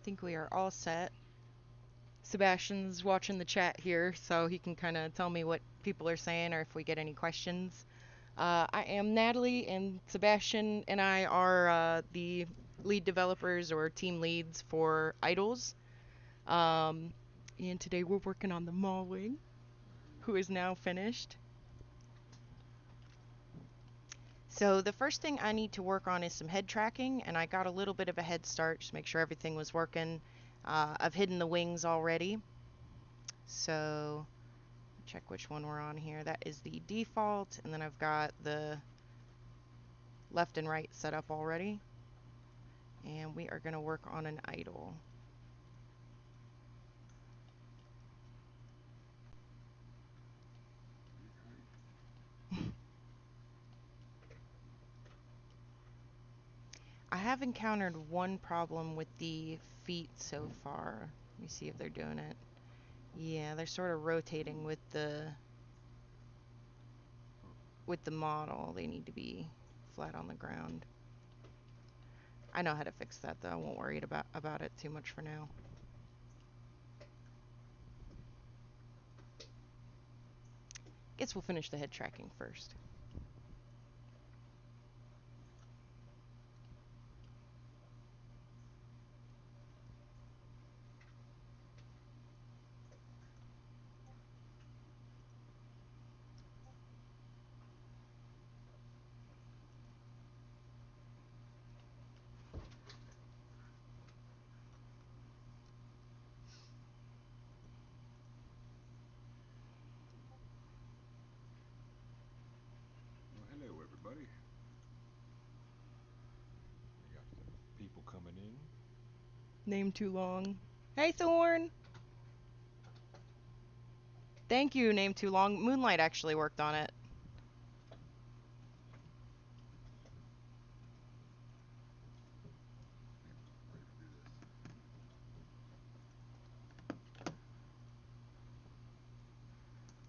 think we are all set. Sebastian's watching the chat here, so he can kind of tell me what people are saying or if we get any questions. I am Natalie, and Sebastian and I are the lead developers or team leads for Eidols. Um, and today we're working on the Maw-Wing, who is now finished. So the first thing I need to work on is some head tracking, and I got a little bit of a head start just to make sure everything was working. I've hidden the wings already, so check which one we're on here. That is the default, and then I've got the left and right set up already. And we are going to work on an idol. I have encountered one problem with the feet so far. Let me see if they're doing it. Yeah, they're sort of rotating with the model. They need to be flat on the ground. I know how to fix that though. I won't worry about it too much for now. Guess we'll finish the head tracking first. Well, hello everybody. We got some people coming in. Name too long. Hey Thorn! Thank you, name too long. Moonlight actually worked on it. Ready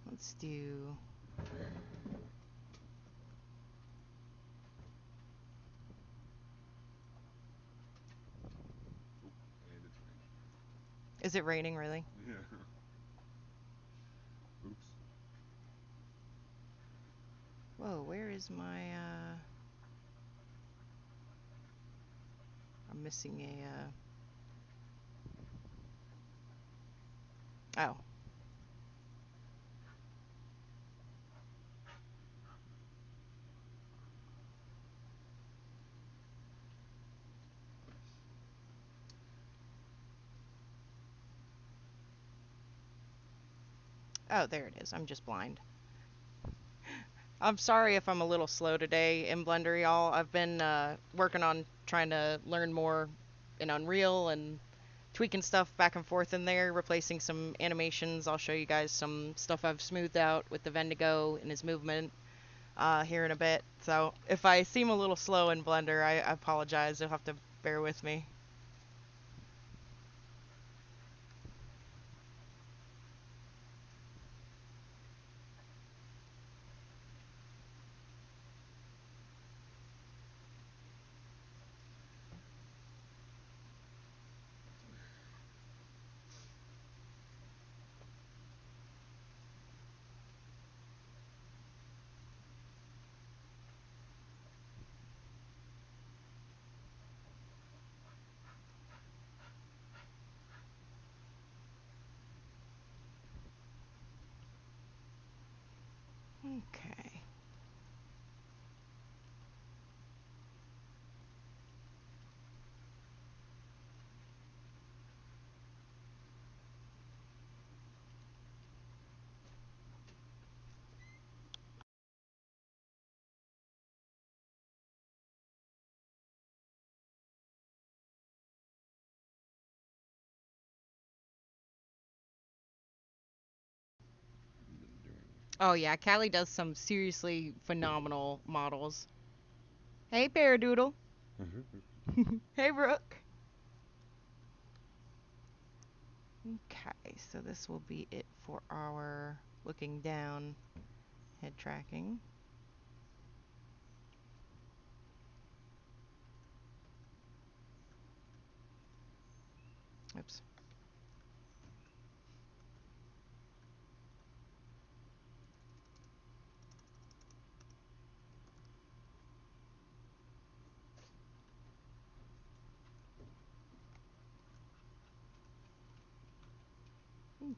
to do this. Let's do... Oop, and it's raining. Is it raining really? Yeah. Oops. Whoa, where is my, I'm missing a, oh. Oh, there it is. I'm just blind. I'm sorry if I'm a little slow today in Blender, y'all. I've been working on trying to learn more in Unreal and tweaking stuff back and forth in there, replacing some animations. I'll show you guys some stuff I've smoothed out with the Vendigo and his movement here in a bit. So if I seem a little slow in Blender, I apologize. You'll have to bear with me. Okay. Oh yeah, Callie does some seriously phenomenal models. Hey, Paradoodle. Hey, Rook. Okay, so this will be it for our looking down head tracking. Oops.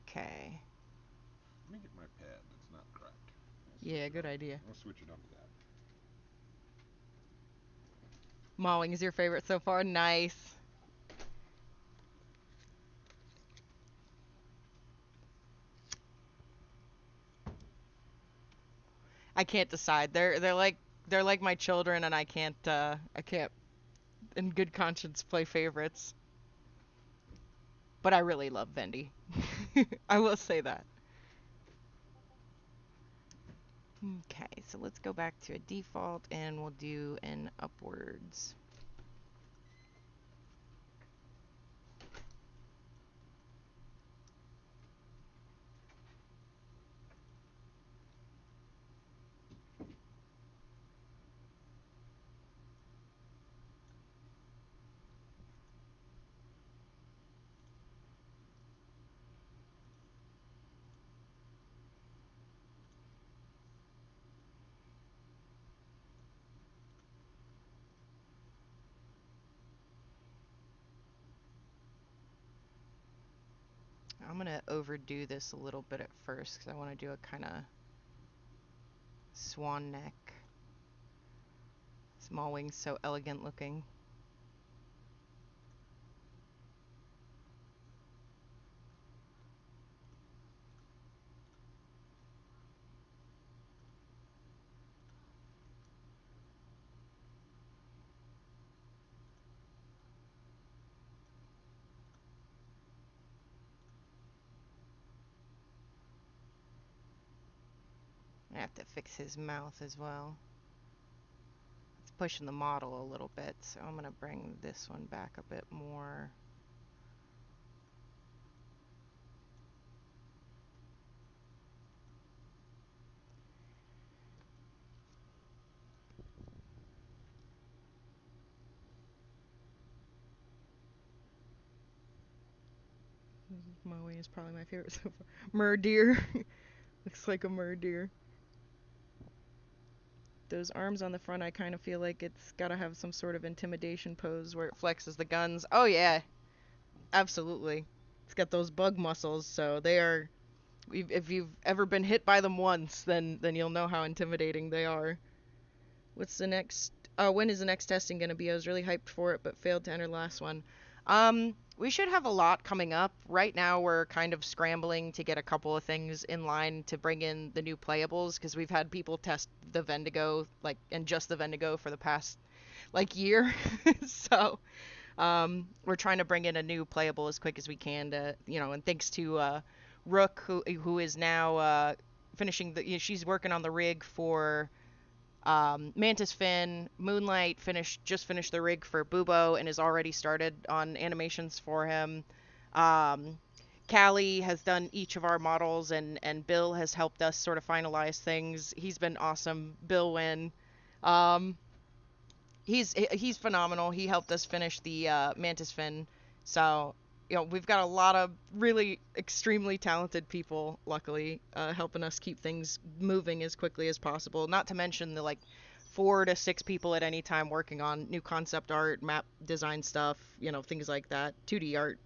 Okay. Let me get my pad that's not cracked. Yeah, good idea. I'll switch it up to that. Maw-Wing is your favorite so far? Nice. I can't decide. They're like my children, and I can't in good conscience play favorites. But I really love Vendy. I will say that. Okay, so let's go back to a default, and we'll do an upwards. I'm gonna overdo this a little bit at first because I want to do a kind of swan neck. Small wings, so elegant looking. I have to fix his mouth as well. It's pushing the model a little bit, so I'm gonna bring this one back a bit more. Maui is probably my favorite so far. Murdeer. Looks like a murdeer. Those arms on the front, I kind of feel like it's gotta have some sort of intimidation pose where it flexes the guns. Oh yeah, absolutely. It's got those bug muscles, so they are. If you've ever been hit by them once, then you'll know how intimidating they are. What's the next? When is the next testing gonna be? I was really hyped for it, but failed to enter the last one. We should have a lot coming up. Right now, we're kind of scrambling to get a couple of things in line to bring in the new playables because we've had people test the Vendigo, like, and just the Vendigo for the past, like, year. So, we're trying to bring in a new playable as quick as we can to, and thanks to, Rook, who is now, finishing she's working on the rig for Mantis-Fin. Moonlight just finished the rig for Bubo and has already started on animations for him. Um, Callie has done each of our models, and Bill has helped us sort of finalize things. He's been awesome. Bill Wynn. Um, he's phenomenal. He helped us finish the Mantis-Fin. So, we've got a lot of really extremely talented people, luckily, helping us keep things moving as quickly as possible. Not to mention the, like, 4 to 6 people at any time working on new concept art, map design stuff, things like that. 2D art.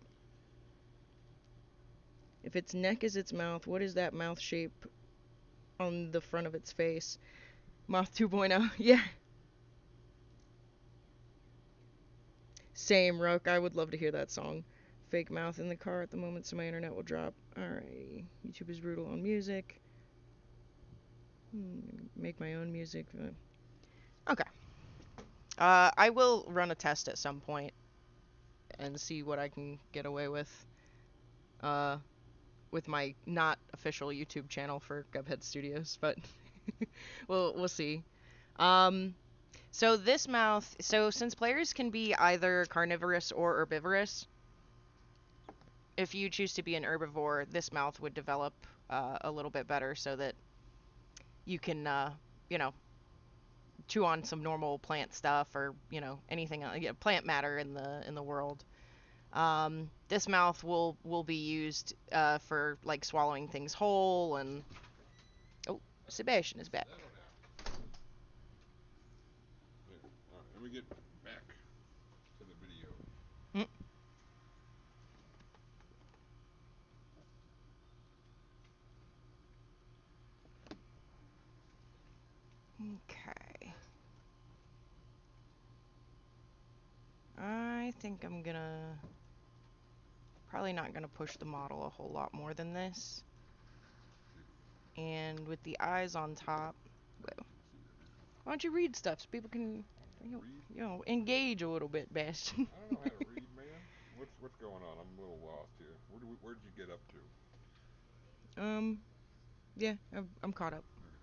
If its neck is its mouth, what is that mouth shape on the front of its face? Moth 2.0. Yeah. Same, Rook. I would love to hear that song. Fake mouth in the car at the moment, so my internet will drop. Alrighty. YouTube is brutal on music. Make my own music. Okay. I will run a test at some point and see what I can get away uh, with my not official YouTube channel for Gubhead Studios, but we'll see. Um, so since players can be either carnivorous or herbivorous, if you choose to be an herbivore, this mouth would develop a little bit better so that you can, you know, chew on some normal plant stuff or anything, plant matter in the world. This mouth will be used for like swallowing things whole and oh, Sebastian is back. Settle down. There. All right. Let me get back to the video. Mm, okay. I think I'm gonna probably not gonna push the model a whole lot more than this. And with the eyes on top, well, See that now. why don't you read stuff so people can Read? engage a little bit, Bastion? I don't know how to read, man. What's going on? I'm a little lost here. Where'd you get up to? um, yeah, I'm caught up. Okay.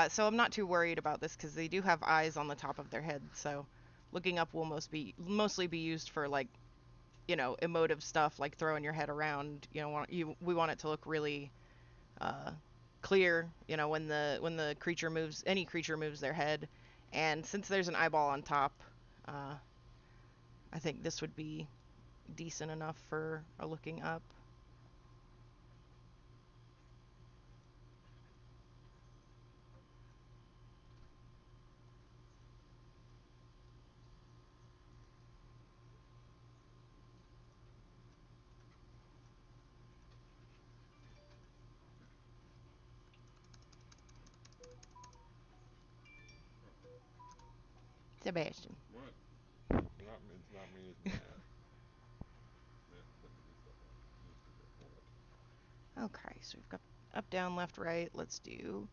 So I'm not too worried about this because they do have eyes on the top of their head. So looking up will mostly be used for like emotive stuff like throwing your head around. We want it to look really uh, clear. When the creature moves, any creature moves their head, and since there's an eyeball on top, uh, I think this would be decent enough for a looking up. Sebastian. What? It's not me. It's Matt. Matt sending me stuff on Instagram. What? Okay, so we've got up, down, left, right. Let's do.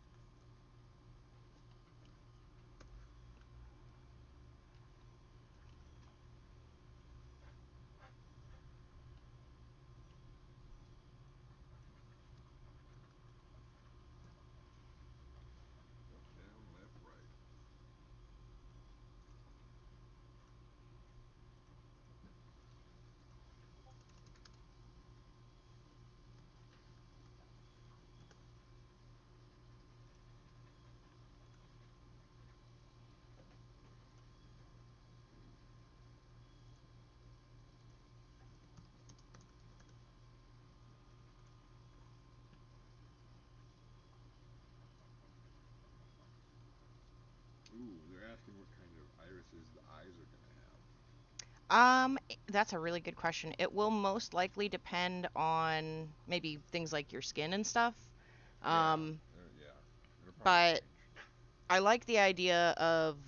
Up, down, left, right. Ooh, they're asking what kind of irises the eyes are gonna have. That's a really good question. It will most likely depend on maybe things like your skin and stuff. Yeah, Um, yeah. It'll probably but change. I like the idea of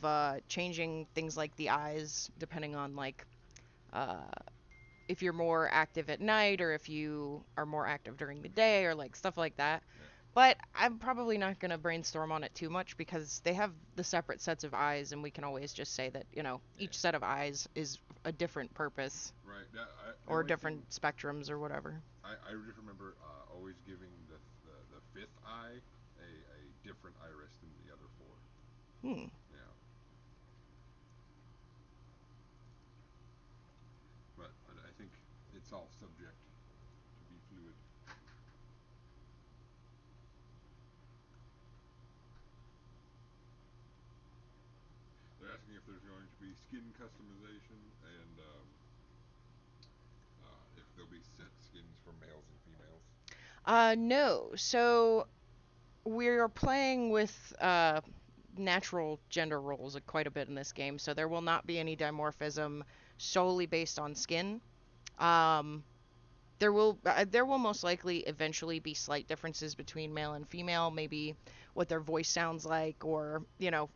changing things like the eyes depending on like uh, if you're more active at night or if you are more active during the day or like stuff like that. Yeah, But I'm probably not going to brainstorm on it too much because they have the separate sets of eyes, and we can always just say that, each yeah. set of eyes is a different purpose Right. The or only thing different spectrums or whatever. I just remember always giving the fifth eye a different iris than the other four. Hmm. Yeah, but I think it's all subject to be fluid. They're asking if there's going to be skin customization and if there'll be set skins for males and females. No. So we're playing with natural gender roles quite a bit in this game, so there will not be any dimorphism solely based on skin. Um, there will most likely eventually be slight differences between male and female, maybe what their voice sounds like, or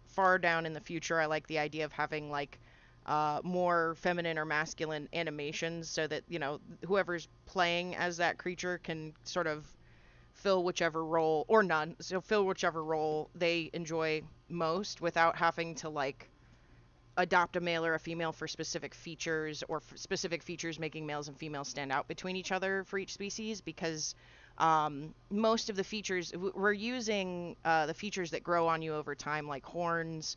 far down in the future, I like the idea of having like more feminine or masculine animations, so that whoever's playing as that creature can sort of fill whichever role or none, so fill whichever role they enjoy most without having to like adopt a male or a female for specific features or specific features making males and females stand out between each other for each species because most of the features we're using the features that grow on you over time like horns,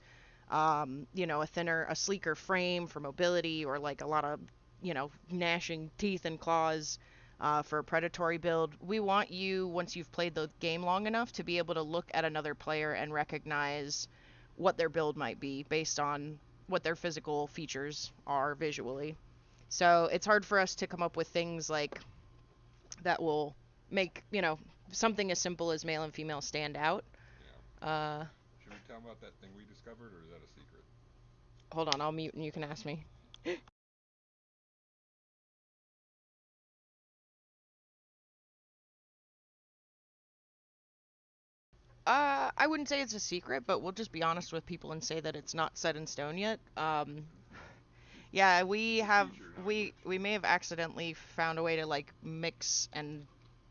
a sleeker frame for mobility or like a lot of gnashing teeth and claws for a predatory build. We want you, once you've played the game long enough, to be able to look at another player and recognize what their build might be based on what their physical features are visually. So it's hard for us to come up with things like that will make, something as simple as male and female stand out. Yeah. Uh, Should we tell them about that thing we discovered, or is that a secret? Hold on, I'll mute and you can ask me. I wouldn't say it's a secret, but we'll just be honest with people and say that it's not set in stone yet. Yeah, we It's a have feature, not a we glitch. we may have accidentally found a way to like mix and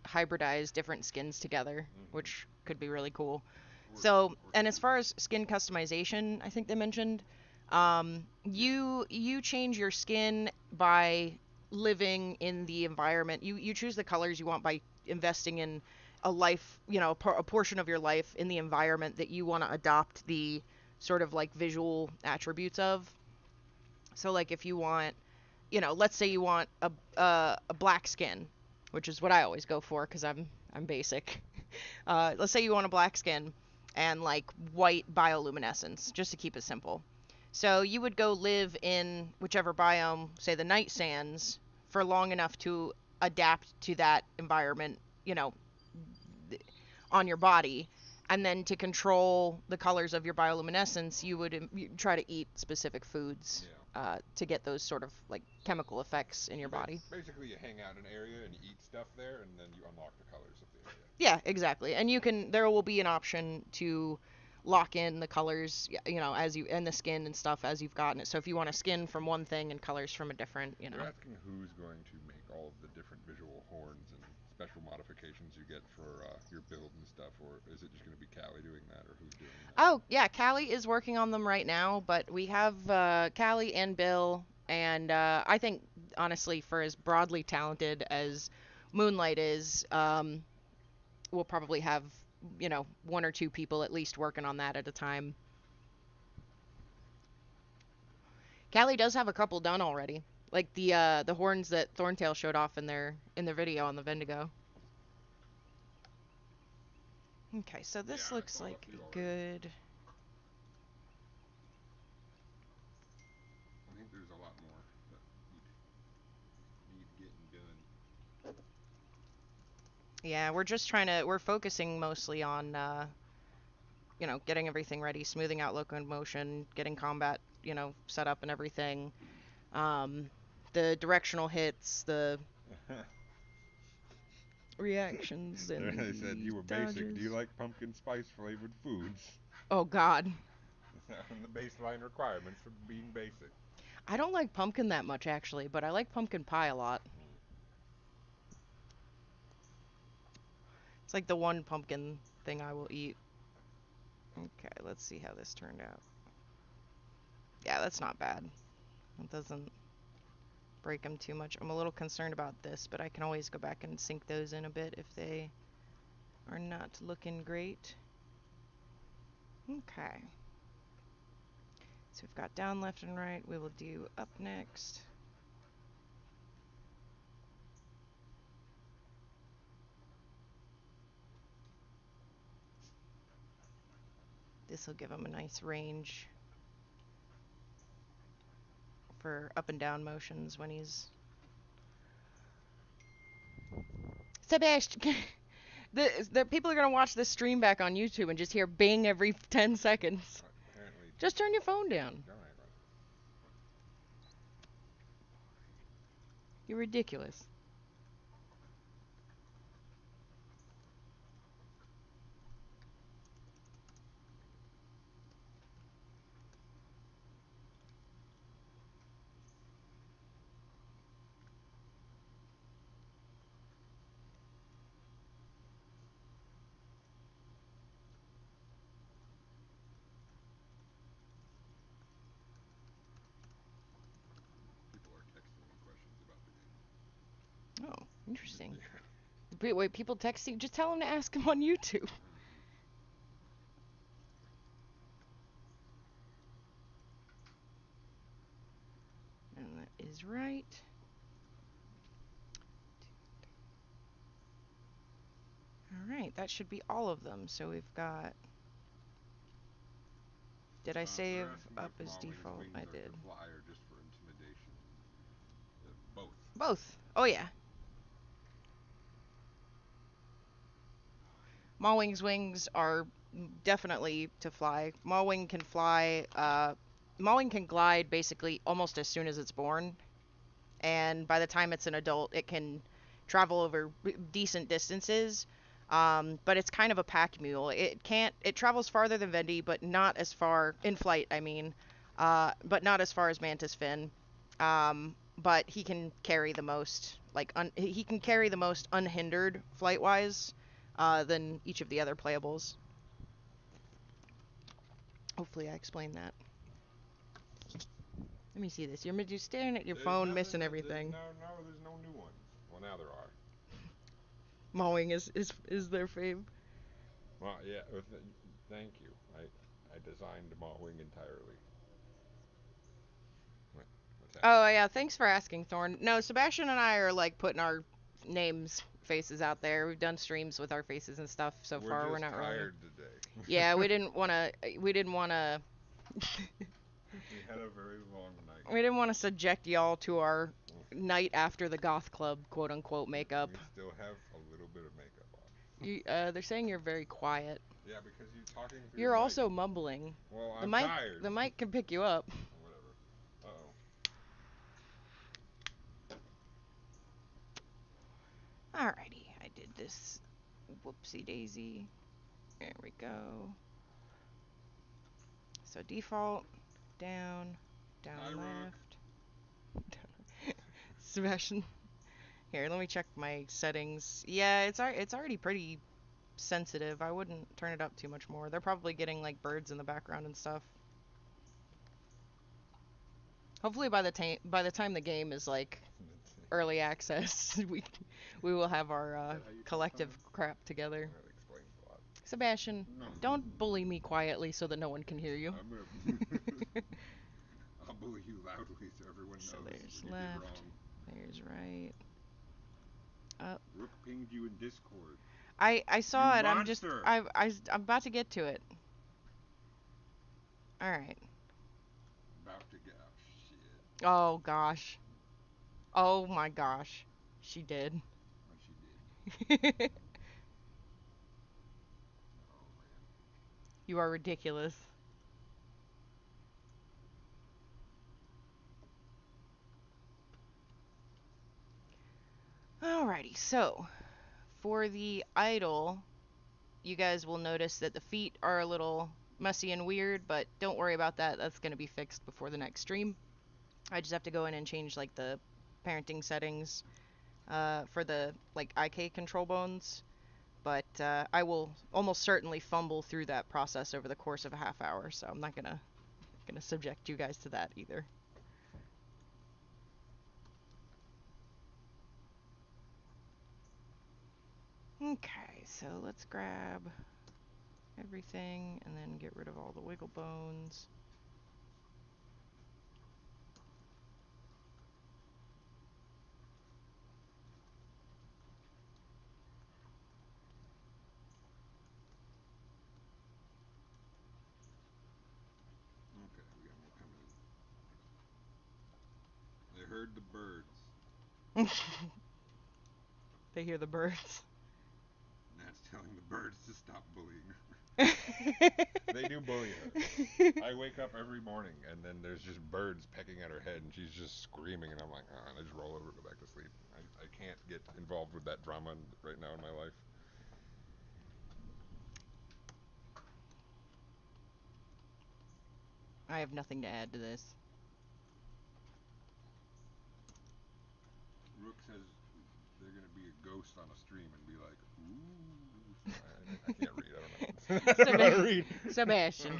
hybridize different skins together, Mm-hmm. which could be really cool. So, Works and as pretty far good. as skin customization, I think they mentioned, Yeah. you change your skin by living in the environment. You choose the colors you want by investing in a life, a portion of your life in the environment that you want to adopt the sort of like visual attributes of. So like if you want, let's say you want a black skin, which is what I always go for because I'm basic. Let's say you want a black skin and like white bioluminescence, just to keep it simple. So you would go live in whichever biome, say the night sands, for long enough to adapt to that environment, you know, on your body. And then to control the colors of your bioluminescence, you would try to eat specific foods Yeah. to get those sort of like chemical effects in your So body. basically, you hang out in an area and you eat stuff there, and then you unlock the colors of the area. Yeah, exactly. And there will be an option to lock in the colors, as you and the skin and stuff as you've gotten it. So if you want a skin from one thing and colors from a different. They're asking who's going to make all of the different visual horns and special modifications you get for your build and stuff, or is it just going to be Callie doing that, or who's doing that? Oh, yeah, Callie is working on them right now, but we have Callie and Bill, and I think honestly, for as broadly talented as Moonlight is, we'll probably have one or two people at least working on that at a time. Callie does have a couple done already, like the horns that Thorntail showed off in their video on the Vendigo. Okay, so Yeah, this I looks saw a like few a already. good. I think there's a lot more that need getting done. Yeah, we're focusing mostly on getting everything ready, smoothing out locomotion, getting combat set up and everything. Um, the directional hits, the reactions, and They said the you were basic. Do dodges. you like pumpkin spice flavored foods? Oh God, The baseline requirements for being basic. I don't like pumpkin that much actually, but I like pumpkin pie a lot. Mm. It's like the one pumpkin thing I will eat. Okay, let's see how this turned out. Yeah, that's not bad. It doesn't break them too much. I'm a little concerned about this, but I can always go back and sink those in a bit if they are not looking great. Okay. So we've got down, left, and right. We will do up next. This will give him a nice range for up and down motions when he's. Sebastian! the people are going to watch this stream back on YouTube and just hear bing every 10 seconds. Apparently, Just turn your phone down. don't act like You're ridiculous. people are texting me questions about the game. Oh, interesting. Yeah. Wait, people text you? Just tell them to ask him on YouTube. Mm-hmm. And that is right. All right, that should be all of them. So we've got Did I They're save asking up if as Maw-Wing's default? wings I are to did. fly or just for intimidation. Both. Both. Oh yeah. Maw-Wing's wings are definitely to fly. Maw-Wing can fly. Maw-Wing can glide basically almost as soon as it's born, and by the time it's an adult, it can travel over decent distances. But it's kind of a pack mule. It can't. It travels farther than Vendi, but not as far in flight. I mean, but not as far as Mantis-Fin. But he can carry the most. He can carry the most unhindered flight-wise than each of the other playables. Hopefully, I explained that. Let me see this. You're just staring at your There's phone, nothing. missing There's everything. there's no new ones. Well, now there are. Mowing is their fave. Well, yeah. Thank you. I designed Maw-Wing entirely. What's happening? Oh yeah, thanks for asking, Thorn. No, Sebastian and I are like putting our names, faces out there. We've done streams with our faces and stuff so We're far. We're just not really. tired today. Yeah, we didn't want to. We didn't want to. We had a very long night. We didn't want to subject y'all to our night after the goth club, quote unquote, makeup. We still have a little bit of makeup on. They're saying you're very quiet. Yeah, because you're talking through You're your mic. also mumbling. Well, The I'm mic, tired. the mic can pick you up. Whatever. Uh-oh. Alrighty, I did this. Whoopsie daisy. There we go. So default, down, down Hi, Rook. left. Sebastian. Here, let me check my settings. Yeah, it's already pretty sensitive. I wouldn't turn it up too much more. They're probably getting like birds in the background and stuff. Hopefully by the time the game is like early access, we will have our Is that how you tell collective time? crap together. That explains a lot. Sebastian, No. don't bully me quietly so that no one can hear you. I'm gonna. I'll bully you loudly so everyone So knows there's when you did left, wrong. there's right, up. Rook pinged you in Discord. I You saw it. monster! I'm about to get to it. All right. About to get. Oh, shit. Oh gosh. Oh my gosh. She did. What she did. Oh, man. You are ridiculous. Alrighty, so for the idol, you guys will notice that the feet are a little messy and weird, but don't worry about that. That's going to be fixed before the next stream. I just have to go in and change like the parenting settings for the like IK control bones, but I will almost certainly fumble through that process over the course of a half hour, so I'm not gonna subject you guys to that either. Okay, so let's grab everything and then get rid of all the wiggle bones. Okay, we got more coming in. They heard the birds. They hear the birds. Nat's telling the birds to stop bullying her. They do bully her. I wake up every morning and then there's just birds pecking at her head and she's just screaming and I'm like, oh, and I just roll over and go back to sleep. I can't get involved with that drama right now in my life. I have nothing to add to this. Rook says they're gonna be a ghost on a stream and be like, ooh. I can't read. I don't know. I don't know how to read. Sebastian.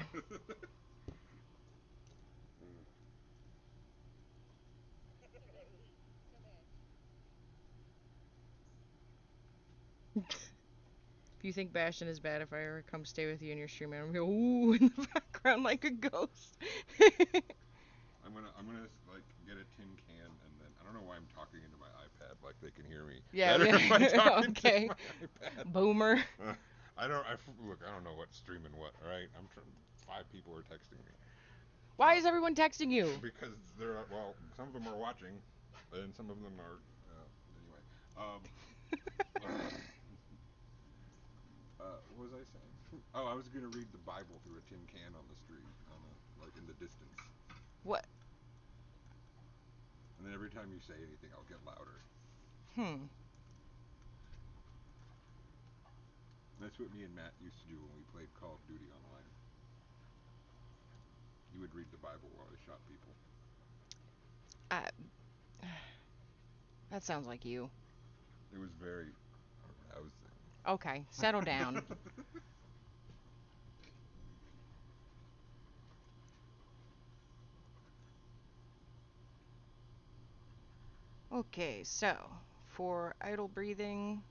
If you think Bastion is bad, if I ever come stay with you in your stream, I'm gonna go ooh in the background like a ghost. I'm gonna like get a tin can and then I don't know why I'm talking into my iPad like they can hear me Yeah, better if I talk okay. into my iPad. Boomer. I don't. Look. I don't know what's streaming what. All right, five people are texting me. Why is everyone texting you? Because they're well, some of them are watching, and some of them are anyway. What was I saying? Oh, I was gonna read the Bible through a tin can on the street, like in the distance. What? And then every time you say anything, I'll get louder. Hmm. That's what me and Matt used to do when we played Call of Duty online. You would read the Bible while I shot people. I, that sounds like you. It was very arousing. Okay, settle down. Okay, so for idle breathing,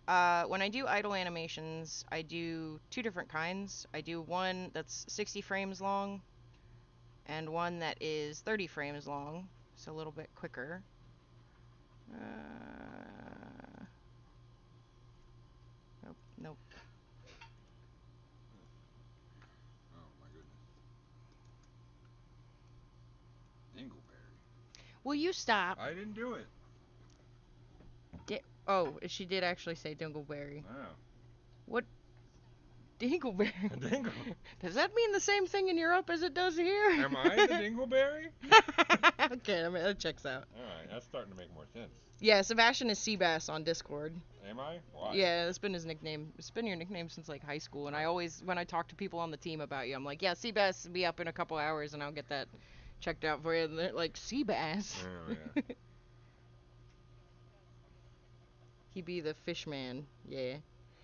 when I do idle animations, I do two different kinds. I do one that's 60 frames long and one that is 30 frames long, so a little bit quicker. Nope, nope. Oh my goodness. Dingleberry. Will you stop? I didn't do it. Oh, she did actually say Dingleberry. Oh. What? Dingleberry? Dingle. Does that mean the same thing in Europe as it does here? Am I the Dingleberry? Okay, I mean, that checks out. Alright, that's starting to make more sense. Yeah, Sebastian is Seabass on Discord. Am I? Why? Yeah, that's been his nickname. It's been your nickname since like high school, and I always, when I talk to people on the team about you, I'm like, yeah, Seabass will be up in a couple hours, and I'll get that checked out for you. And they're like, Seabass? Oh, yeah. He be the fish man, yeah.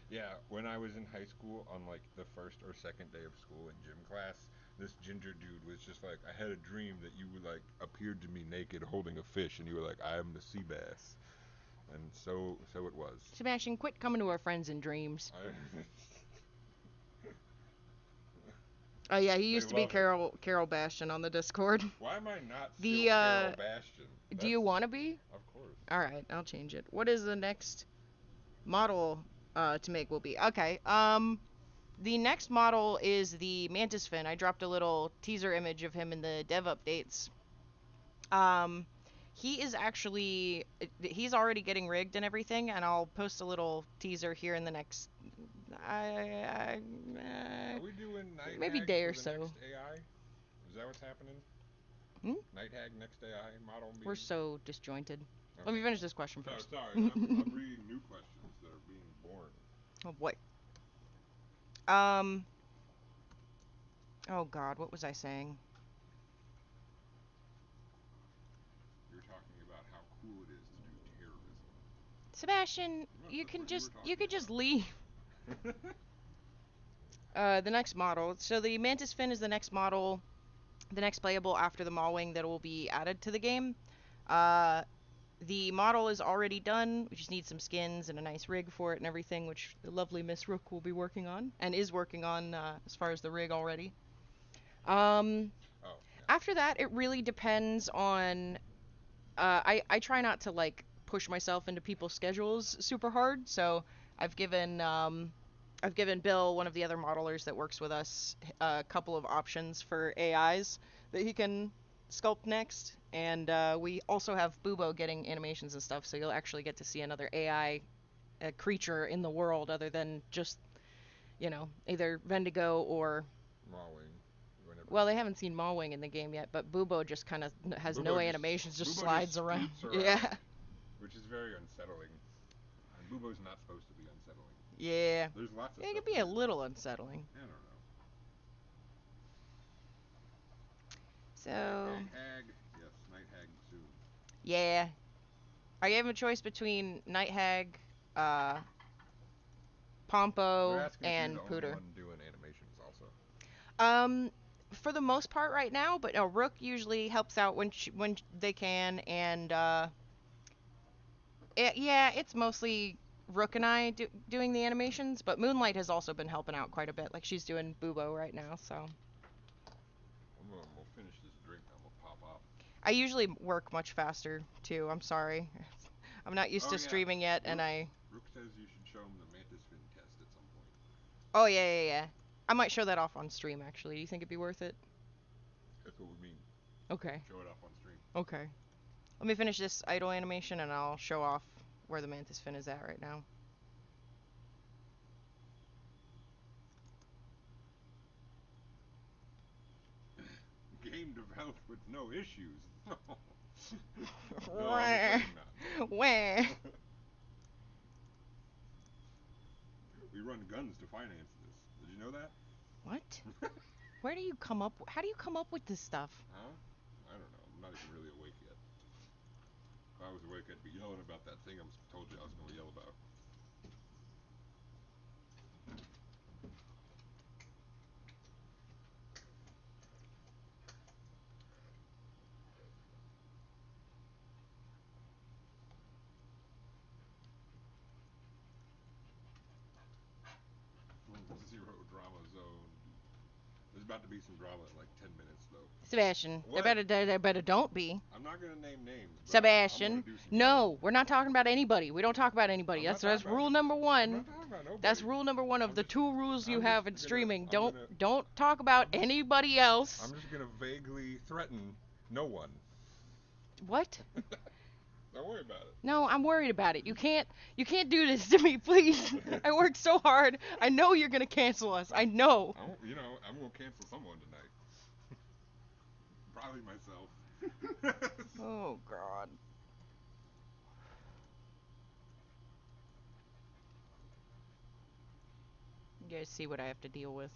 Yeah, when I was in high school, on like the first or second day of school in gym class, this ginger dude was just like, I had a dream that you would like appeared to me naked holding a fish, and you were like, I am the sea bass, and so it was. Sebastian, quit coming to our friends in dreams. Oh yeah, he They used to be love it. Carol Bastion on the Discord. Why am I not still The Carol Bastion? do you want to be? Of course. All right, I'll change it. What is the next model to make will be? Okay. The next model is the Mantis-Fin. I dropped a little teaser image of him in the dev updates. Um, he is actually he's already getting rigged and everything, and I'll post a little teaser here in the next Are we doing Night maybe Hag day for or the so. next AI? Is that what's happening? Hmm? Night Hag next AI model being... We're so disjointed. Okay. Let me finish this question So, first. sorry, I'm reading new questions that are being born. Oh boy. Um. Oh God, what was I saying? You're talking about how cool it is to do terrorism. Sebastian, Well, you that's can what you were just you talking could just about. leave. The next model. So the Mantis-Fin is the next model, the next playable after the Maw-Wing that will be added to the game. Uh, the model is already done. We just need some skins and a nice rig for it and everything, which the lovely Miss Rook will be working on and is working on as far as the rig already. Um, Oh, yeah. After that, it really depends on. I try not to like push myself into people's schedules super hard, so I've given I've given Bill, one of the other modelers that works with us, a couple of options for AIs that he can sculpt next, and we also have Bubo getting animations and stuff, so you'll actually get to see another AI creature in the world other than just either Vendigo or Maw-Wing. Whenever. well, they haven't seen Maw-Wing in the game yet, but Bubo just kind of has no animations, just slides around. Yeah. Which is very unsettling. And Bubo's not supposed to be unsettling. Yeah. There's lots of It stuff can be in a there. little unsettling. I don't know. So, Night Hag. Yes, Night Hag soon. yeah. Are you having a choice between Night Hag, uh, They're Pompo, asking if you're and the only Pooter? one doing animations also. Um, for the most part right now, but Rook usually helps out when they can, and yeah, it's mostly Rook and I doing the animations, but Moonlight has also been helping out quite a bit. Like she's doing Bubo right now, so. We'll finish this drink. I'm gonna pop off. I usually work much faster too. I'm sorry. I'm not used Oh to yeah. streaming yet, and Rook says you should show him the Mantis-Fin test at some point. Oh yeah, yeah, yeah. I might show that off on stream. Actually, do you think it'd be worth it? That's what we mean. Okay. Show it off on stream. Okay. Let me finish this idol animation and I'll show off where the Mantis-Fin is at right now. Game developed with no issues. No, I'm afraid not. Wah. We run guns to finance this. Did you know that? What? Where do you come up? How do you come up with this stuff? Huh? I don't know. I'm not even really awake yet. If I was awake, I'd be yelling about that thing I told you I was going to yell about. Zero drama zone. There's about to be some drama in like 10 minutes, though. Sebastian, What? there better don't be. I'm not going to name names, but I'm going Sebastian, to do some yelling. no, we're not talking about anybody. We don't talk about anybody. I'm not That's talking about rule it. number I'm one. not talking about nobody. That's rule number one of I'm the just- 2 rules you I'm have in just streaming. I'm gonna- Don't talk about I'm just- anybody else. I'm just going to vaguely threaten no one. What? Don't worry about it. No, I'm worried about it. You can't do this to me, please. I worked so hard. I know you're gonna cancel us. I know. I'm going to cancel someone tonight. Probably myself. Oh God. You guys see what I have to deal with.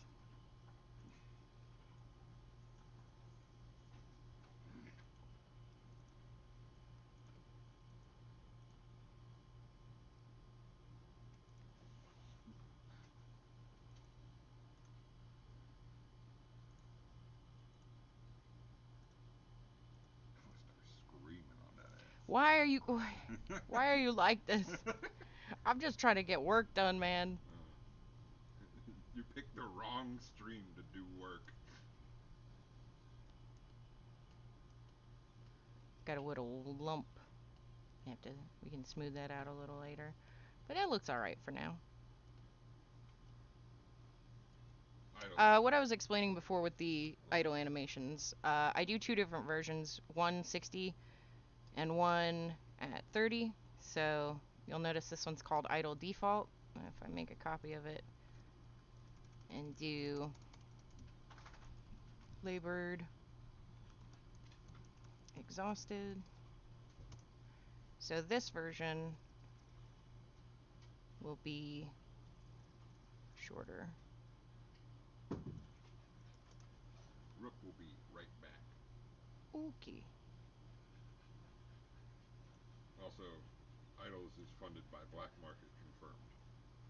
Screaming on that ass. Why are you like this? I'm just trying to get work done, man. You picked the wrong stream to do work. Got a little lump. We can smooth that out a little later. But that looks alright for now. What I was explaining before with the idle animations, I do 2 different versions, one 60 and one at 30. So you'll notice this one's called idle default. If I make a copy of it and do labored exhausted. So this version will be shorter. Rook will be right back. Okay. Also, Eidols is funded by Black Market confirmed.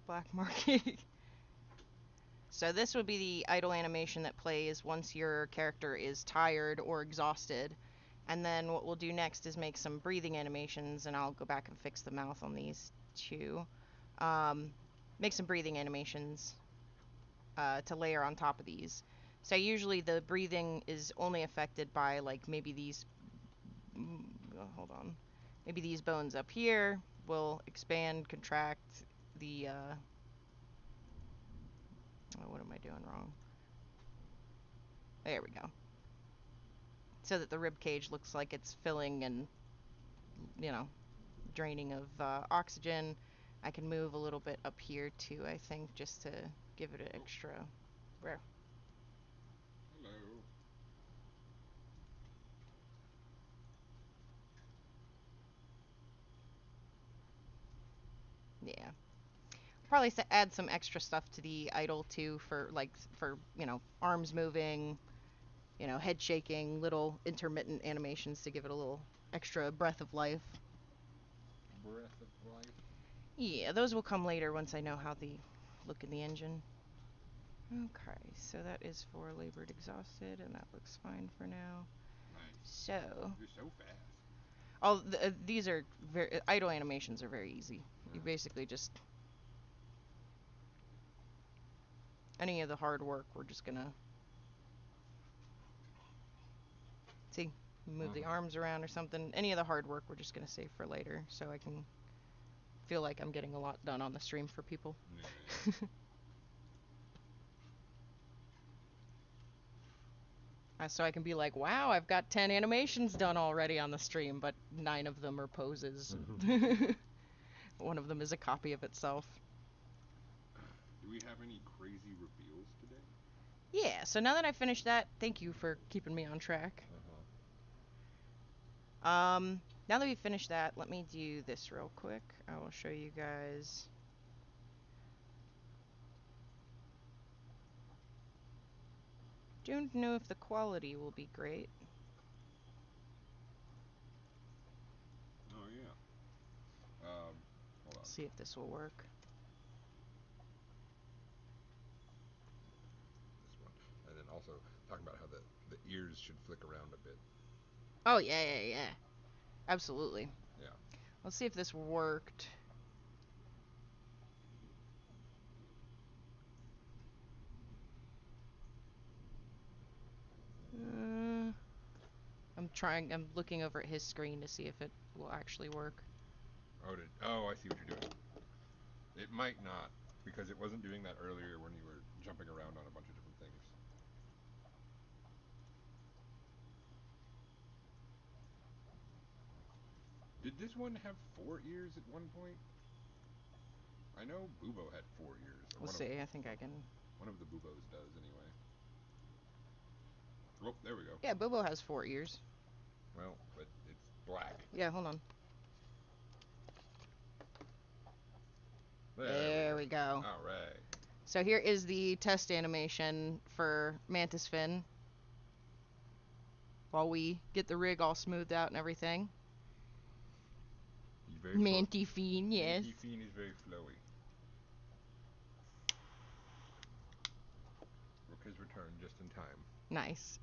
Black market. So this would be the idle animation that plays once your character is tired or exhausted. And then what we'll do next is make some breathing animations, and I'll go back and fix the mouth on these 2. Make some breathing animations to layer on top of these. So usually the breathing is only affected by like maybe these, hold on, maybe these bones up here will expand, contract the, oh, what am I doing wrong? There we go. So that the rib cage looks like it's filling and, draining of oxygen. I can move a little bit up here too, I think, just to give it an extra. Where? Hello. Yeah. Probably add some extra stuff to the idol too for arms moving, head shaking, little intermittent animations to give it a little extra breath of life. Breath of life. Yeah, those will come later once I know how they look in the engine. Okay, so that is for labored exhausted, and that looks fine for now. Nice. So. You're so fast. Oh, these are idle animations are very easy. You basically just any of the hard work we're just gonna see move the arms around or something. Any of the hard work we're just gonna save for later, so I can feel like I'm getting a lot done on the stream for people. Yeah. So I can be like, wow, I've got 10 animations done already on the stream, but 9 of them are poses. One of them is a copy of itself. Do we have any crazy reveals today? Yeah, so now that I finished that, thank you for keeping me on track. Now that we finished that, let me do this real quick. I will show you guys. Don't know if the quality will be great. Oh yeah. Hold on. See if this will work. This one, and then also talking about how the ears should flick around a bit. Oh yeah. Absolutely. Yeah. Let's see if this worked. I'm looking over at his screen to see if it will actually work. Oh, I see what you're doing. It might not, because it wasn't doing that earlier when you were jumping around on a bunch of different things. Did this one have 4 ears at one point? I know Bubo had 4 ears. We'll see. I think I can. One of the Bubos does anyway. Oh, there we go. Yeah, Bobo has 4 ears. Well, but it's black. Yeah, hold on. There we go. All right. So here is the test animation for Mantis-Fin while we get the rig all smoothed out and everything. He's very Mantis-Fin, yes. Mantis-Fin is very flowy. Rook has returned just in time. Nice.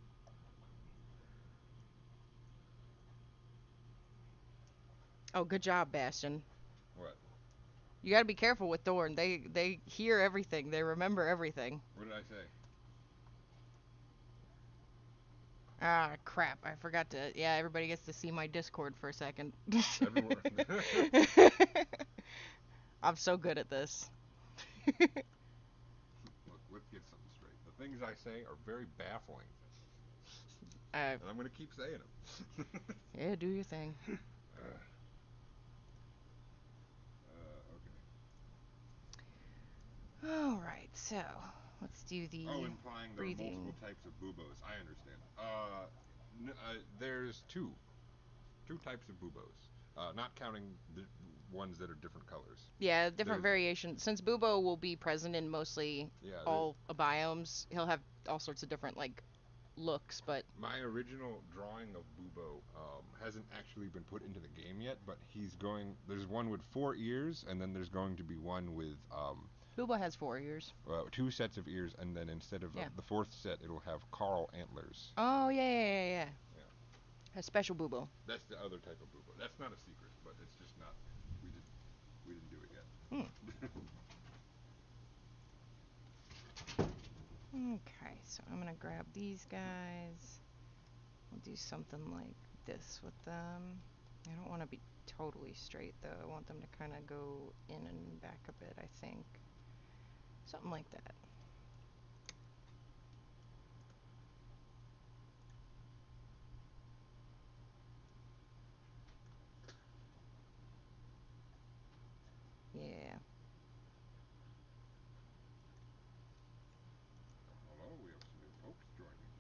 Oh, good job, Bastion. What? You gotta be careful with Thorn. They hear everything. They remember everything. What did I say? Ah, crap. I forgot to... Yeah, everybody gets to see my Discord for a second. Everyone. I'm so good at this. Look, let's get something straight. The things I say are very baffling. uh, And I'm going to keep saying them. yeah, do your thing. Okay. Alright, so let's do the implying there are breathing. multiple types of Bubos. I understand. There's two types of Bubos. Not counting the ones that are different colors. Yeah, different There's- variations. Since Bubo will be present in mostly all biomes, he'll have all sorts of different, like, looks, but... My original drawing of Bubo hasn't actually been put into the game yet, but there's one with 4 ears, and then there's going to be one with Bubo has 4 ears. 2 sets of ears, and then instead of the fourth set, it'll have Carl antlers. Oh, yeah. A special Bubo. That's the other type of Bubo. That's not a secret, but it's just not. We didn't do it yet. Okay, so I'm gonna grab these guys. We'll do something like this with them. I don't want to be totally straight though. I want them to kind of go in and back a bit, I think. Something like that. Yeah. Hello, we have some new folks joining.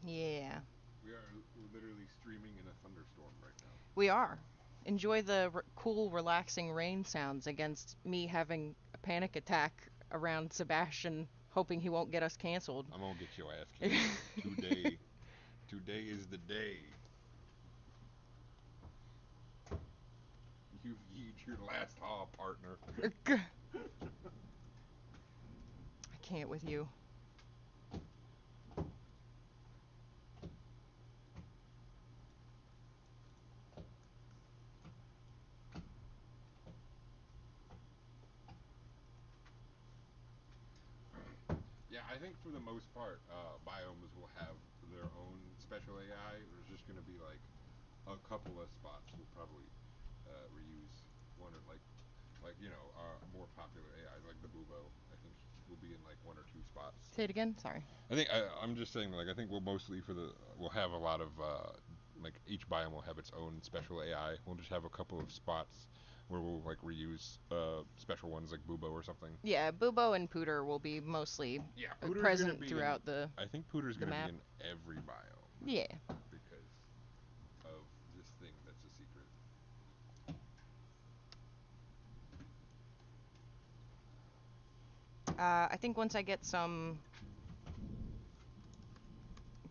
Yeah. We are literally streaming in a thunderstorm right now. We are. Enjoy the cool, relaxing rain sounds against me having a panic attack around Sebastian, hoping he won't get us canceled. I'm gonna get your ass canceled today. Today is the day. You've used your last haul, partner. I can't with you. Yeah, I think for the most part, biomes will have their own special AI. There's just going to be like a couple of spots will probably reuse one or like more popular AI like the Bubo. I think will be in like one or two spots. Say it again. Sorry. I'm just saying like I think we'll mostly we'll have a lot of like each biome will have its own special AI. We'll just have a couple of spots where we'll like reuse special ones like Bubo or something. Yeah, Bubo and Pooter will be mostly Yeah, Pooter's gonna present be in. throughout the I think Pooter's gonna be map. in every biome Yeah. because of this thing that's a secret. I think once I get some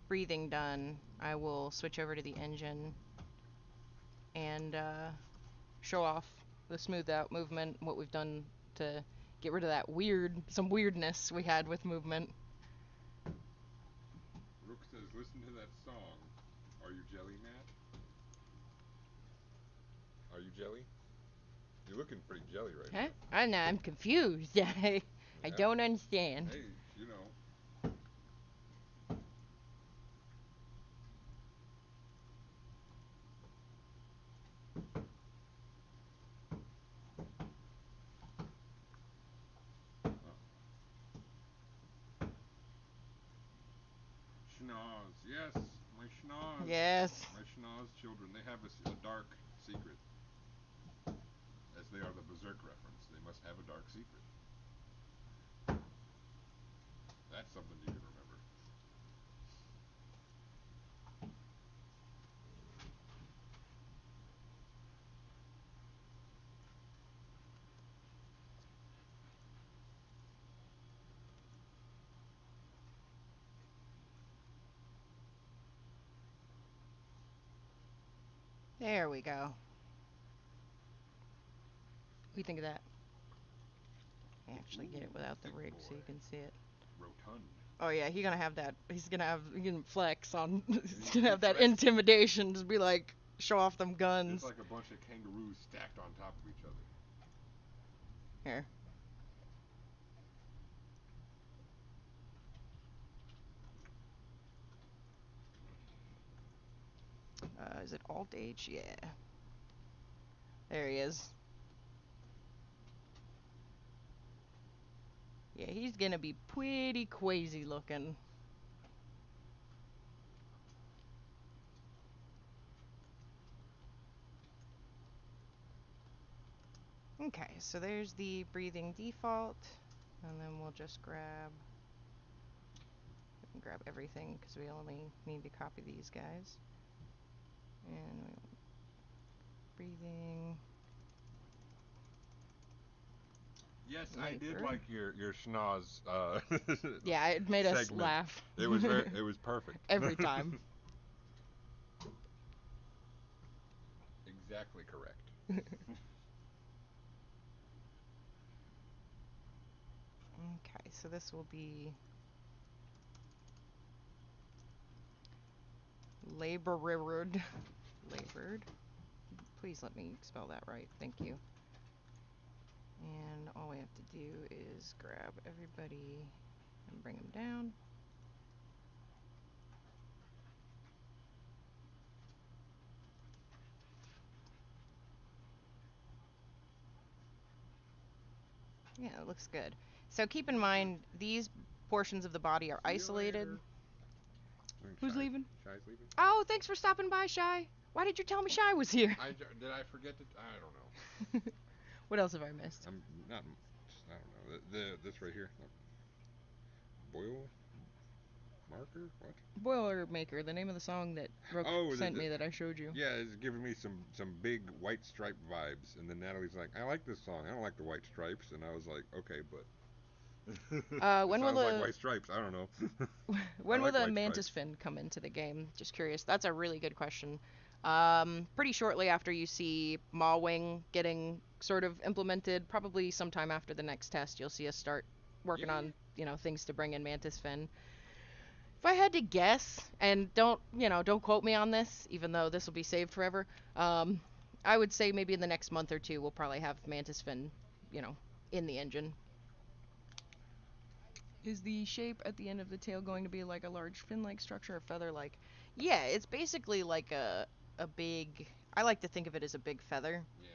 breathing done, I will switch over to the engine and show off the smooth out movement, what we've done to get rid of that some weirdness we had with movement. Rook says, listen to that song. Are you jelly, Matt? Are you jelly? You're looking pretty jelly right Huh? now. I know, I'm confused. I Yeah. don't understand. Hey, you know. Oh. Schnoz. Yes, my schnoz. Yes. My schnoz children. They have a dark secret. As they are the Berserk reference. They must have a dark secret. That's something you can remember. There we go. What do you think of that? Actually, get it Ooh, without the thick rig so boy. you can see it. Rotund. Oh yeah, he's gonna have that. He can flex on. He's He, gonna he have that flexed intimidation. Just be like, show off them just guns. like a bunch of kangaroos stacked on top of each other. Here. Is it Alt H? Yeah. There he is. Yeah, he's gonna be pretty crazy looking. Okay, so there's the breathing default, and then we'll just grab everything because we only need to copy these guys. And breathing. Yes, I did Labor. like your schnoz Yeah, it made us segment. laugh. It was perfect. Every time. Exactly correct. Okay, so this will be labored. Labored. Please let me spell that right. Thank you. And all we have to do is grab everybody and bring them down. Yeah, it looks good. So keep in mind, these portions of the body are See you isolated. later. Who's leaving? Shy's leaving. Oh, thanks for stopping by, Shy. Why did you tell me Shy was here? Did I forget to? I don't know. What else have I missed? I'm not. I don't know. This right here. Look. Boil marker. What? Boilermaker, the name of the song that Rook Oh, sent me that I showed you. yeah, it's giving me some big white stripe vibes. And then Natalie's like, I like this song. I don't like the white stripes. And I was like, okay, but it When will sounds like the white stripes. I don't know. I when will like the white stripes. Mantis-Fin come into the game? Just curious. That's a really good question. Pretty shortly after you see Maw-Wing getting sort of implemented, probably sometime after the next test, you'll see us start Yeah. working on, things to bring in Mantis-Fin. If I had to guess, and don't quote me on this, even though this will be saved forever, I would say maybe in the next month or two we'll probably have Mantis-Fin, in the engine. Is the shape at the end of the tail going to be like a large fin-like structure or feather-like? Yeah, it's basically like a big I like to think of it as a big feather. Yeah.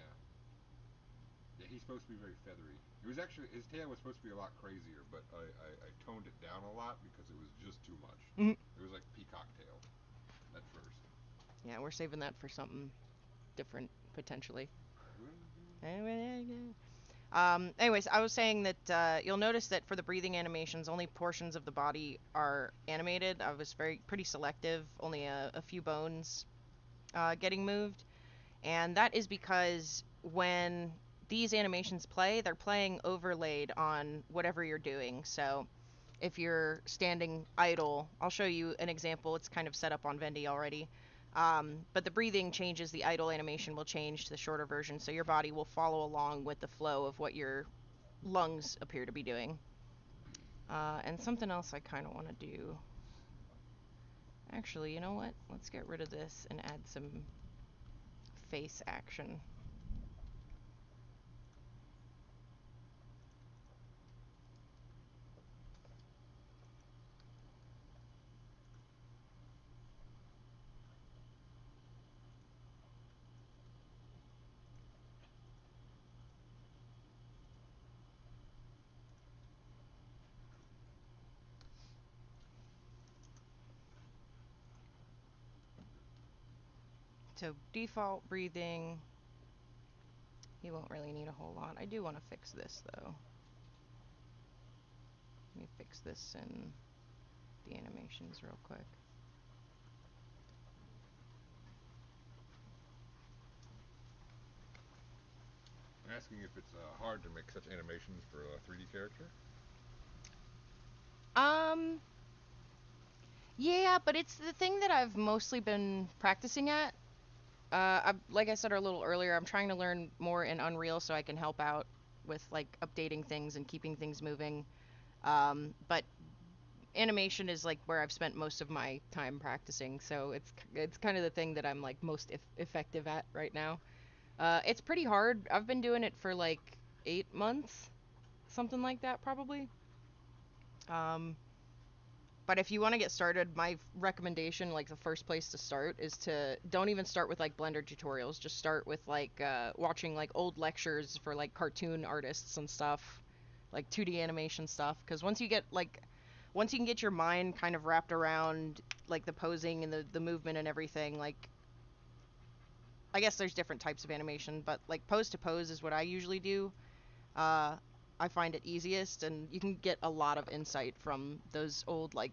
Yeah, he's supposed to be very feathery. It was actually his tail was supposed to be a lot crazier, but I toned it down a lot because it was just too much. Mhm. It was like peacock tail at first. Yeah, we're saving that for something different potentially. Mm-hmm. Anyways, I was saying that you'll notice that for the breathing animations, only portions of the body are animated. I was pretty selective, only a few bones getting moved, and that is because when these animations play, they're playing overlaid on whatever you're doing. So if you're standing idle, I'll show you an example. It's kind of set up on Vendy already. But the breathing changes, the idle animation will change to the shorter version, so your body will follow along with the flow of what your lungs appear to be doing. And something else I kind of want to do. Actually, you know what? Let's get rid of this and add some face action. So default breathing, he won't really need a whole lot. I do want to fix this though. Let me fix this in the animations real quick. I'm asking if it's hard to make such animations for a 3D character. Um, yeah, but it's the thing that I've mostly been practicing at. Like I said a little earlier, I'm trying to learn more in Unreal so I can help out with like updating things and keeping things moving. But animation is like where I've spent most of my time practicing, so it's kind of the thing that I'm like most effective at right now. It's pretty hard. I've been doing it for like 8 months, something like that, probably. Um, But if you want to get started, my recommendation, like the first place to start, is to don't even start with like Blender tutorials. Just start with like watching like old lectures for like cartoon artists and stuff, like 2D animation stuff. Because once you can get your mind kind of wrapped around like the posing and the movement and everything, like I guess there's different types of animation, but like pose to pose is what I usually do. uh, I find it easiest, and you can get a lot of insight from those old, like,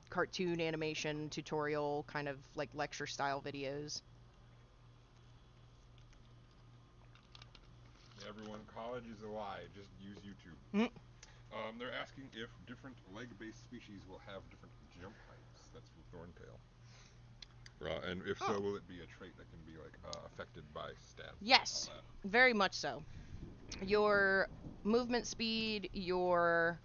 cartoon animation tutorial kind of like lecture style videos. Everyone, college is a lie. Just use YouTube. Mm. They're asking if different leg-based species will have different jump heights. That's from Thorntail. And if so, Oh, will it be a trait that can be like affected by stats and all yes, that? very much so. Your movement speed, your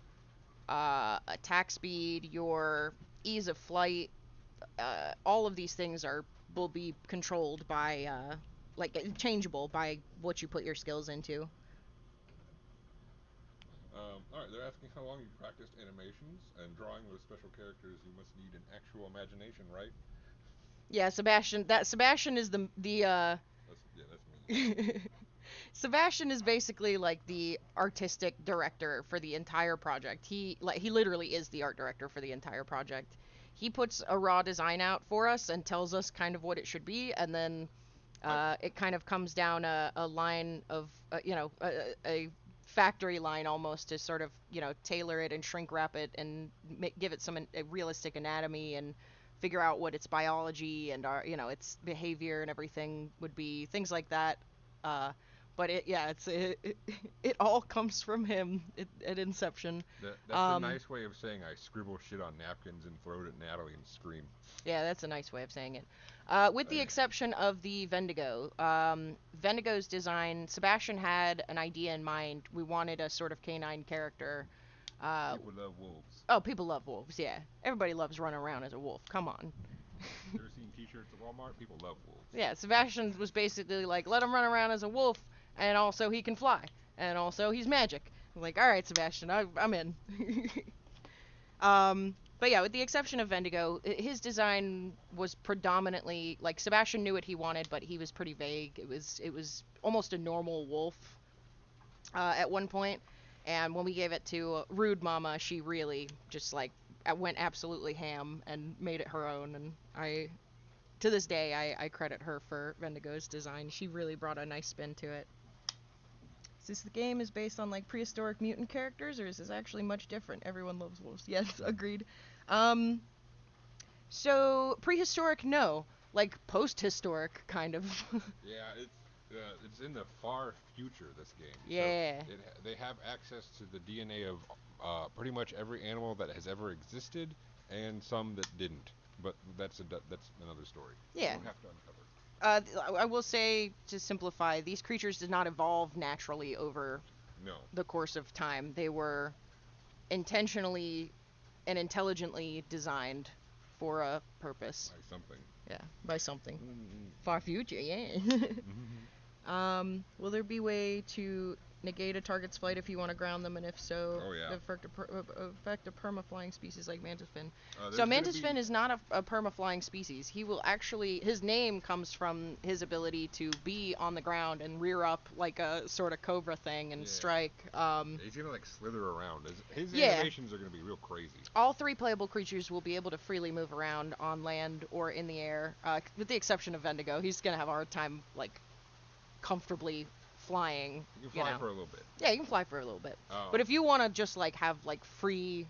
attack speed, your ease of flight, all of these things will be controlled by like changeable by what you put your skills into. All right, they're asking how long you practiced animations and drawing those special characters. You must need an actual imagination, right? Yeah, Sebastian. That Sebastian is the. That's me. Sebastian is basically like the artistic director for the entire project. He literally is the art director for the entire project. He puts a raw design out for us and tells us kind of what it should be, and then I, it kind of comes down a line of a factory line almost to sort of tailor it and shrink wrap it and give it some a realistic anatomy and figure out what its biology and our its behavior and everything would be, things like that. uh but it all comes from him at inception. that's a um nice way of saying I scribble shit on napkins and throw it at Natalie and scream. Yeah, that's a nice way of saying it. With the I, exception of the Vendigo. Vendigo's design, Sebastian had an idea in mind. We wanted a sort of canine character. Uh, People love wolves. oh, people love wolves, yeah. Everybody loves running around as a wolf. Come on. You ever seen T-shirts at Walmart? People love wolves. Yeah, Sebastian was basically like, let him run around as a wolf, and also he can fly, and also he's magic. I'm like, all right, Sebastian, I'm in. um, But yeah, with the exception of Vendigo, his design was predominantly like Sebastian knew what he wanted, but he was pretty vague. It was almost a normal wolf at one point, and when we gave it to Rude Mama, she really just like went absolutely ham and made it her own. And I, to this day, I credit her for Vendigo's design. She really brought a nice spin to it. Since the game is based on like prehistoric mutant characters, or is this actually much different? Everyone loves wolves. Yes, agreed. Um, so prehistoric, no. Like post-historic, kind of. Yeah, it's in the far future. This game. Yeah. So they have access to the DNA of pretty much every animal that has ever existed, and some that didn't. But that's another story. Yeah. We'll have to uncover. I will say, to simplify, these creatures did not evolve naturally over No. the course of time. They were intentionally and intelligently designed for a purpose. By something. Yeah, by something. Mm-hmm. Far future, yeah. Mm-hmm. Will there be way to negate a target's flight if you want to ground them, and if so, Oh, yeah. affect a perma-flying species like Mantis-Fin? There's So gonna Mantis-Fin be- is not a perma-flying species. He will actually, his name comes from his ability to be on the ground and rear up like a sort of cobra thing and Yeah. strike. He's gonna like slither around. His Yeah. animations are gonna be real crazy. All three playable creatures will be able to freely move around on land or in the air, with the exception of Vendigo. He's gonna have a hard time like comfortably flying. You can fly know. for a little bit. Yeah, you can fly for a little bit. Oh. But if you want to just like have like free,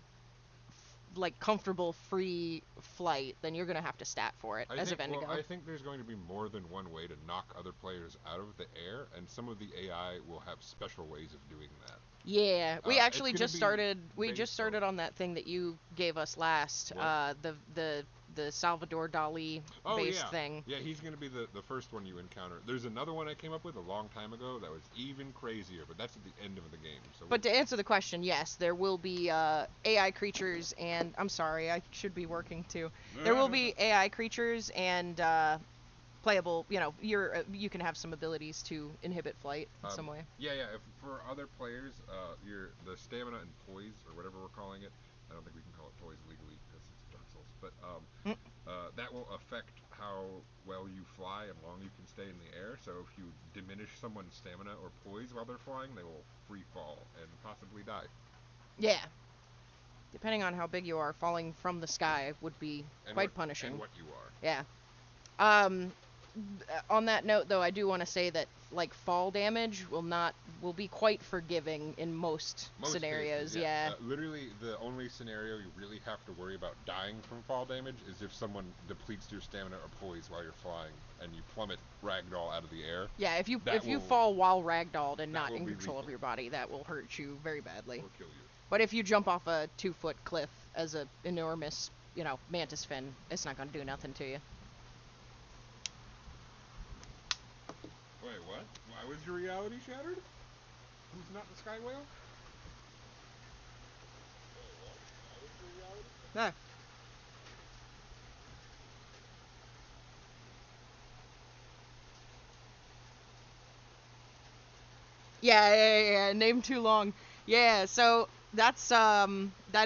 like comfortable free flight, then you're gonna have to stat for it as a Vendigo. I think there's going to be more than one way to knock other players out of the air, and some of the AI will have special ways of doing that. Yeah, we actually it's gonna just be started. We based just started on that thing that you gave us last. What? The Salvador Dali based thing. Yeah, he's going to be the first one you encounter. There's another one I came up with a long time ago that was even crazier, but that's at the end of the game. So But to answer the question, yes, there will be AI creatures, and I'm sorry, I should be working too. There will be AI creatures and playable. You know, you can have some abilities to inhibit flight in some way. Yeah. If, for other players, the stamina and poise, or whatever we're calling it. I don't think we can call it poise legally because it's Dark Souls, but that will affect how well you fly and long you can stay in the air. So if you diminish someone's stamina or poise while they're flying, they will free fall and possibly die. Yeah. Depending on how big you are, falling from the sky would be quite punishing. And what you are. Yeah. On that note, though, I do want to say that like fall damage will be quite forgiving in most scenarios. Cases, yeah. Literally, the only scenario you really have to worry about dying from fall damage is if someone depletes your stamina or poise while you're flying and you plummet ragdoll out of the air. Yeah, if you fall while ragdolled and not in control of your body, that will hurt you very badly. Or kill you. But if you jump off a 2-foot cliff as an enormous, Mantis-Fin, it's not going to do nothing to you. Wait, what? Why was your reality shattered? Who's not the sky whale? Wait, what? Why was your reality shattered? No. Yeah. Name too long. Yeah, so that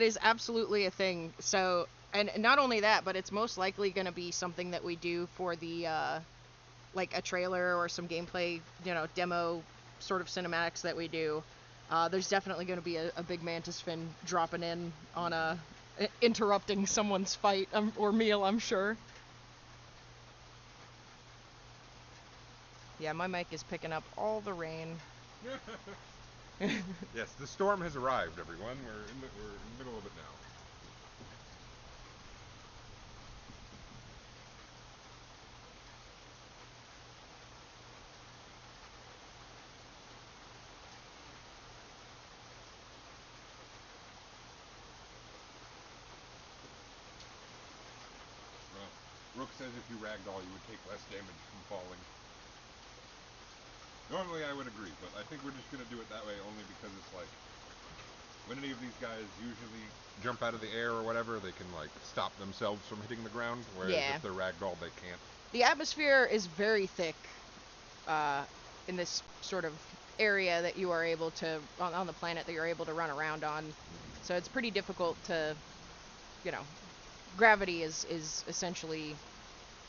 is absolutely a thing. So, and not only that, but it's most likely going to be something that we do for the like a trailer or some gameplay, demo sort of cinematics that we do. There's definitely going to be a big Mantis-Fin dropping in on interrupting someone's fight or meal, I'm sure. Yeah, my mic is picking up all the rain. Yes, the storm has arrived, everyone. We're in the middle of it now. Well, Rook says if you ragdoll, you would take less damage from falling. Normally I would agree, but I think we're just going to do it that way only because it's like, when any of these guys usually jump out of the air or whatever, they can like stop themselves from hitting the ground, whereas if they're ragdolled, they can't. The atmosphere is very thick in this sort of area that you are able to, on the planet that you're able to run around on. So it's pretty difficult to, you know, gravity is essentially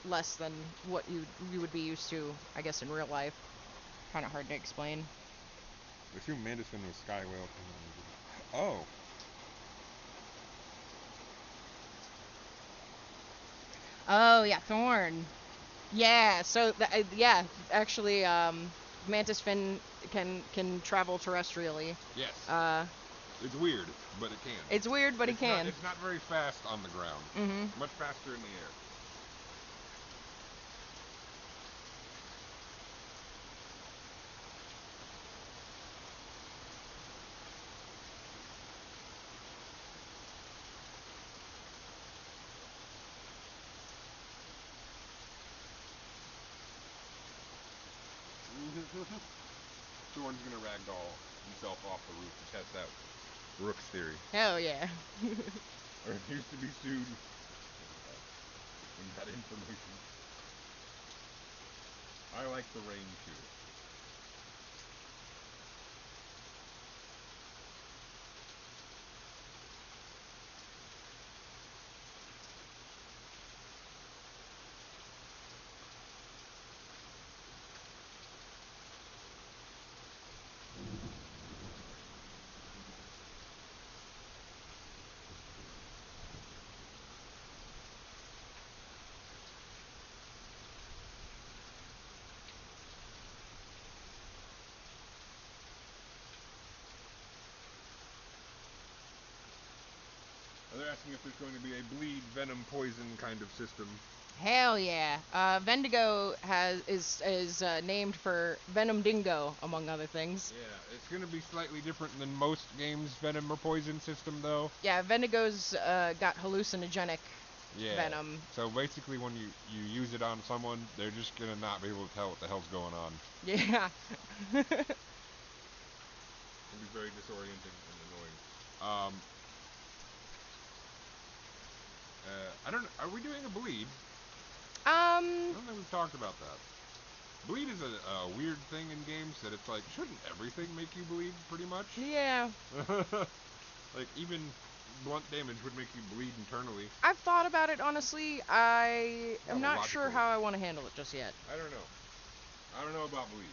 less than what you would be used to, I guess, in real life. Kind of hard to explain. I assume Mantis-Fin was Sky Whale. Oh. Oh yeah, Thorn. Yeah, so yeah, actually, Mantis-Fin can travel terrestrially. Yes. Uh, It's weird, but it can. it's weird, but he can. It's not very fast on the ground. Mm-hmm. Much faster in the air. Someone's gonna ragdoll himself off the roof to test out Rook's theory. Hell yeah. Or refuse to be sued in that information. I like the rain too. They're asking if there's going to be a bleed, venom, poison kind of system. Hell yeah. Vendigo is named for Venom Dingo, among other things. Yeah, it's going to be slightly different than most games' venom or poison system, though. Yeah, Vendigo's got hallucinogenic venom. So basically, when you use it on someone, they're just going to not be able to tell what the hell's going on. Yeah. It'll be very disorienting and annoying. I don't know. Are we doing a bleed? I don't think we've talked about that. Bleed is a weird thing in games that it's like, shouldn't everything make you bleed, pretty much? Yeah. Like, even blunt damage would make you bleed internally. I've thought about it, honestly. I am not sure how I want to handle it just yet. I don't know. I don't know about bleed.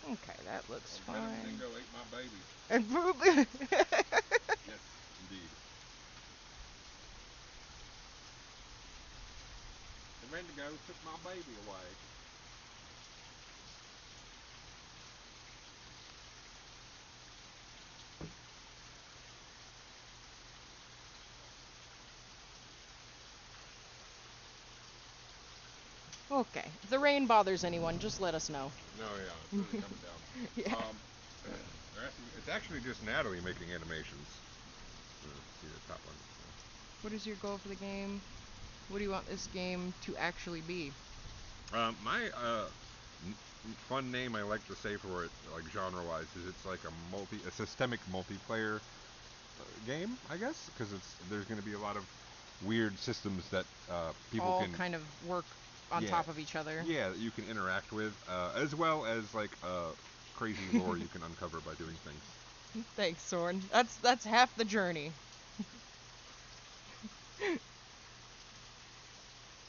Okay, that looks fine. Dingo ate my baby. And poop. Yes, indeed. The Wendigo took my baby away. Okay. If the rain bothers anyone, just let us know. No, yeah, it's really coming down. Yeah. They're asking, it's actually just Natalie making animations. See the top one. What is your goal for the game? What do you want this game to actually be? My fun name I like to say for it, like genre-wise, is it's like a systemic multiplayer game, I guess, because there's going to be a lot of weird systems that people all can kind of work on top of each other. Yeah, that you can interact with, as well as like crazy lore you can uncover by doing things. Thanks, Soren. That's half the journey.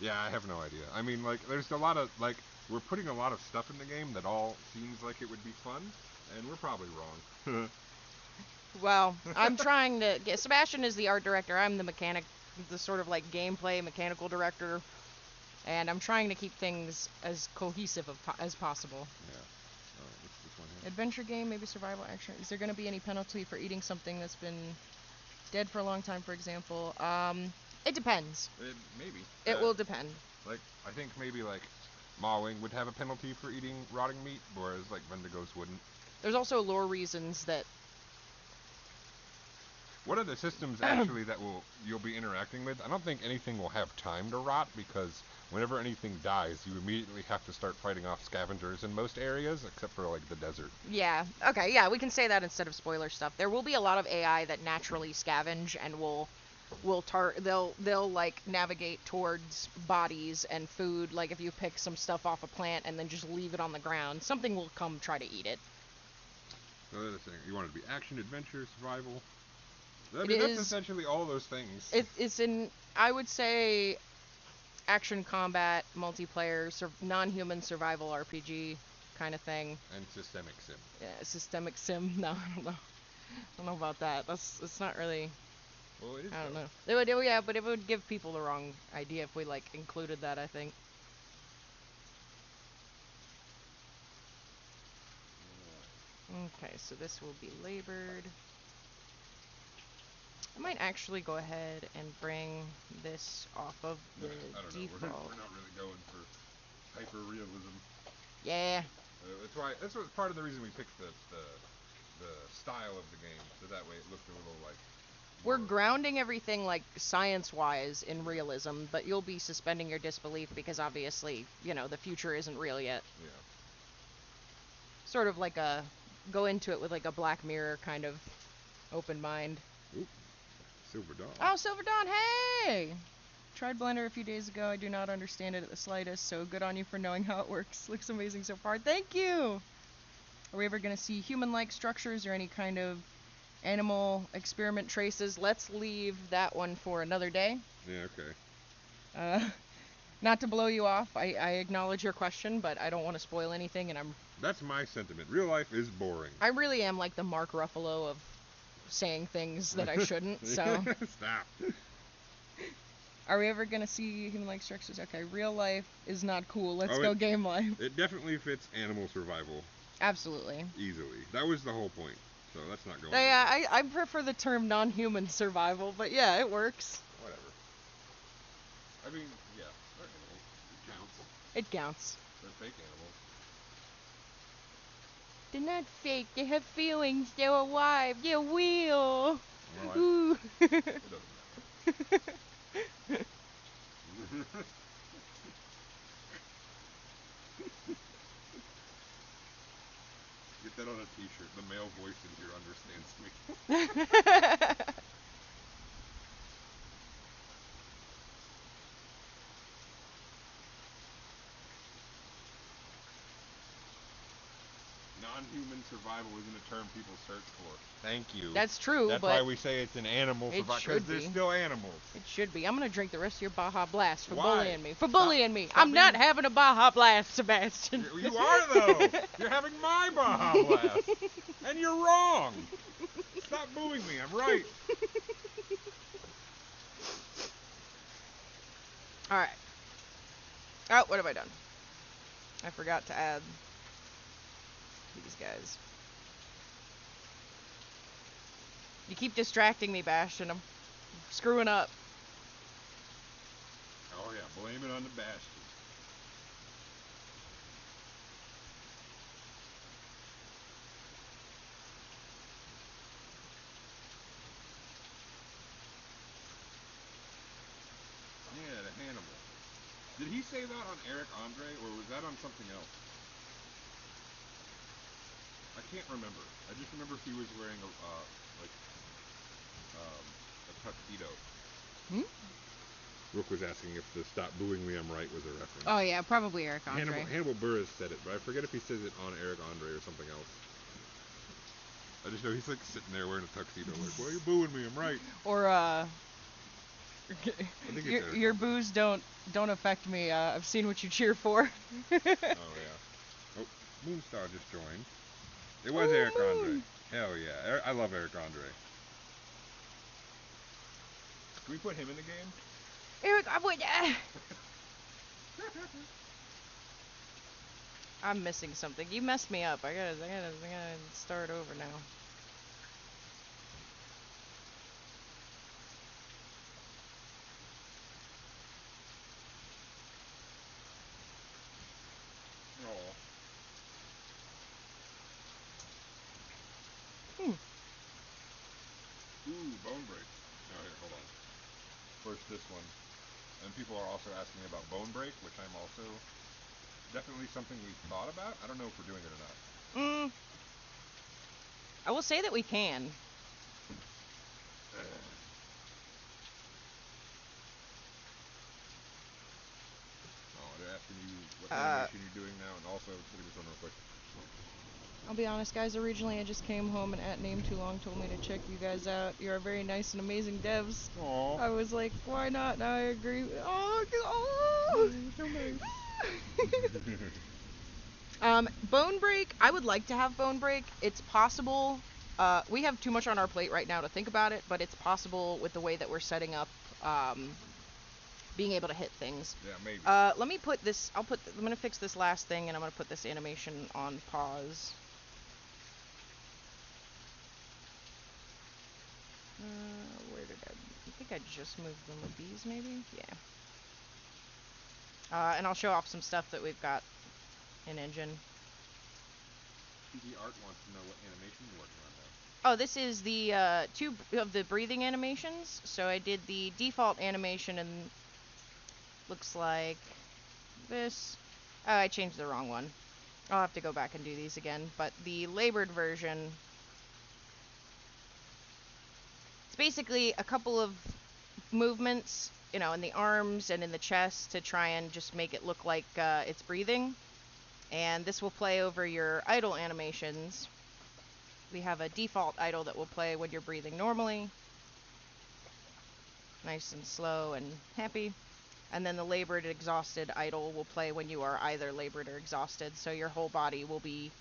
Yeah, I have no idea. I mean, like, there's a lot of, like, we're putting a lot of stuff in the game that all seems like it would be fun, and we're probably wrong. Well, I'm trying to get... Sebastian is the art director. I'm the mechanic, the sort of, like, gameplay mechanical director. And I'm trying to keep things as cohesive as possible. Yeah. Oh, what's this one here? Adventure game, maybe survival action. Is there going to be any penalty for eating something that's been dead for a long time, for example? It depends. Maybe. It will depend. Like, I think maybe, like, Maw-Wing would have a penalty for eating rotting meat, whereas, like, Wendigos wouldn't. There's also lore reasons that... What are the systems, actually, that you'll be interacting with? I don't think anything will have time to rot, because whenever anything dies, you immediately have to start fighting off scavengers in most areas, except for, like, the desert. Yeah. Okay, yeah, we can say that instead of spoiler stuff. There will be a lot of AI that naturally scavenge and they'll like navigate towards bodies and food. Like if you pick some stuff off a plant and then just leave it on the ground, something will come try to eat it. So that's the thing. You want it to be action, adventure, survival. I It mean, that's is. essentially all those things. It's in. I would say action combat, multiplayer, non-human survival RPG kind of thing. And systemic sim. Yeah, systemic sim. No, I don't know. I don't know about that. It's not really. Well, it is. I don't though. know. It would, yeah, but it would give people the wrong idea if we like included that. I think. Okay, so this will be labored. I might actually go ahead and bring this off of the I don't know. default. We're not really going for hyper realism. Yeah. That's why. That's what part of the reason we picked the style of the game, so that way it looked a little like. We're grounding everything like science-wise in realism, but you'll be suspending your disbelief because obviously, the future isn't real yet. Yeah. Sort of like go into it with like a Black Mirror kind of open mind. Oop. Silver Dawn. Oh, Silver Dawn, hey! Tried Blender a few days ago. I do not understand it at the slightest, so good on you for knowing how it works. Looks amazing so far. Thank you! Are we ever going to see human-like structures or any kind of animal experiment traces? Let's leave that one for another day. Yeah, okay. Not to blow you off, I acknowledge your question, but I don't want to spoil anything, and That's my sentiment. Real life is boring. I really am like the Mark Ruffalo of saying things that I shouldn't, so... Stop. Are we ever gonna see human-like structures? Okay, real life is not cool. Let's go game life. It definitely fits animal survival. Absolutely. Easily. That was the whole point. So let's not go. Yeah, I prefer the term non-human survival, but yeah, it works. Whatever. I mean, yeah, they're animals. It counts. It counts. They're fake animals. They're not fake. They have feelings. They're alive. They're real. Well, Ooh. it doesn't matter. Get that on a t-shirt. The male voice in here understands me. Non-human survival isn't a term people search for. Thank you. That's true, That's but why we say it's an animal survival, because they're still animals. It should be. I'm gonna drink the rest of your Baja Blast for Why? bullying me. For bullying me. Stop I'm not having a Baja Blast, Sebastian. You are, though. You're having my Baja Blast. And you're wrong. Stop booing me. I'm right. Alright. Oh, what have I done? I forgot to add these guys. You keep distracting me, Bastion. I'm screwing up. Oh, yeah. Blame it on the Bastion. Yeah, the Hannibal. Did he say that on Eric Andre, or was that on something else? I can't remember. I just remember he was wearing a tuxedo. Rook was asking if the "Stop Booing Me, I'm Right" was a reference. Oh yeah, probably Eric Andre. Hannibal Buress said it, but I forget if he says it on Eric Andre or something else. I just know he's like sitting there wearing a tuxedo, like, "Why are you booing me? I'm right." Or your boos don't affect me. I've seen what you cheer for. Oh yeah. Oh, Moonstar just joined. It was Eric Andre. Hell yeah, I love Eric Andre. Can we put him in the game? Eric, I'm missing something. You messed me up. I gotta start over now. Ooh, Bone Break. Oh, here, hold on. First this one. And people are also asking about Bone Break, which I'm also definitely something we've thought about. I don't know if we're doing it or not. I will say that we can. Oh, they're asking you what animation you're doing now, and also, let me just run real quick. I'll be honest, guys. Originally, I just came home and at name too long told me to check you guys out. You're very nice and amazing devs. Aw. I was like, why not? Now I agree. Oh. So nice. Bone break. I would like to have bone break. It's possible. We have too much on our plate right now to think about it, but it's possible with the way that we're setting up, being able to hit things. Yeah, maybe. Let me put this. I'm gonna fix this last thing, and I'm gonna put this animation on pause. Where did I think I just moved them with these, maybe? Yeah. And I'll show off some stuff that we've got in Engine. TV Art wants to know what animation you're working on now. Oh, this is the two of the breathing animations. So I did the default animation and looks like this. Oh, I changed the wrong one. I'll have to go back and do these again. But the labored version, it's basically a couple of movements, you know, in the arms and in the chest to try and just make it look like it's breathing. And this will play over your idle animations. We have a default idle that will play when you're breathing normally. Nice and slow and happy. And then the labored exhausted idle will play when you are either labored or exhausted. So your whole body will be,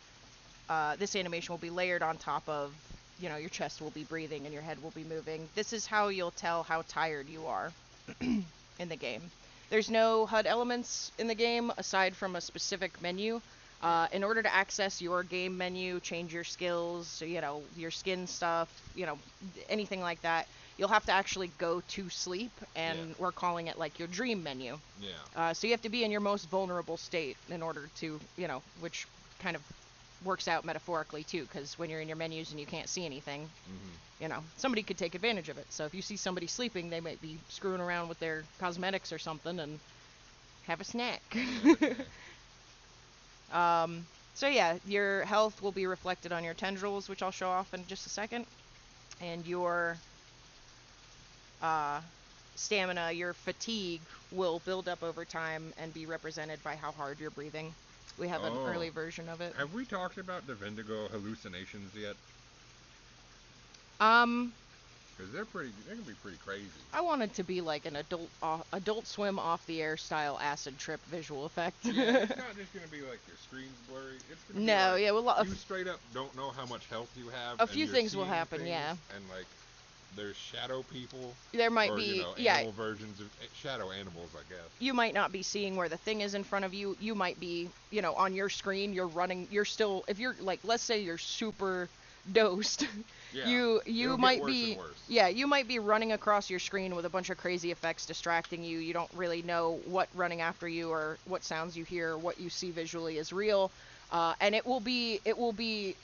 this animation will be layered on top of, you know, your chest will be breathing and your head will be moving. This is how you'll tell how tired you are in the game. There's no HUD elements in the game aside from a specific menu. In order to access your game menu, change your skills, you know, your skin stuff, you know, anything like that, you'll have to actually go to sleep, and we're calling it like your dream menu. Yeah. So you have to be in your most vulnerable state in order to, you know, which kind of works out metaphorically too, because when you're in your menus and you can't see anything, you know, somebody could take advantage of it. So if you see somebody sleeping, they might be screwing around with their cosmetics or something and have a snack. So yeah, your health will be reflected on your tendrils, which I'll show off in just a second, and your stamina, your fatigue, will build up over time and be represented by how hard you're breathing. We have an early version of it. Have we talked about the Vendigo hallucinations yet? Because they can be pretty crazy. I want it to be like an Adult Swim off the air style acid trip visual effect. Yeah, it's not just gonna be like your screen's blurry. It's gonna no, be like, yeah, you straight up don't know how much health you have. A few things will happen, yeah. And like, there's shadow people. There might or, be, you know, yeah. animal versions of shadow animals, I guess. You might not be seeing where the thing is in front of you. You might be, you know, on your screen. You're running. You're still, if you're like, let's say you're super dosed. Yeah, you might be, yeah, you might be running across your screen with a bunch of crazy effects distracting you. You don't really know what running after you or what sounds you hear, what you see visually is real. And it will be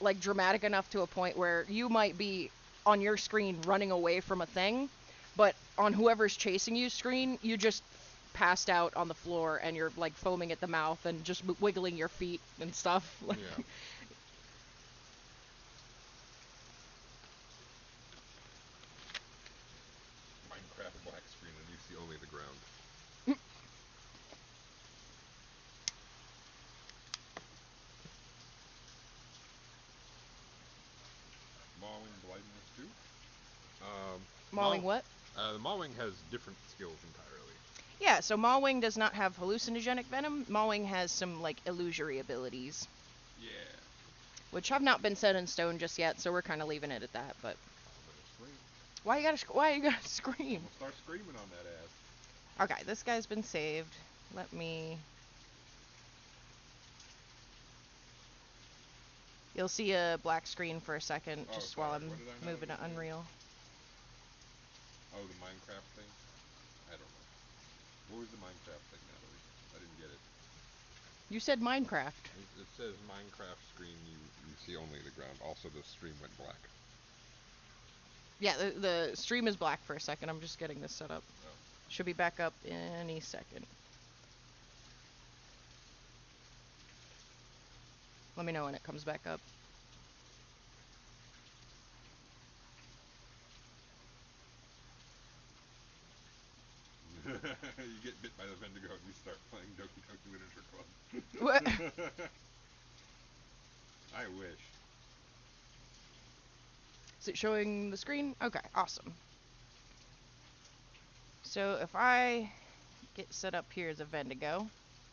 like dramatic enough to a point where you might be on your screen running away from a thing, but on whoever's chasing you screen, you just passed out on the floor and you're like foaming at the mouth and just wiggling your feet and stuff. Yeah. Minecraft black screen and you see only the ground. Maw-Wing blindness too? Maw-Wing what? The Maw-Wing has different skills entirely. Yeah, so Maw-Wing does not have hallucinogenic venom. Maw-Wing has some like illusory abilities. Yeah. Which have not been set in stone just yet, so we're kind of leaving it at that. But why you gotta scream? We'll start screaming on that ass. Okay, this guy's been saved. Let me. You'll see a black screen for a second, just while I'm moving to Unreal. Oh, the Minecraft thing? I don't know. What was the Minecraft thing, Natalie? I didn't get it. You said Minecraft. It says Minecraft screen, you see only the ground. Also, the stream went black. Yeah, the stream is black for a second. I'm just getting this set up. Oh. Should be back up any second. Let me know when it comes back up. You get bit by the Vendigo and you start playing Doki Doki Literature Club. What? I wish. Is it showing the screen? Okay, awesome. So if I get set up here as a Vendigo,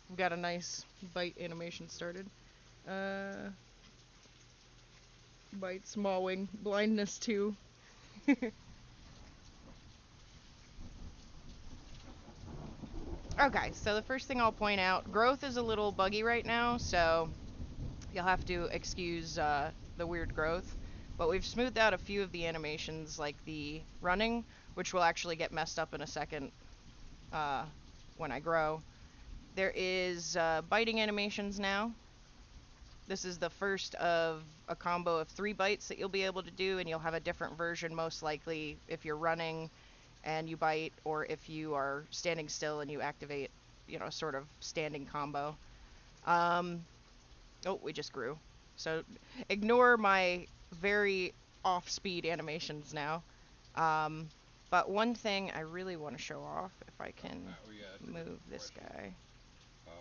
we've got a nice bite animation started. Bite, Maw-Wing, blindness 2. Okay, so the first thing I'll point out, growth is a little buggy right now, so you'll have to excuse the weird growth. But we've smoothed out a few of the animations, like the running, which will actually get messed up in a second when I grow. There is biting animations now. This is the first of a combo of 3 bites that you'll be able to do, and you'll have a different version most likely if you're running and you bite, or if you are standing still and you activate, sort of standing combo. Oh, we just grew. So ignore my very off-speed animations now. But one thing I really want to show off, if I can move this guy.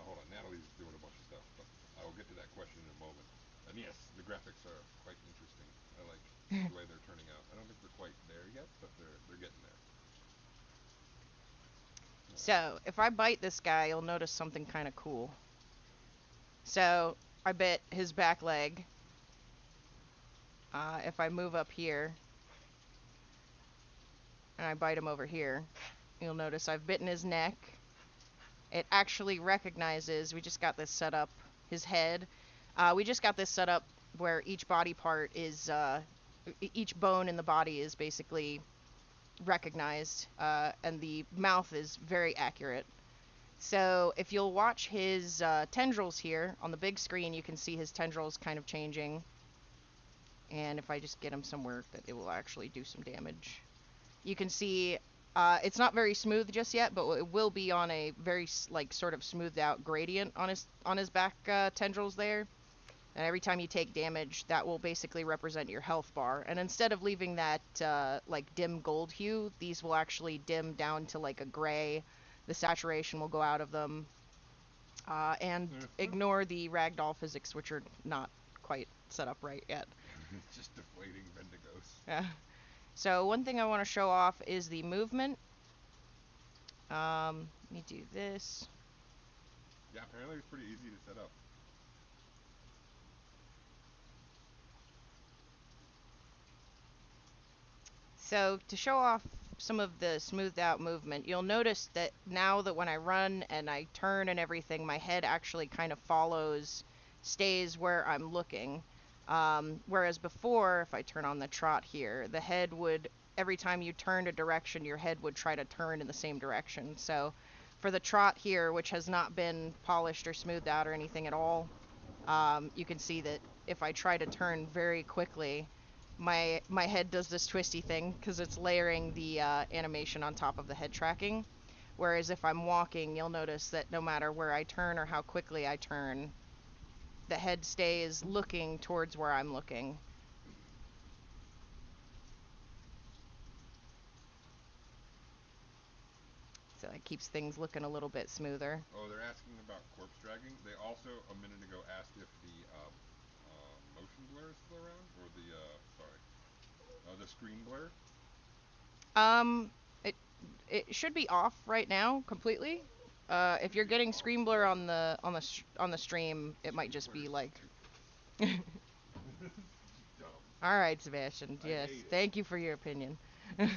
Hold on, Natalie's doing a bunch of stuff, but I will get to that question in a moment. And yes, the graphics are quite interesting. I like the way they're turning out. I don't think they're quite there yet, but they're getting there. So if I bite this guy, you'll notice something kind of cool. So I bit his back leg. If I move up here and I bite him over here, you'll notice I've bitten his neck. It actually recognizes, we just got this set up, his head. We just got this set up where each body part is, each bone in the body is basically recognized, and the mouth is very accurate. So if you'll watch his tendrils here on the big screen, you can see his tendrils kind of changing. And if I just get him somewhere that it will actually do some damage. You can see it's not very smooth just yet, but it will be on a very sort of smoothed out gradient on his back tendrils there. And every time you take damage, that will basically represent your health bar. And instead of leaving that dim gold hue, these will actually dim down to like a gray. The saturation will go out of them. And ignore the ragdoll physics, which are not quite set up right yet. It's just deflating Vendigos. Yeah. So one thing I want to show off is the movement. Let me do this. Yeah, apparently it's pretty easy to set up. So to show off some of the smoothed out movement, you'll notice that now that when I run and I turn and everything, my head actually kind of stays where I'm looking. Whereas before, if I turn on the trot here, the head would, every time you turned a direction, your head would try to turn in the same direction. So for the trot here, which has not been polished or smoothed out or anything at all, you can see that if I try to turn very quickly, my head does this twisty thing because it's layering the animation on top of the head tracking. Whereas if I'm walking, you'll notice that no matter where I turn or how quickly I turn, the head stays looking towards where I'm looking. So it keeps things looking a little bit smoother. Oh, they're asking about corpse dragging. They also, a minute ago, asked if the motion blur is still around, or the screen blur. Um, it should be off right now completely. If you're getting screen blur on the stream, it might just be like. All right, Sebastian. Yes, thank you for your opinion. Screen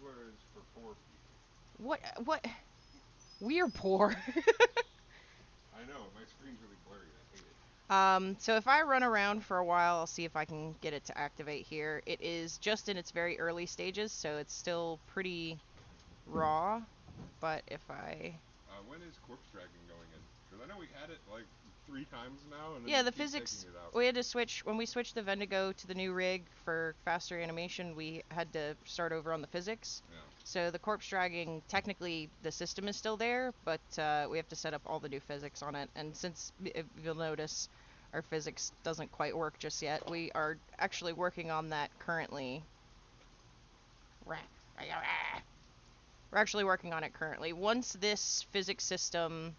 blur is for poor people. What? We're poor. I know, my screen's really blurry. I hate it. So if I run around for a while, I'll see if I can get it to activate here. It is just in its very early stages, so it's still pretty raw. But if I... When is corpse dragging going in? Because I know we had it like 3 times now, and then Yeah, they the keep physics, taking it out. we had to switch, when we switched the Vendigo to the new rig for faster animation, we had to start over on the physics. Yeah. So the corpse dragging, technically the system is still there, but we have to set up all the new physics on it. And since, if you'll notice, our physics doesn't quite work just yet, we are actually working on that currently. We're actually working on it currently. Once this physics system...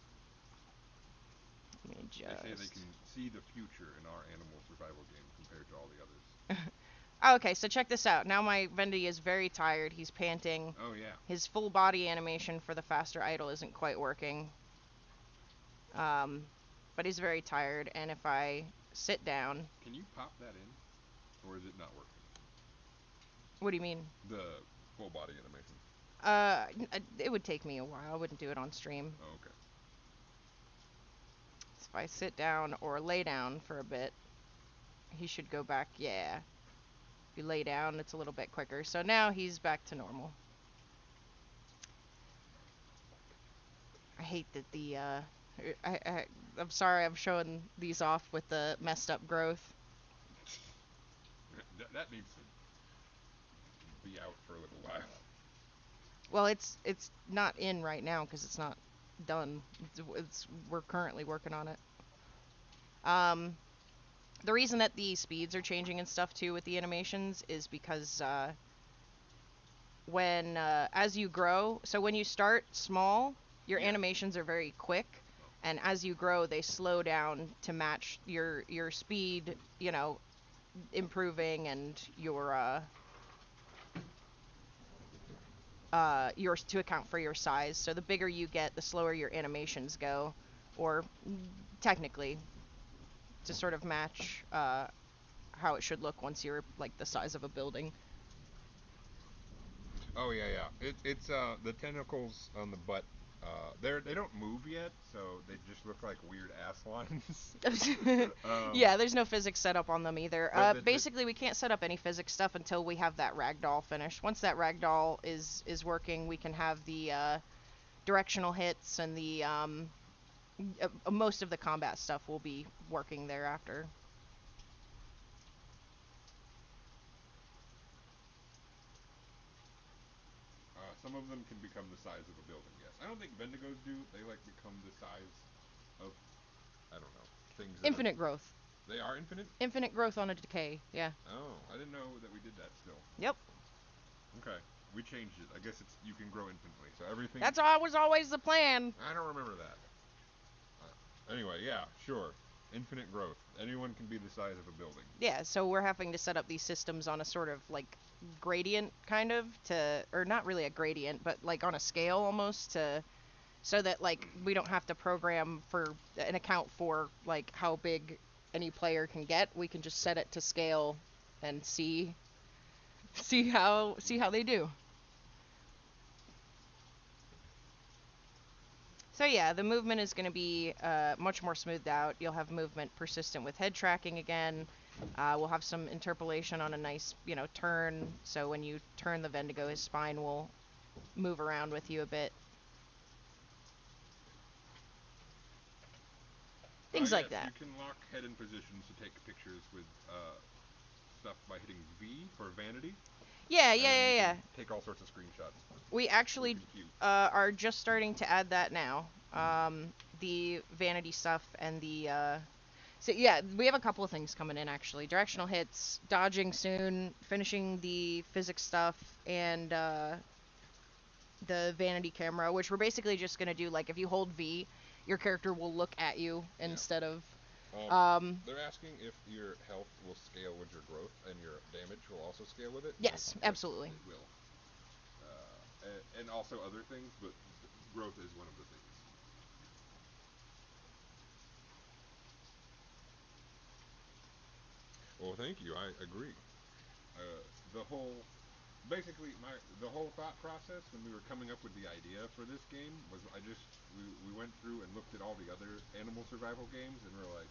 They say they can see the future in our animal survival game compared to all the others. Okay, so check this out. Now my Vendy is very tired. He's panting. Oh yeah. His full body animation for the faster idle isn't quite working. But he's very tired, and if I sit down... Can you pop that in? Or is it not working? What do you mean? The full body animation. It would take me a while. I wouldn't do it on stream. Oh, okay. So if I sit down or lay down for a bit, he should go back. Yeah. If you lay down, it's a little bit quicker. So now he's back to normal. I hate that I'm sorry I'm showing these off with the messed up growth. That needs to be out for a little while. Well, it's not in right now because it's not done. We're currently working on it. The reason that the speeds are changing and stuff too with the animations is because when as you grow, so when you start small, your Yeah. animations are very quick, and as you grow, they slow down to match your speed. You know, improving and yours to account for your size. So the bigger you get, the slower your animations go, or technically to sort of match how it should look once you're like the size of a building. Oh yeah, yeah. It's the tentacles on the butt. They don't move yet, so they just look like weird ass lines. Yeah, there's no physics set up on them either. Basically, we can't set up any physics stuff until we have that ragdoll finished. Once that ragdoll is working, we can have the directional hits and the most of the combat stuff will be working thereafter. Some of them can become the size of a building. Yes, I don't think Vendigos do. They like become the size of, I don't know, things. Infinite growth. They are infinite. Infinite growth on a decay. Yeah. Oh, I didn't know that we did that still. Yep. Okay, we changed it. I guess it's you can grow infinitely. So everything. That's was always the plan. I don't remember that. Anyway, yeah, sure. Infinite growth. Anyone can be the size of a building. Yeah, so we're having to set up these systems on a sort of like gradient kind of to, or not really a gradient, but like on a scale almost to, so that like we don't have to program for an account for like how big any player can get. We can just set it to scale and see how they do. So yeah, the movement is going to be much more smoothed out. You'll have movement persistent with head tracking again. We'll have some interpolation on a nice, turn. So when you turn the Vendigo, his spine will move around with you a bit. Things like that. You can lock head in positions to take pictures with stuff by hitting V for vanity. Yeah. Take all sorts of screenshots. We actually are just starting to add that now. The vanity stuff and the so yeah, we have a couple of things coming in actually. Directional hits, dodging soon, finishing the physics stuff, and the vanity camera, which we're basically just gonna do like if you hold V, your character will look at you instead of. They're asking if your health will scale with your growth and your damage will also scale with it. Yes, absolutely. It will. And also other things, but growth is one of the things. Well, thank you. I agree. The whole, basically, the whole thought process when we were coming up with the idea for this game was we went through and looked at all the other animal survival games and we're like,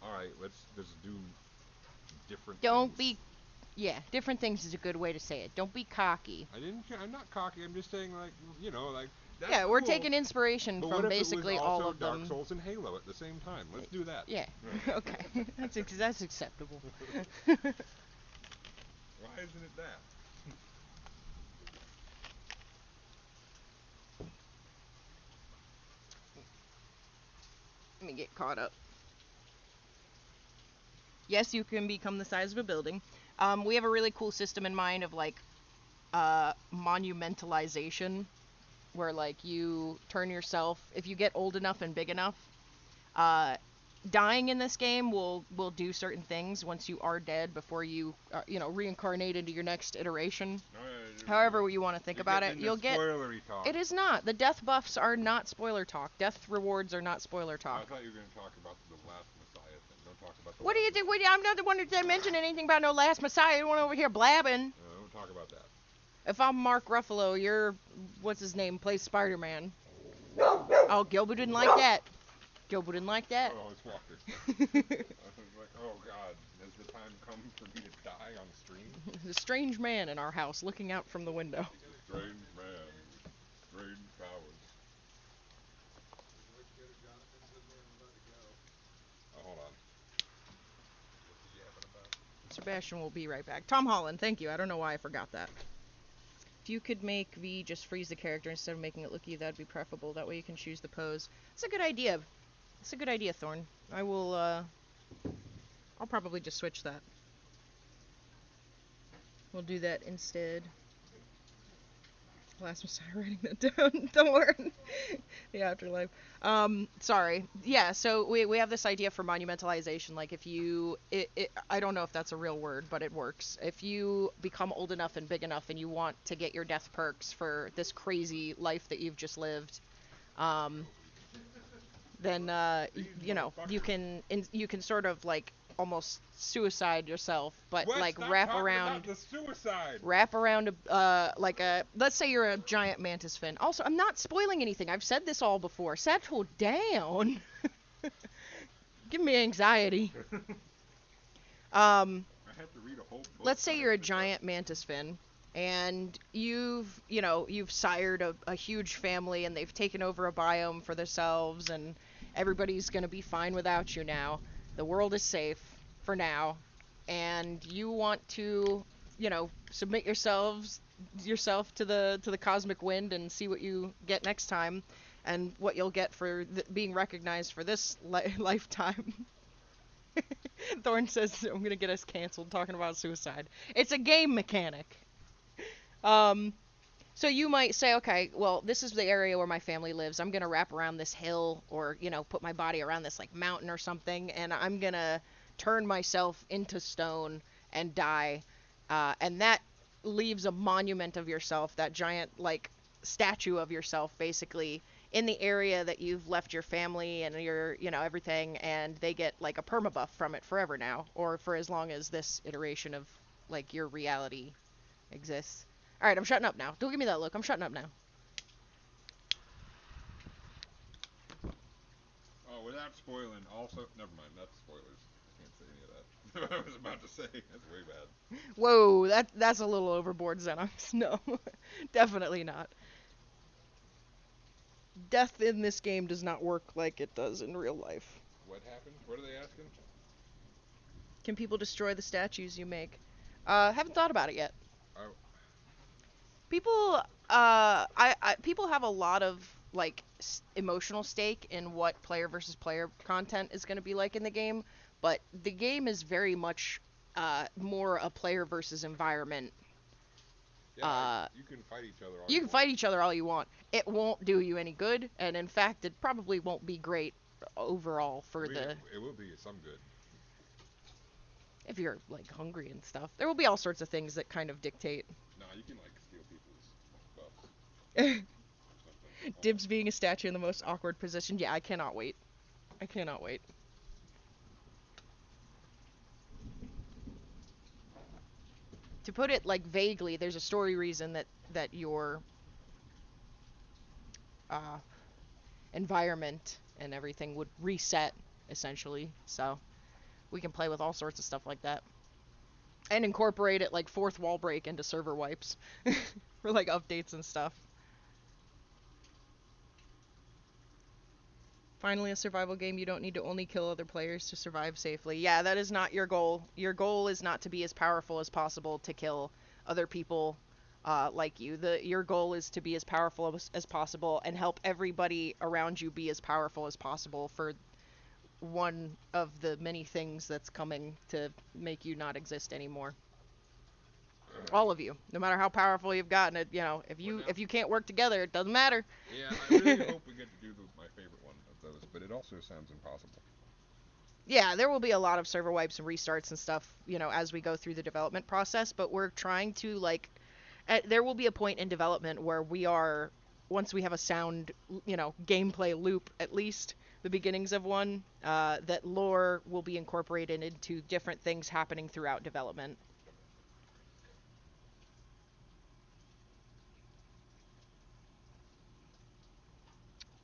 all right, let's just do different. Don't be. Yeah, different things is a good way to say it. Don't be cocky. I'm not cocky. I'm just saying, like, like. That's yeah, we're cool. Taking inspiration But from what if basically it was also all of Dark them. Souls and Halo at the same time. Let's do that. Yeah. Okay. That's acceptable. Why isn't it that? Let me get caught up. Yes, you can become the size of a building. We have a really cool system in mind of like monumentalization, where like you turn yourself if you get old enough and big enough. dying in this game will do certain things once you are dead before you reincarnate into your next iteration. However you want to think about it, you'll get. Spoilery talk. It is not. The death buffs are not spoiler talk. Death rewards are not spoiler talk. I thought you were going to talk about the last Messiah thing. Don't talk about the. What do you think? I'm not the one that mentioned anything about no last Messiah. You want over here blabbing? No, don't talk about that. If I'm Mark Ruffalo, you're what's his name? Plays Spider-Man. Oh, Gilbert didn't like that. Gilbert didn't like that. Oh, it's Walker. I was like, oh god, has the time come for me to die on stream? There's a strange man in our house looking out from the window. Strange man, strange powers. Oh, hold on. What's he yapping about? Sebastian will be right back. Tom Holland, thank you. I don't know why I forgot that. If you could make V just freeze the character instead of making it look you, that'd be preferable. That way you can choose the pose. It's a good idea. It's a good idea, Thorn. I will, I'll probably just switch that. We'll do that instead. Last Messiah writing that down. Don't worry. The afterlife. Sorry. Yeah, so we have this idea for monumentalization. Like if you, I don't know if that's a real word, but it works. If you become old enough and big enough and you want to get your death perks for this crazy life that you've just lived, then you can sort of like almost suicide yourself, but like wrap around the suicide. Like a, let's say you're a giant Mantis-Fin. Also, I'm not spoiling anything. I've said this all before. Settle down. Give me anxiety. I have to read a whole book. Let's say you're a giant Mantis-Fin and you've sired a huge family and they've taken over a biome for themselves and everybody's going to be fine without you now. The world is safe for now, and you want to, submit yourself to the cosmic wind and see what you get next time, and what you'll get for being recognized for this lifetime. Thorn says I'm gonna get us canceled talking about suicide. It's a game mechanic. So you might say, okay, well, this is the area where my family lives. I'm going to wrap around this hill or, put my body around this, like, mountain or something, and I'm going to turn myself into stone and die. And that leaves a monument of yourself, that giant, like, statue of yourself, basically, in the area that you've left your family and your, everything, and they get, like, a permabuff from it forever now, or for as long as this iteration of, like, your reality exists. Alright, I'm shutting up now. Don't give me that look. I'm shutting up now. Oh, without spoiling, also... Never mind, that's spoilers. I can't say any of that. What I was about to say. That's way bad. Whoa, that's a little overboard, Xenox. No, definitely not. Death in this game does not work like it does in real life. What happened? What are they asking? Can people destroy the statues you make? Haven't thought about it yet. Oh. People, people have a lot of, like, emotional stake in what player versus player content is going to be like in the game, but the game is very much, more a player versus environment. Yeah, you can fight each other all you can fight each other all you want. It won't do you any good, and in fact, it probably won't be great overall for the... It will be some good. If you're, like, hungry and stuff. There will be all sorts of things that kind of dictate. Nah, you can, like, steal people's buffs. Dibs being a statue in the most awkward position. Yeah, I cannot wait. I cannot wait. To put it, like, vaguely, there's a story reason that your environment and everything would reset, essentially. So, we can play with all sorts of stuff like that. And incorporate it, like, fourth wall break into server wipes. For, like, updates and stuff. Finally, a survival game, you don't need to only kill other players to survive safely. Yeah, that is not your goal. Your goal is not to be as powerful as possible to kill other people like you. Your goal is to be as powerful as possible and help everybody around you be as powerful as possible for one of the many things that's coming to make you not exist anymore. All of you, no matter how powerful you've gotten it, if you can't work together, it doesn't matter. Yeah, I really hope we get to do my favorite one of those, but it also sounds impossible. Yeah, there will be a lot of server wipes and restarts and stuff, as we go through the development process, but we're trying to like there will be a point in development where once we have a sound, gameplay loop, at least the beginnings of one, that lore will be incorporated into different things happening throughout development.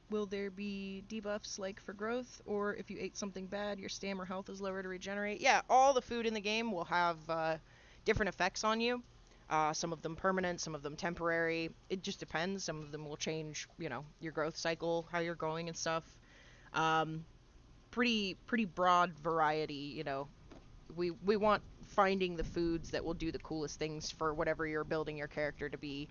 Will there be debuffs like for growth, or if you ate something bad, your stam or health is lower to regenerate? Yeah, all the food in the game will have different effects on you. Some of them permanent, some of them temporary. It just depends. Some of them will change, your growth cycle, how you're going and stuff. Um, pretty broad variety. We want finding the foods that will do the coolest things for whatever you're building your character to be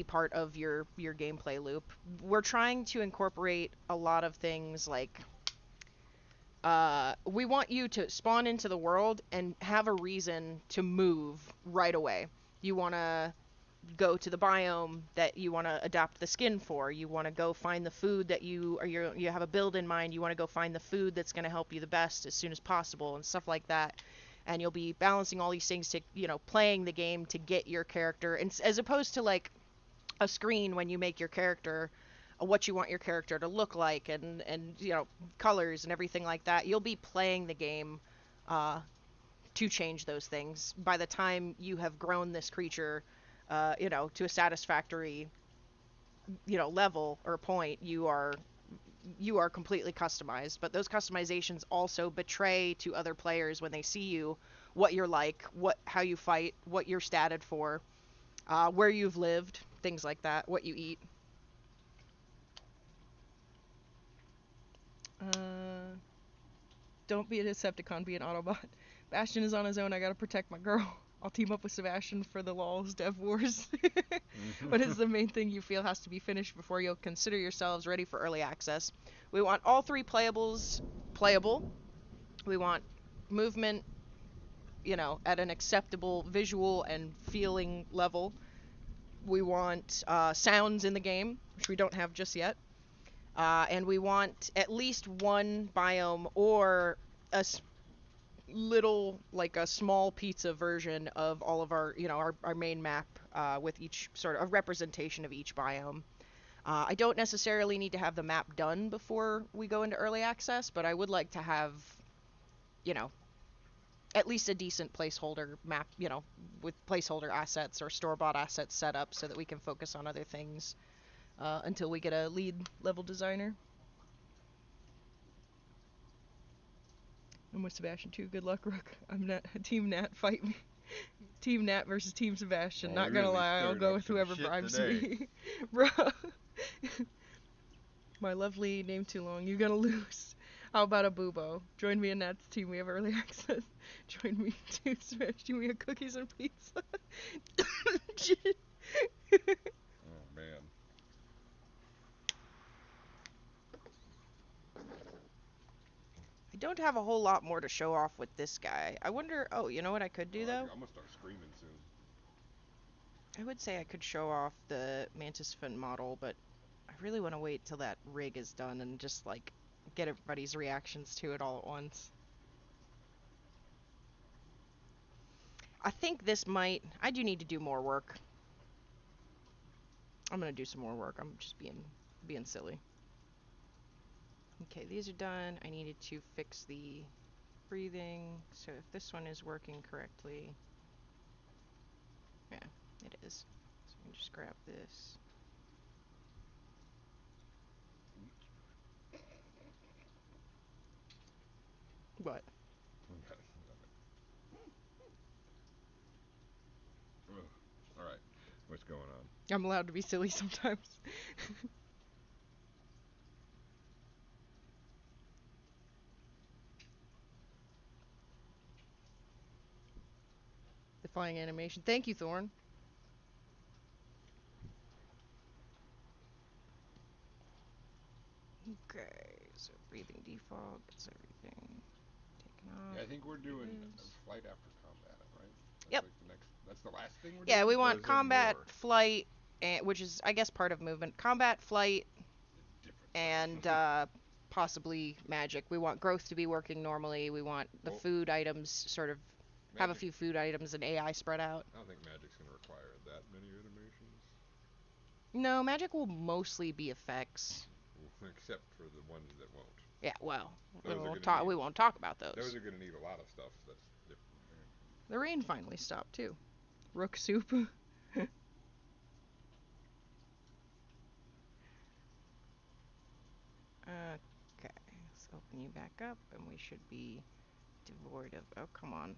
part of your gameplay loop. We're trying to incorporate a lot of things like we want you to spawn into the world and have a reason to move right away. You want to go to the biome that you want to adapt the skin for. You want to go find the food that you have a build in mind. You want to go find the food that's going to help you the best as soon as possible and stuff like that. And you'll be balancing all these things to, playing the game to get your character, and as opposed to like a screen when you make your character, what you want your character to look like, and colors and everything like that. You'll be playing the game uh, to change those things. By the time you have grown this creature, to a satisfactory, level or point, you are completely customized. But those customizations also betray to other players when they see you what you're like, how you fight, what you're statted for, where you've lived, things like that, what you eat. Uh, don't be a Decepticon, be an Autobot. Bastion is on his own. I gotta protect my girl. I'll team up with Sebastian for the LOLs Dev Wars. What is the main thing you feel has to be finished before you'll consider yourselves ready for early access? We want all three playables playable. We want movement, at an acceptable visual and feeling level. We want sounds in the game, which we don't have just yet. And we want at least one biome or a little, like a small pizza version of all of our main map, with each sort of a representation of each biome. I don't necessarily need to have the map done before we go into early access, but I would like to have, you know, at least a decent placeholder map, with placeholder assets or store-bought assets set up so that we can focus on other things until we get a lead level designer. I'm with Sebastian too. Good luck, Rook. I'm not Team Nat. Fight me. Team Nat versus Team Sebastian. Oh, Not gonna really lie, I'll stirred go up with some whoever shit bribes today. me. Bro. My lovely name too long. You're gonna lose. How about a Boobo? Join me in Nat's team. We have early access. Join me to Sebastian. We have cookies and pizza. Oh man. I don't have a whole lot more to show off with this guy. I wonder. Oh, you know what I could do Oh, though? I'm gonna start screaming soon. I would say I could show off the Mantis-Fin model, but I really want to wait till that rig is done and just like get everybody's reactions to it all at once. I think this might. I do need to do more work. I'm gonna do some more work. I'm just being silly. Okay, these are done. I needed to fix the breathing. So if this one is working correctly, yeah, it is. So I can just grab this. What? All right, what's going on? I'm allowed to be silly sometimes. The flying animation. Thank you, Thorn. Okay, so breathing default gets everything taken off. Yeah, I think we're doing This. flight after combat, right? That's Yep. like the next. That's the last thing we're Yeah, doing, we or want is there combat, more? flight, which is, I guess, part of movement. Combat, flight, Different and stuff. possibly magic. We want growth to be working normally. We want the Well, food items sort of have a magic. few food items and AI spread out. I don't think magic's gonna require that many animations, No, magic will mostly be effects. except for the ones that won't. Yeah, well, we Those are won't gonna talk. need. We won't talk about Those those. are gonna need a lot of stuff that's different. Right? The rain finally stopped too. Rook soup. Okay, let's open you back up, and we should be devoid of. Oh, come on.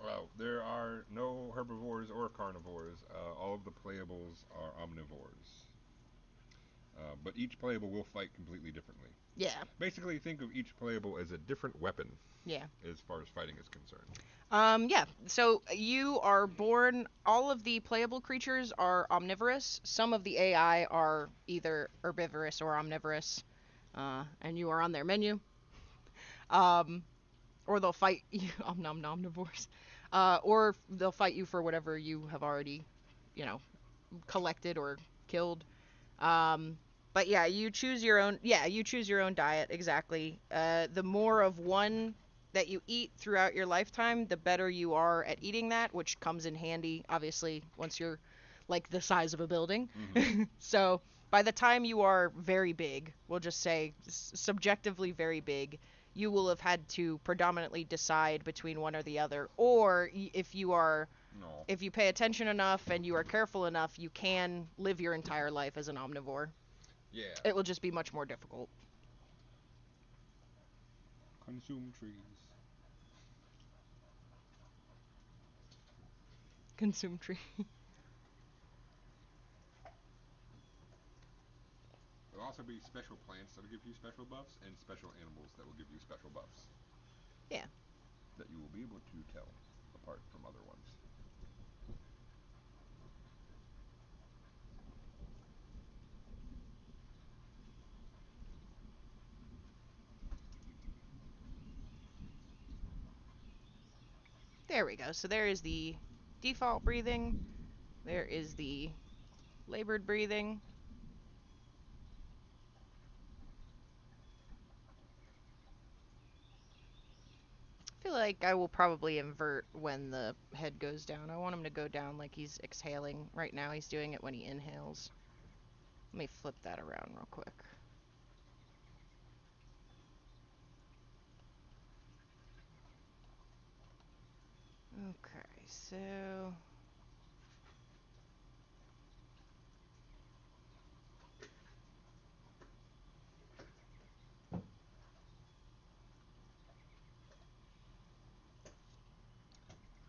Well, there are no herbivores or carnivores. All of the playables are omnivores. But each playable will fight completely differently. Yeah, Basically, think of each playable as a different weapon yeah. as far as fighting is concerned. Yeah. So you are born. All of the playable creatures are omnivorous. Some of the AI are either herbivorous or omnivorous, and you are on their menu. Um, or they'll fight you. Omnivores. Or they'll fight you for whatever you have already, you know, collected or killed. Um, but yeah, you choose your own. Yeah, you choose your own diet exactly. The more of one that you eat throughout your lifetime, the better you are at eating that, which comes in handy, obviously, once you're like the size of a building. Mm-hmm. So by the time you are very big, we'll just say subjectively very big, you will have had to predominantly decide between one or the other. Or if you are No. if you pay attention enough and you are careful enough, you can live your entire life as an omnivore. Yeah. It will just be much more difficult. Consume trees. Consume tree. There'll also be special plants that will give you special buffs and special animals that will give you special buffs. Yeah. That you will be able to tell apart from other ones. There we go. So there is the default breathing. There is the labored breathing. I feel like I will probably invert when the head goes down. I want him to go down like he's exhaling. Right now he's doing it when he inhales. Let me flip that around real quick. Okay, so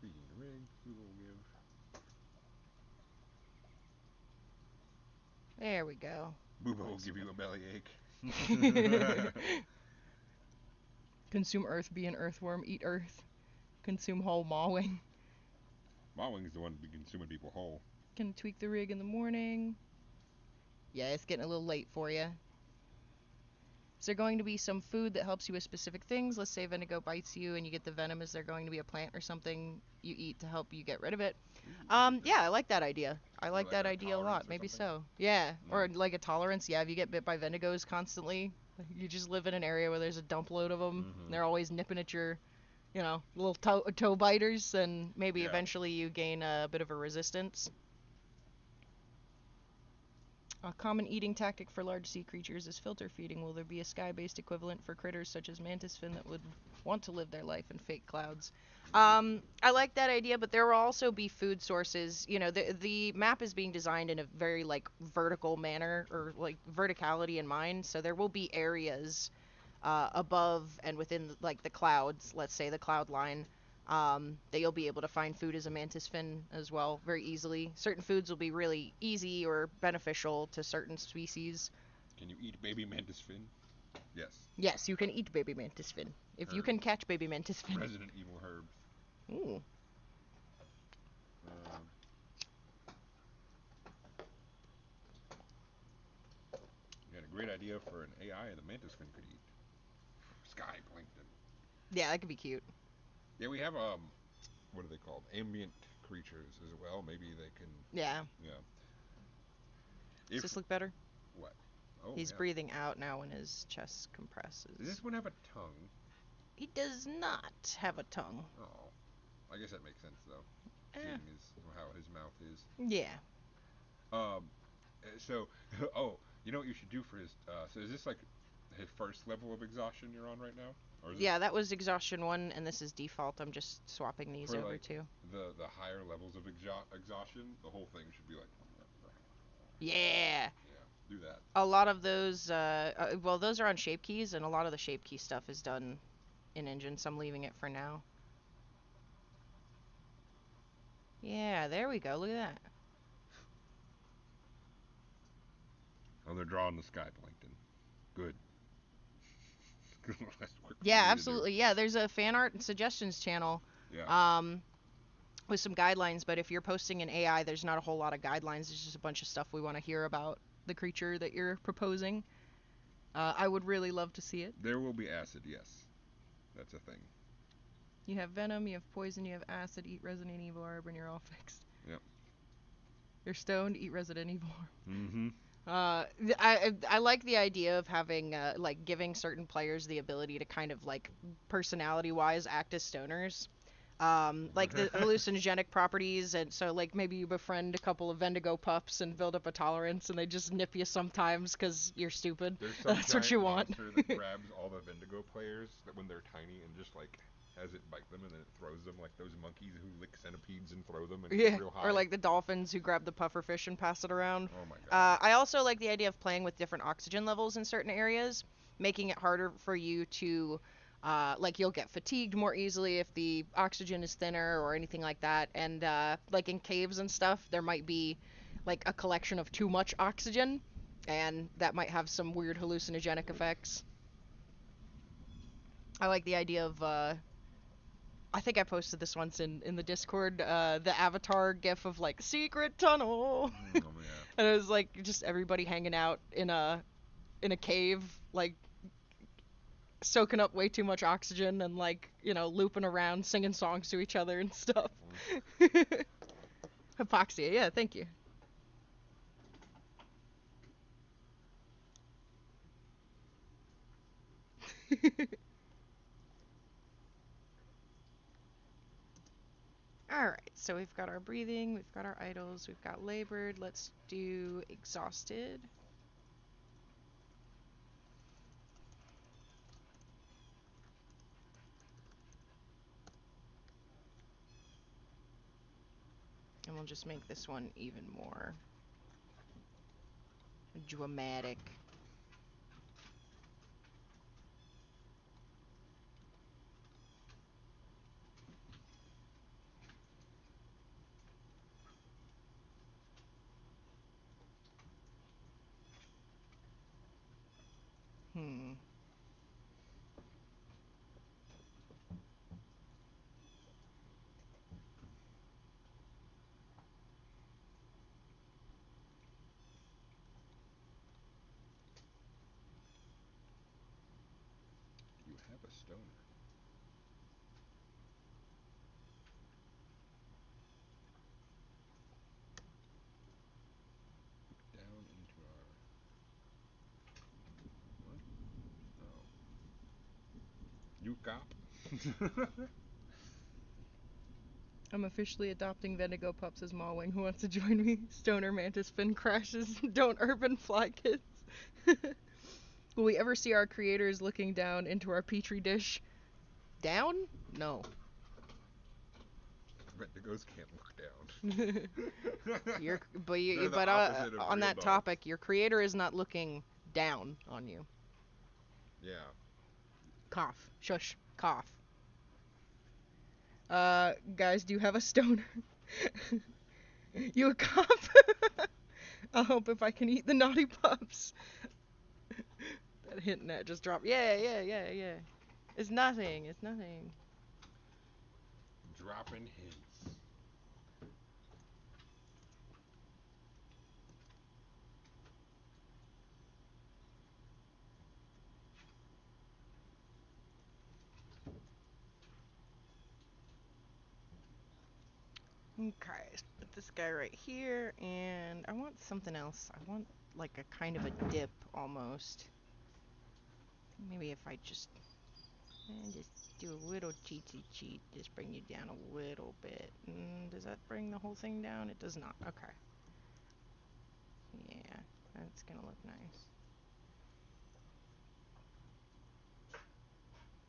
Feeding the rig, we will give. there we go. Booba will give you a bellyache. Consume earth, be an earthworm, eat earth. Consume whole Maw-Wing. Maw-Wing's the one to be consuming people whole. Can tweak the rig in the morning. Yeah, it's getting a little late for you. Is there going to be some food that helps you with specific things? Let's say Vendigo bites you and you get the venom. Is there going to be a plant or something you eat to help you get rid of it? Yeah, I like that idea. I Or like like that a idea a tolerance lot. or Maybe something? so. Yeah, or Mm. like a tolerance. Yeah, if you get bit by Vendigos constantly, you just live in an area where there's a dump load of them. Mm-hmm. They're always nipping at your, little toe biters, and maybe Yeah. eventually you gain a bit of a resistance. A common eating tactic for large sea creatures is filter feeding. Will there be a sky-based equivalent for critters such as Mantis-Fin that would want to live their life in fake clouds? I like that idea, but there will also be food sources. The map is being designed in a very like vertical manner or like verticality in mind. So there will be areas above and within like the clouds, let's say the cloud line, that you'll be able to find food as a mantis fin as well very easily. Certain foods will be really easy or beneficial to certain species. Can you eat baby mantis fin? Yes. Yes, you can eat baby mantis fin if you can Herbs. catch baby mantis fin. Resident Evil herbs. Ooh. Um, you had a great idea for an AI the mantis fin could eat. Sky Plankton. Yeah, that could be cute. Yeah, we have what are they called? Ambient creatures as well. Maybe they can. Yeah. Yeah. Does If this look better? what? Oh He's yeah. breathing out now when his chest Does compresses. this one have a tongue? He does not have a tongue. Oh, I guess that makes sense though, Eh. being how his mouth is. Yeah. Um, so oh, you know what you should do for his? So is this like his first level of exhaustion you're on right now, or is this Yeah, that was exhaustion 1, and this is default. I'm just swapping these for over like too. the higher levels of exhaustion? The whole thing should be like, Yeah. yeah, do that. A lot of those, well, those are on shape keys, and a lot of the shape key stuff is done in engine, so I'm leaving it for now. Yeah, there we go. Look at that. Oh, they're drawing the sky plankton. Good. That's what we Yeah, need to do. absolutely. Yeah, there's a fan art and suggestions channel. Yeah. Um, with some guidelines, but if you're posting an AI, there's not a whole lot of guidelines. There's just a bunch of stuff we want to hear about the creature that you're proposing. I would really love to see it. There will be acid. Yes, that's a thing. You have venom, you have poison, you have acid. Eat Resident Evil Orb, and you're all fixed. Yep. You're stoned. Eat Resident Evil Orb. Mm-hmm. I like the idea of having like giving certain players the ability to kind of like personality wise act as stoners. Like the hallucinogenic properties, and so like maybe you befriend a couple of Vendigo pups and build up a tolerance, and they just nip you sometimes because you're stupid. There's some That's what giant you want. monster that grabs all the Vendigo players that when they're tiny and just like has it bite them and then it throws them like those monkeys who lick centipedes and throw them and get Yeah, real high. or like the dolphins who grab the pufferfish and pass it around. Oh my god. I also like the idea of playing with different oxygen levels in certain areas, making it harder for you to, like you'll get fatigued more easily if the oxygen is thinner or anything like that. And like in caves and stuff, there might be like a collection of too much oxygen, and that might have some weird hallucinogenic effects. I like the idea of I think I posted this once in the Discord, the avatar gif of like secret tunnel. Oh yeah. And it was like just everybody hanging out in a cave, like soaking up way too much oxygen and like, looping around singing songs to each other and stuff. Hypoxia, yeah, thank you. Alright, so we've got our breathing, we've got our idols, we've got labored. Let's do exhausted. And we'll just make this one even more dramatic. Hmm. You have a stoner. Down into our what? Oh. You cop. I'm officially adopting Vendigo pups as Maw-Wing. Who wants to join me? Stoner Mantis-Fin crashes. Don't urban fly kids. Will we ever see our creators looking down into our petri dish? Down? No. Wendigos can't look down. You're, They're the but opposite of on real that dogs. topic, your creator is not looking down on you. Yeah. Cough. Shush. Cough. Guys, do you have a stoner? You a cop? I'll help if I can eat the naughty pups. That hint net just dropped. Yeah, yeah, yeah, yeah. It's nothing. It's nothing. Dropping hints. Okay, let's put this guy right here, and I want something else. I want like a kind of a dip almost. Maybe if I just do a little cheatsy cheat, just bring you down a little bit. Does that bring the whole thing down? It does not. Okay. Yeah, that's gonna look nice.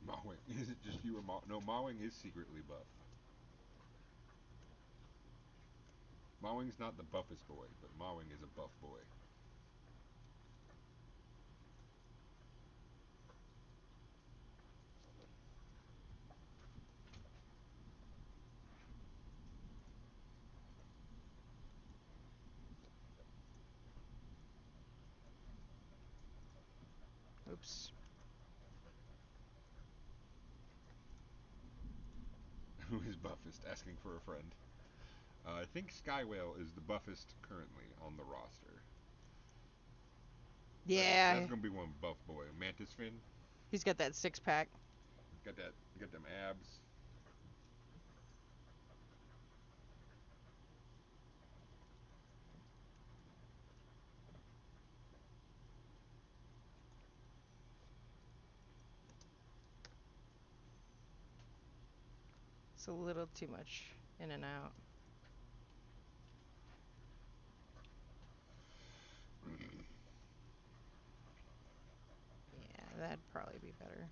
Maw-Wing. Is it just you or Maw? No, Maw-Wing is secretly buff. Maw-Wing's not the buffest boy, but Maw-Wing is a buff boy. Oops. Who is buffest? Asking for a friend. I think Skywhale is the buffest currently on the roster. That's Yeah, gonna be one buff boy. Mantis-Fin. he's got that six pack. Got that. Got them abs. It's a little too much in and out. Yeah, that'd probably be better.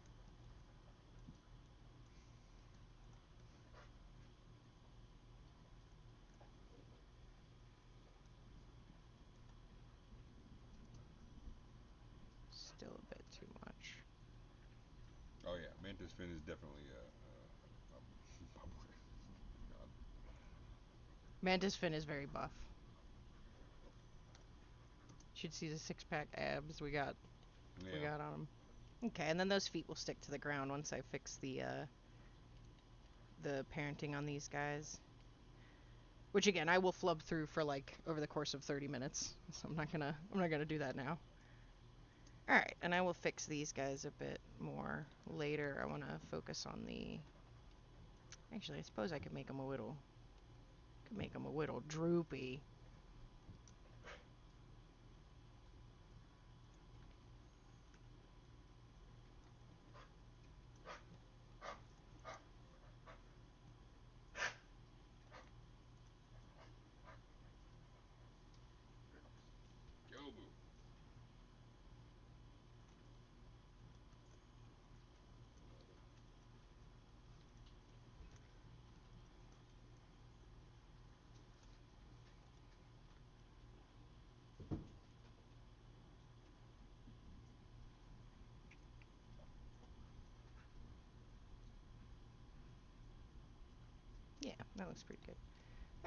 Still a bit too much. Oh yeah, Mantis-Fin is definitely a bubbler. God. Mantis-Fin is very buff. Should see the six pack abs we Yeah. got on him. Okay, and then those feet will stick to the ground once I fix the parenting on these guys. Which again, I will flub through for like over the course of 30 minutes. So I'm not gonna do that now. All right, and I will fix these guys a bit more later. I want to focus on the. Actually, I suppose I could make them a little. Could make them a little droopy. Jobu. Yeah, that looks pretty good.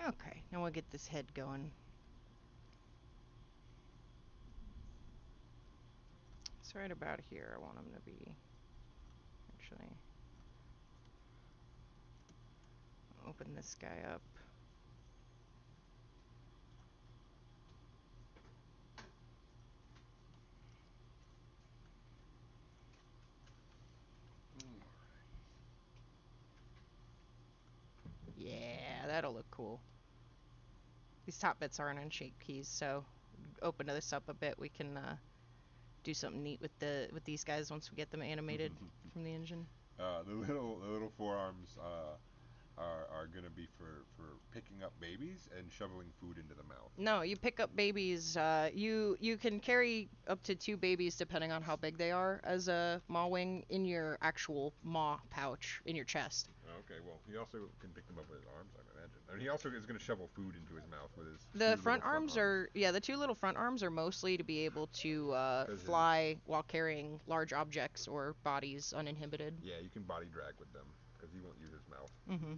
Okay, now we'll get this head going. So right about here, I want him to be. Actually, open this guy up. Yeah, that'll look cool. These top bits aren't on shape keys, so open this up a bit. We can do something neat with these guys once we get them animated from the engine. The little forearms are gonna be for picking up babies and shoveling food into the mouth. No, you pick up babies. You can carry up to two babies depending on how big they are as a Maw-Wing in your actual maw pouch in your chest. Okay, well, he also can pick them up with his arms, I imagine. And he also is going to shovel food into his mouth with his The two little front front arms arms. are, yeah, the two little front arms are mostly to be able to Because his, fly while carrying large objects or bodies uninhibited. yeah, you can body drag with them because he won't use his mouth. Mm-hmm.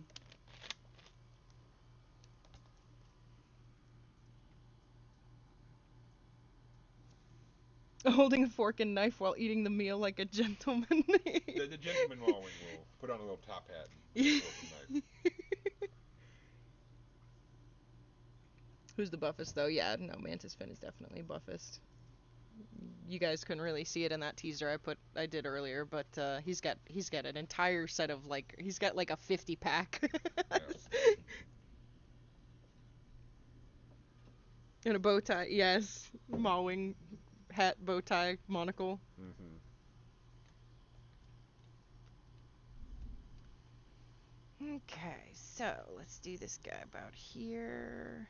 Holding a fork and knife while eating the meal like a gentleman. The gentleman Maw-Wing will put on a little top hat and get a fork and knife. Who's the buffest though? Yeah, no, Mantis-Fin is definitely buffest. You guys couldn't really see it in that teaser I did earlier, but he's got an entire set of like he's got like a 50 pack. Yeah. And a bow tie, yes. Maw-Wing hat, bow tie, monocle. Mm-hmm. Okay, so let's do this guy about here.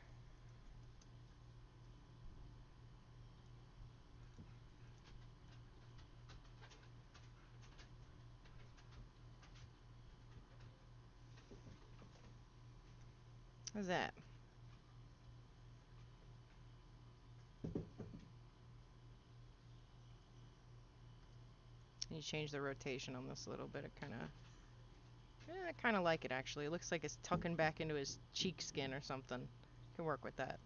How's that? You change the rotation on this a little bit. It kind of, I kind of like it actually. It looks like it's tucking back into his cheek skin or something. Can work with that.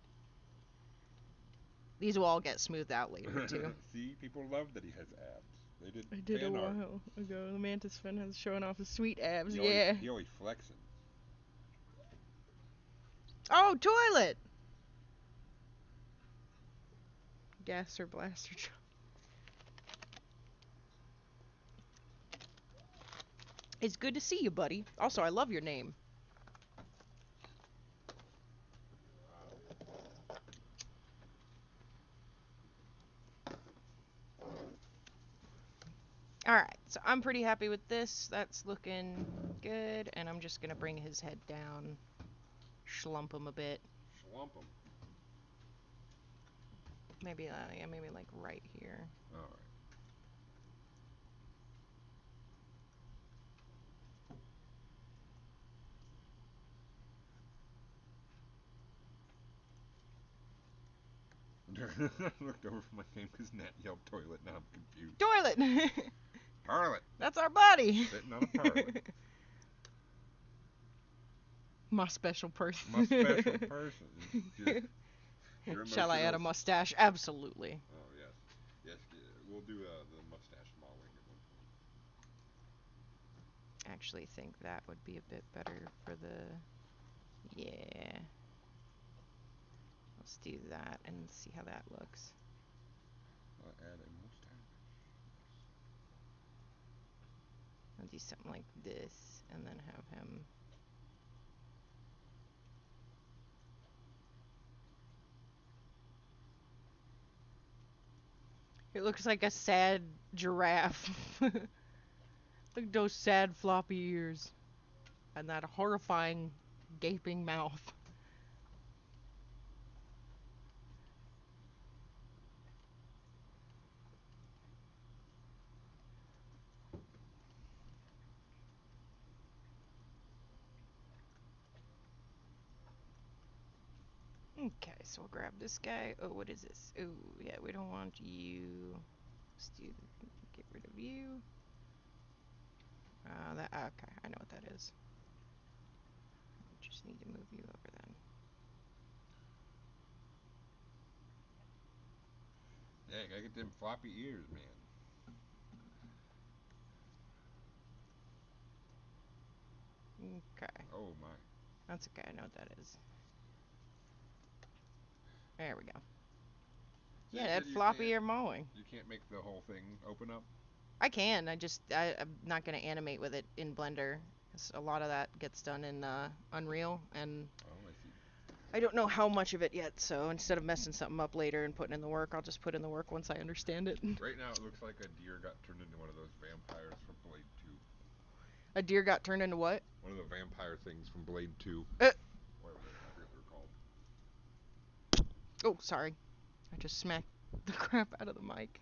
These will all get smoothed out later too. See, people love that he has abs. They did I did a fan art. while ago. The Mantis-Fin has showing off his sweet abs. He always, Yeah. he always flexing. Oh, toilet! Gas or blaster. It's good to see you, buddy. Also, I love your name. Alright, so I'm pretty happy with this. That's looking good. And I'm just going to bring his head down. Schlump him a bit. Slump him. Maybe, yeah, maybe like right here. All right. I looked over for my name because Nat yelled toilet. Now I'm confused. Toilet! Toilet. That's our buddy! Sitting on a toilet. My special person. My special person. Shall I add a mustache? Absolutely. Oh, yes. Yes, we'll do the mustache Maw-Wing at one point. Actually think that would be a bit better for the... Yeah. Let's do that and see how that looks. I'll add a mustache. I'll do something like this and then have him... It looks like a sad giraffe. Look at those sad floppy ears. And that horrifying gaping mouth. Okay, so we'll grab this guy. Oh, what is this? Oh, yeah, we don't want you. Let's do, get rid of you. Okay, I know what that is. Just need to move you over then. Yeah, gotta get them floppy ears, man. Okay. Oh, my. That's okay, I know what that is. There we go. So Yeah, that floppy ear Maw-Wing. You can't make the whole thing open up? I can, I'm not going to animate with it in Blender. 'Cause a lot of that gets done in Unreal, and Oh, I see. I don't know how much of it yet, so instead of messing something up later and putting in the work, I'll just put in the work once I understand it. Right now, it looks like a deer got turned into one of those vampires from Blade 2. A deer got turned into what? One of the vampire things from Blade 2. Uh, What was it? I forget what they're called. oh, sorry. I just smacked the crap out of the mic.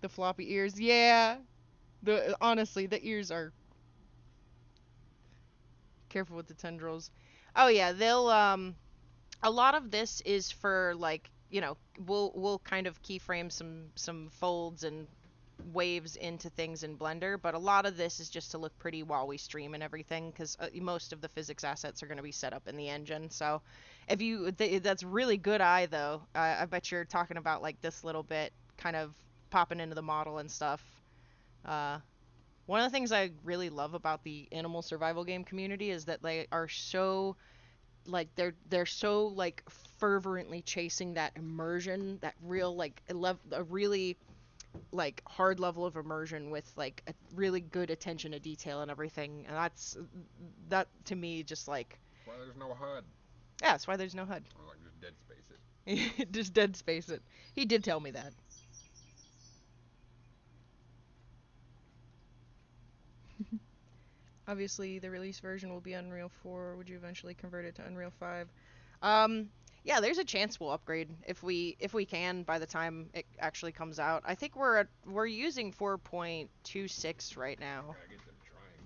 The floppy ears, yeah. Honestly, the ears are... Careful with the tendrils. Oh yeah, they'll a lot of this is for like, you know, we'll kind of keyframe some folds and waves into things in Blender, but a lot of this is just to look pretty while we stream and everything, because most of the physics assets are going to be set up in the engine. So if you that's really good eye though. I bet you're talking about like this little bit kind of popping into the model and stuff. uh One of the things I really love about the animal survival game community is that they are so like they're so like fervently chasing that immersion, that real like a really like hard level of immersion with like a really good attention to detail and everything. And that to me just like That's why there's no HUD. Yeah, that's why there's no HUD. Or like just dead space it. Just dead space it. He did tell me that. Obviously, the release version will be Unreal 4. Would you eventually convert it to Unreal 5? Um, yeah, there's a chance we'll upgrade if we can by the time it actually comes out. I think we're using 4.26 right now. Gotta get them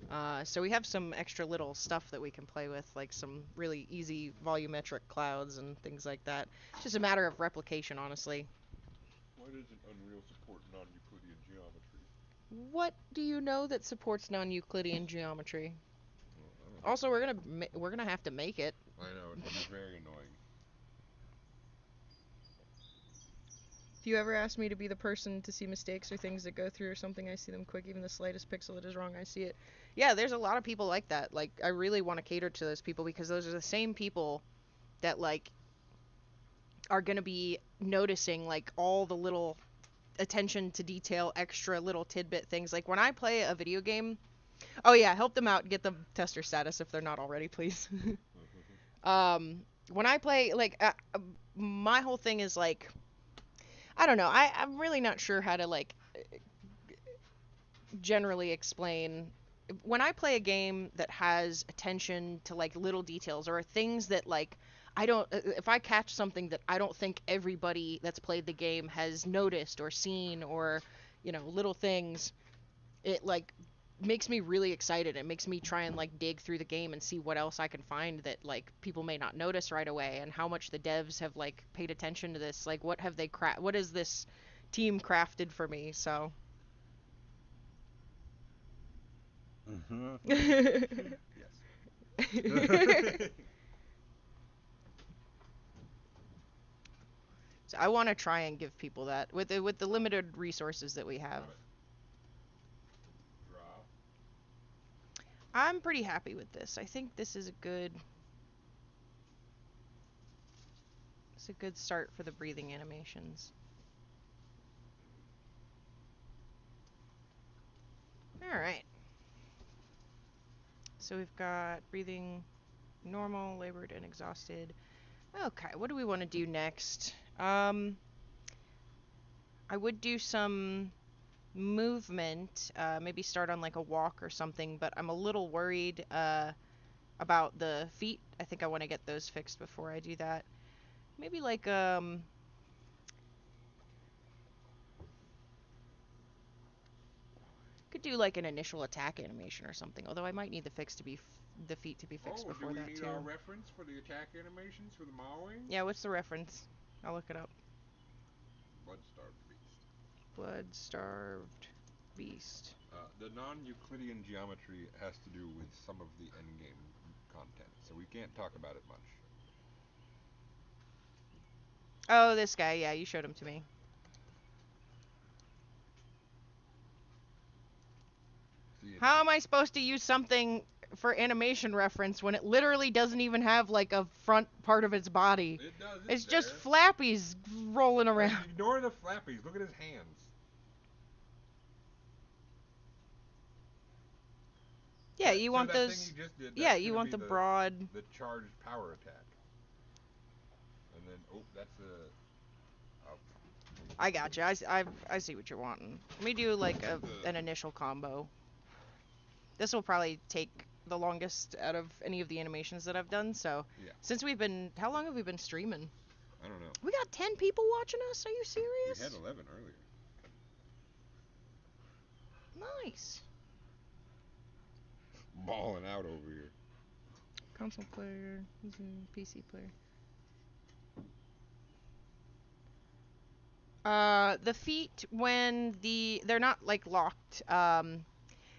trying. So we have some extra little stuff that we can play with, like some really easy volumetric clouds and things like that. It's just a matter of replication, honestly. Why doesn't Unreal support non-Euclidean geometry? What do you know that supports non-Euclidean geometry? Well, I don't Also, we're gonna have to make it. I know, it's gonna be very annoying. If you ever ask me to be the person to see mistakes or things that go through or something, I see them quick. Even the slightest pixel that is wrong, I see it. Yeah, there's a lot of people like that. Like, I really want to cater to those people because those are the same people that, like, are gonna be noticing, like, all the little attention to detail, extra little tidbit things. Like, when I play a video game, oh yeah, help them out, get them tester status if they're not already, please. When I play, like, my whole thing is, like, I don't know, I'm really not sure how to, like, generally explain. When I play a game that has attention to, like, little details or things that, like, I don't, if I catch something that I don't think everybody that's played the game has noticed or seen, or, little things, it, like, makes me really excited. It makes me try and, like, dig through the game and see what else I can find that, like, people may not notice right away, and how much the devs have, like, paid attention to this. Like, what have they what has this team crafted for me? So Yes. So I want to try and give people that with the limited resources that we have. Draw. I'm pretty happy with this. I think this is a good start for the breathing animations. All right. So we've got breathing normal, labored, and exhausted. Okay, what do we want to do next? I would do some movement, maybe start on, like, a walk or something, but I'm a little worried about the feet. I think I want to get those fixed before I do that. Maybe, like, could do, like, an initial attack animation or something, although I might need the feet to be fixed before that, too. Do we need our reference for the attack animations for the Maw-Wing? Yeah, what's the reference? I'll look it up. Blood-starved beast. Blood-starved beast. The non-Euclidean geometry has to do with some of the endgame content, so we can't talk about it much. Oh, this guy, yeah, you showed him to me. How am I supposed to use something for animation reference when it literally doesn't even have, like, a front part of its body? It does. It's just flappies rolling around. Ignore the flappies. Look at his hands. Yeah, you want that those. Thing you just did, Yeah, you want the broad. The charged power attack. And then, that's a. I gotcha. I see what you're wanting. Let me do, like, an initial combo. This will probably take the longest out of any of the animations that I've done. So, yeah. Since how long have we been streaming? I don't know. We got 10 people watching us. Are you serious? We had 11 earlier. Nice. Balling out over here. Console player, PC player. The feet, when they're not, like, locked.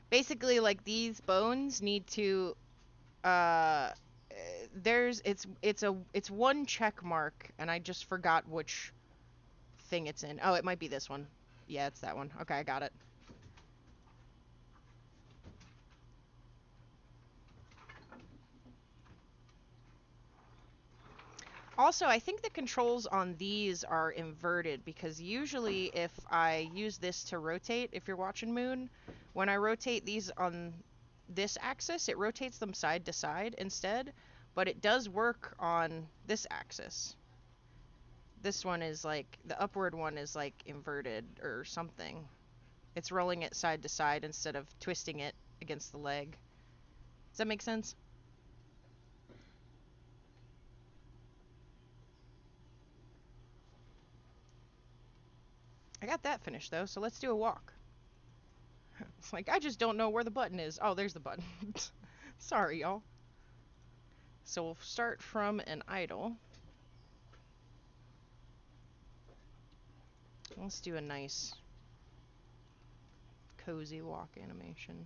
Basically, like, these bones need to. It's one check mark, and I just forgot which thing it's in. Oh, it might be this one. Yeah, it's that one. Okay, I got it. Also, I think the controls on these are inverted, because usually if I use this to rotate, if you're watching Moon, when I rotate these on this axis, it rotates them side to side instead. but it does work on this axis. This one is like, the upward one is like inverted or something. It's rolling it side to side instead of twisting it against the leg. Does that make sense? I got that finished though, so let's do a walk. It's like, I just don't know where the button is. Oh, there's the button. Sorry, y'all. So we'll start from an idol. Let's do a nice, cozy walk animation.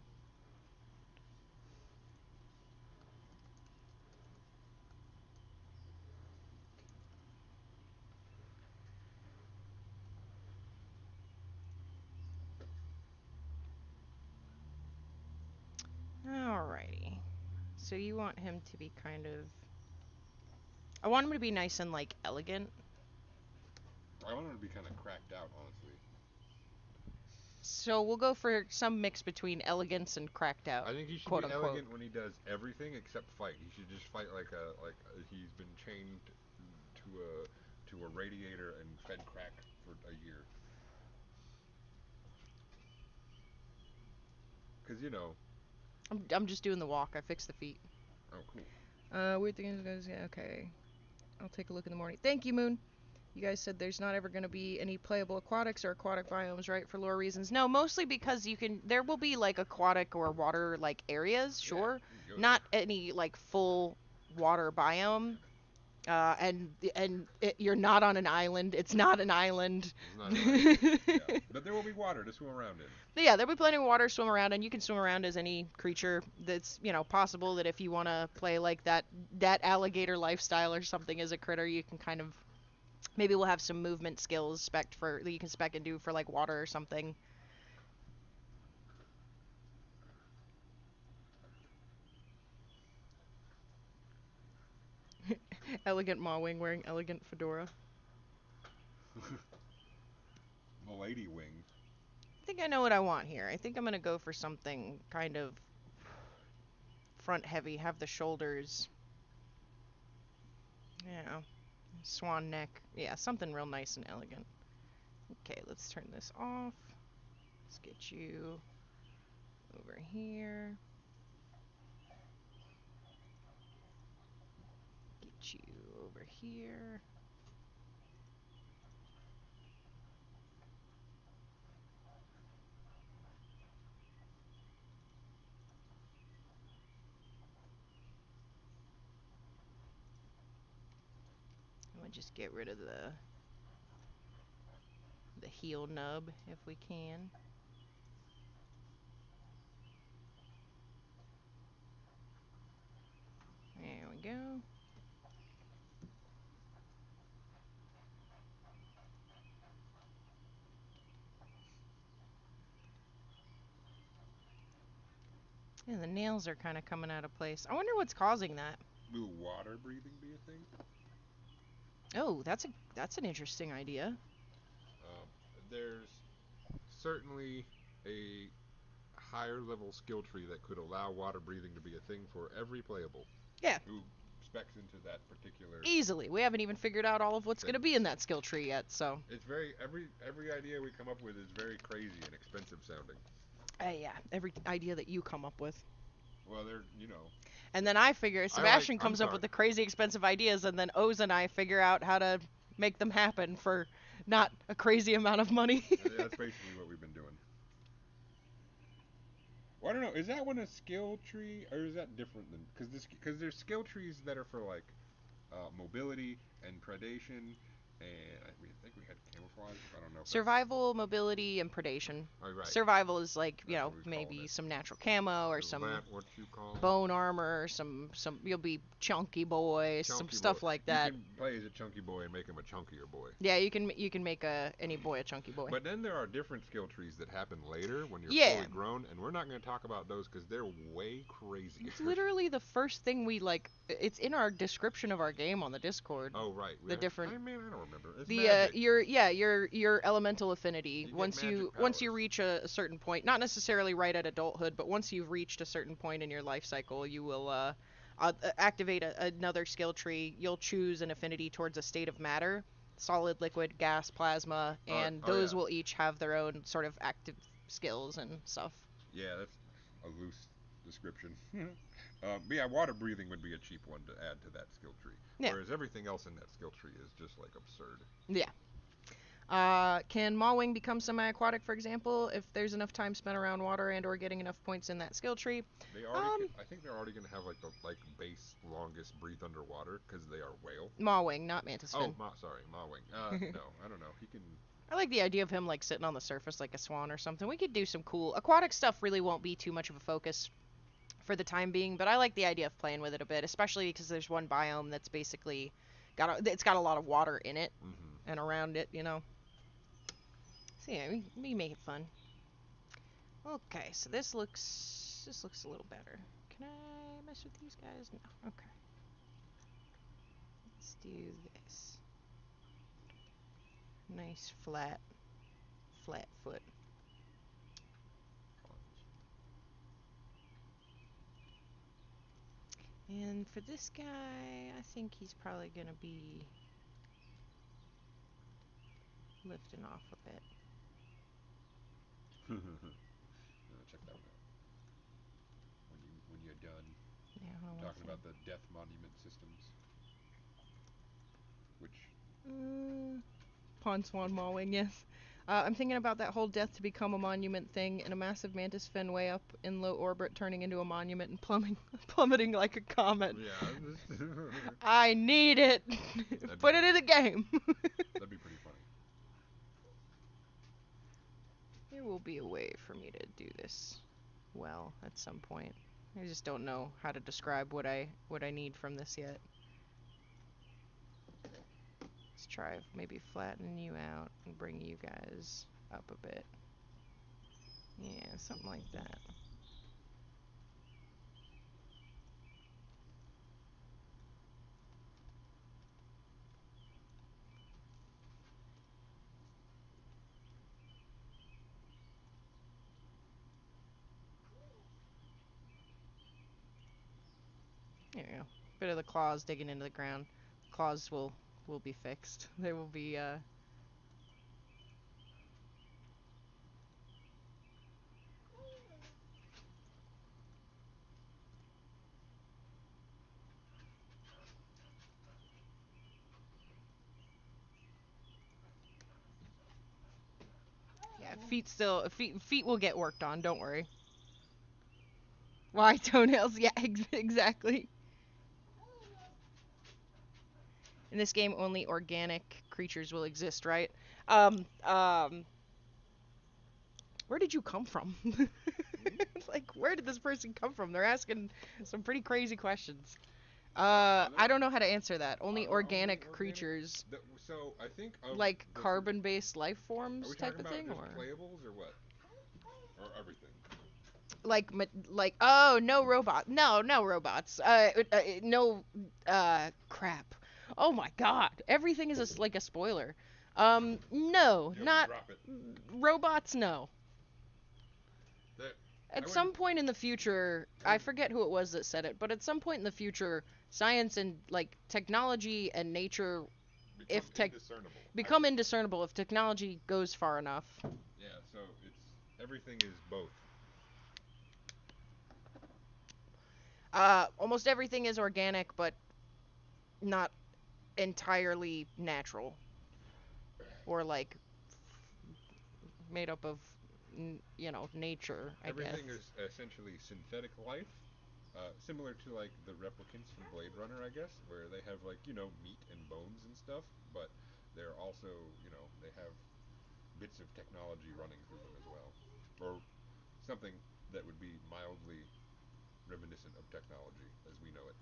Alrighty. So you want him to be kind of... I want him to be nice and, like, elegant. I want him to be kind of cracked out, honestly. So we'll go for some mix between elegance and cracked out, I think he should quote be unquote. elegant when he does everything except fight. He should just fight like he's been chained to a radiator and fed crack for a year. Cause you know. I'm just doing the walk. I fixed the feet. Oh, cool. Weird thing is, yeah, okay. I'll take a look in the morning. Thank you, Moon. You guys said there's not ever going to be any playable aquatics or aquatic biomes, right, for lore reasons? No, mostly because there will be, like, aquatic or water, like, areas, sure. Yeah, not any, like, full water biome. You're not on an island. It's not an island. It's not an island. Yeah. But there will be water to swim around in. But yeah, there'll be plenty of water to swim around, and you can swim around as any creature. That's, possible that if you want to play like that alligator lifestyle or something as a critter, you can kind of... Maybe we'll have some movement skills that you can spec and do for like water or something. Elegant Maw-Wing wearing elegant fedora. The lady wing. I think I know what I want here. I think I'm gonna go for something kind of front heavy, have the shoulders. Yeah, swan neck. Yeah, something real nice and elegant. Okay, let's turn this off. Let's get you over here. Get you over here. I'm gonna just get rid of the heel nub if we can. There we go. And the nails are kind of coming out of place. I wonder what's causing that. Will water breathing be a thing? Oh, that's an interesting idea. There's certainly a higher level skill tree that could allow water breathing to be a thing for every playable. Yeah. Who specs into that particular Easily. We haven't even figured out all of what's going to be in that skill tree yet, so. It's very every idea we come up with is very crazy and expensive sounding. Yeah, every idea that you come up with. Well, And then I figure Sebastian comes up with the crazy expensive ideas, and then Oz and I figure out how to make them happen for not a crazy amount of money. That's basically what we've been doing. Well, I don't know. Is that one a skill tree, or is that different than because there's skill trees that are for like mobility and predation, and I think we had camouflage. I don't know. Survival, mobility, and predation. Oh, right. Survival is like, maybe some natural camo or some bone armor, some you'll be chunky boy, some stuff like that. You can play as a chunky boy and make him a chunkier boy. Yeah, you can make any boy a chunky boy. But then there are different skill trees that happen later when you're fully grown, and we're not going to talk about those because they're way crazy. It's literally the first thing we like. It's in our description of our game on the Discord. Oh right. The different. I mean, I don't remember. It's magic. your elemental affinity. Once you reach a certain point, not necessarily right at adulthood, but once you've reached a certain point in your life cycle, you will activate another skill tree, you'll choose an affinity towards a state of matter, solid, liquid, gas, plasma, and Oh those yeah, will each have their own sort of active skills and stuff. yeah. That's a loose description. But yeah, water breathing would be a cheap one to add to that skill tree, Yeah, whereas everything else in that skill tree is just like absurd. yeah. Can Maw-Wing become semi-aquatic, for example, if there's enough time spent around water and/or getting enough points in that skill tree? They already, Um, I think they're already gonna have like the base longest breathe underwater because they are whale. Maw-Wing, not Oh, Mantis-Fin. sorry, Maw-Wing. No, I don't know. He can. I like the idea of him like sitting on the surface like a swan or something. We could do some cool aquatic stuff. Really won't be too much of a focus for the time being, but I like the idea of playing with it a bit, especially because there's one biome that's basically it's got a lot of water in it Mm-hmm. and around it, you know. So yeah, we make it fun. Okay, so this looks a little better. Can I mess with these guys? No. Okay. Let's do this. Nice flat foot. And for this guy, I think he's probably gonna be lifting off a bit. Check that one out. When you're done, Yeah, hold I'm on one talking about second. the death monument systems, which Pond Swan Maw-Wing, yes. I'm thinking about that whole death to become a monument thing and a massive Mantis-Fin way up in low orbit turning into a monument and plummeting like a comet. yeah, I need it! Put it in the game! that'd be pretty funny. There will be a way for me to do this well at some point. I just don't know how to describe what I need from this yet. Let's try maybe flattening you out and bring you guys up a bit. Yeah, something like that. There you go. Bit of the claws digging into the ground. Claws will be fixed. They will be yeah, feet will get worked on, don't worry. Why toenails? Yeah, exactly. In this game only organic creatures will exist, right? Um um where did you come from? It's like, where did this person come from? They're asking some pretty crazy questions. I don't know how to answer that. Only Are there only organic organic? creatures, So I think of like the. carbon-based life Are forms we type talking of about thing, just or playables or what? Or everything? like oh no robot, no robots, no crap. Oh my god, everything is like a spoiler. No, Yo, not drop it. robots. No. That I At some wouldn't. point in the future, I I wouldn't forget who it was that said it, but at some point in the future, science and like technology and nature, become if tech indiscernible. become indiscernible if technology goes far enough. Yeah. So it's everything is both. Almost everything is organic, but not entirely natural or like made up of nature, I guess. Everything is essentially synthetic life, similar to like the replicants from Blade Runner, I guess, where they have like meat and bones and stuff, but they're also they have bits of technology running through them as well, or something that would be mildly reminiscent of technology as we know it.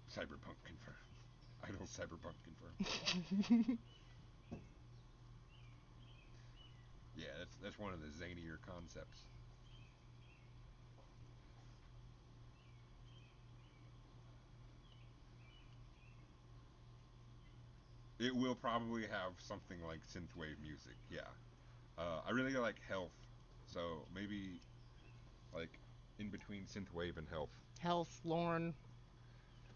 Cyberpunk confirmed. Idol cyberpunk confirmed. That's one of the zanier concepts. It will probably have something like synthwave music. Yeah. I really like health, so maybe like in between synthwave and health. Health, Lorne,